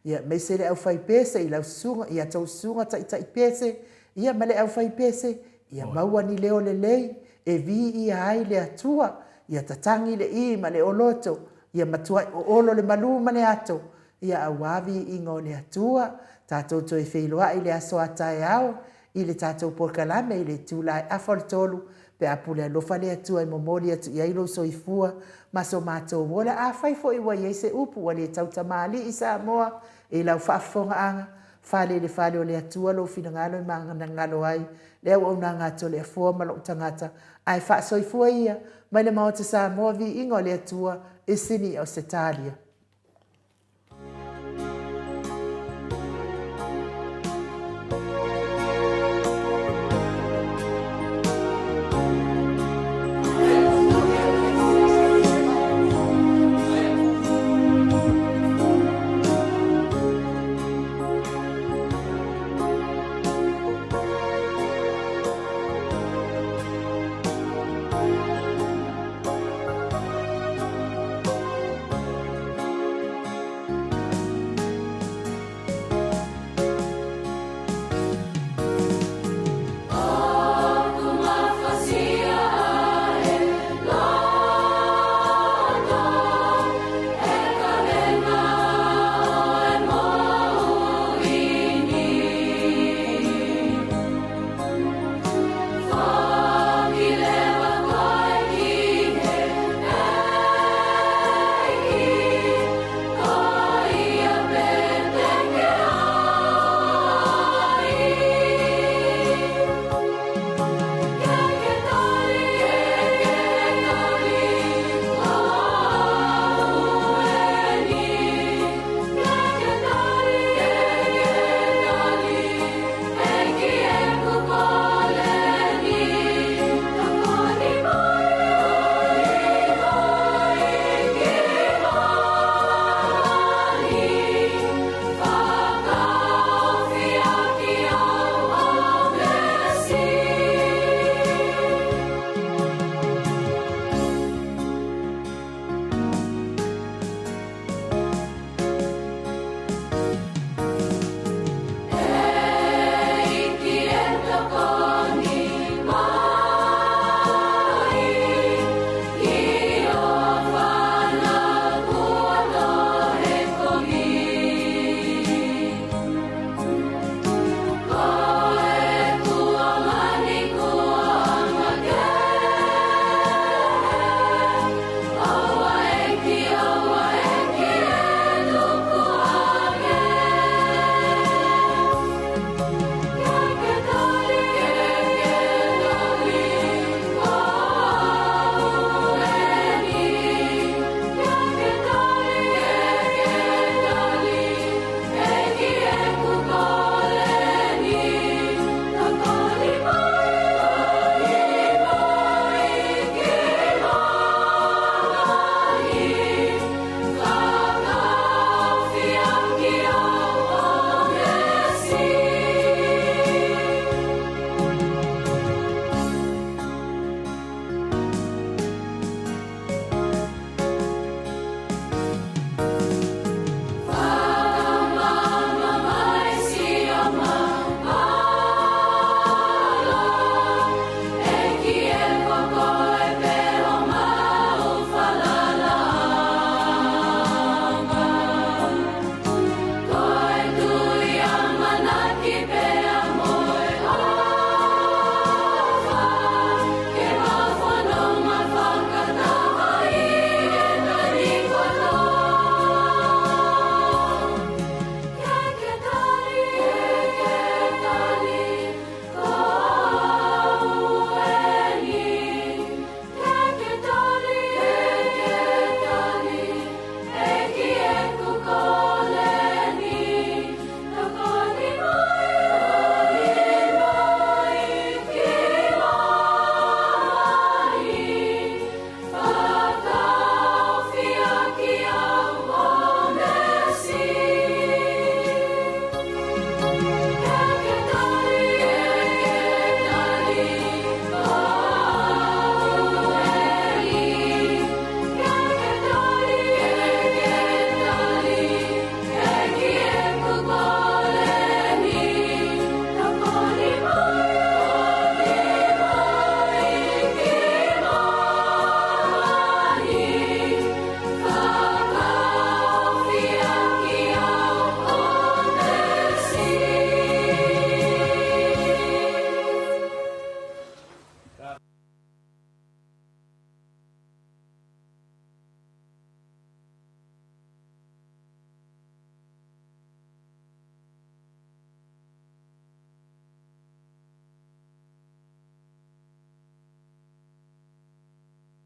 Ia meise le au whai pese i lau sunga, ia tau sunga tai pese. Ia male au whai pese, ia maua ni leo le lei. E vi ia ai le atua, ia tatangi le i ma le oloto. Ia matua o olo le malu ma le ato. Ia awavi ingo le atua. Tātou to e wheiloa i le aso atai au. I le tātou porkalame i le tūlai afol tolu. Pe apule alofa le atua i momoli atu i ailo soifua. Maso mātou wola a whaifo i wai eise upu wale tauta mali i Samoa. E lau whaafonga anga. Whale le whale o le atua lo fina ngalo i maanga ngalo ai. Leo au nga ngato le afua malo utangata. Ai wha soifua ia. Mai le maota Samoa vi ingo le atua e sini o Setalia.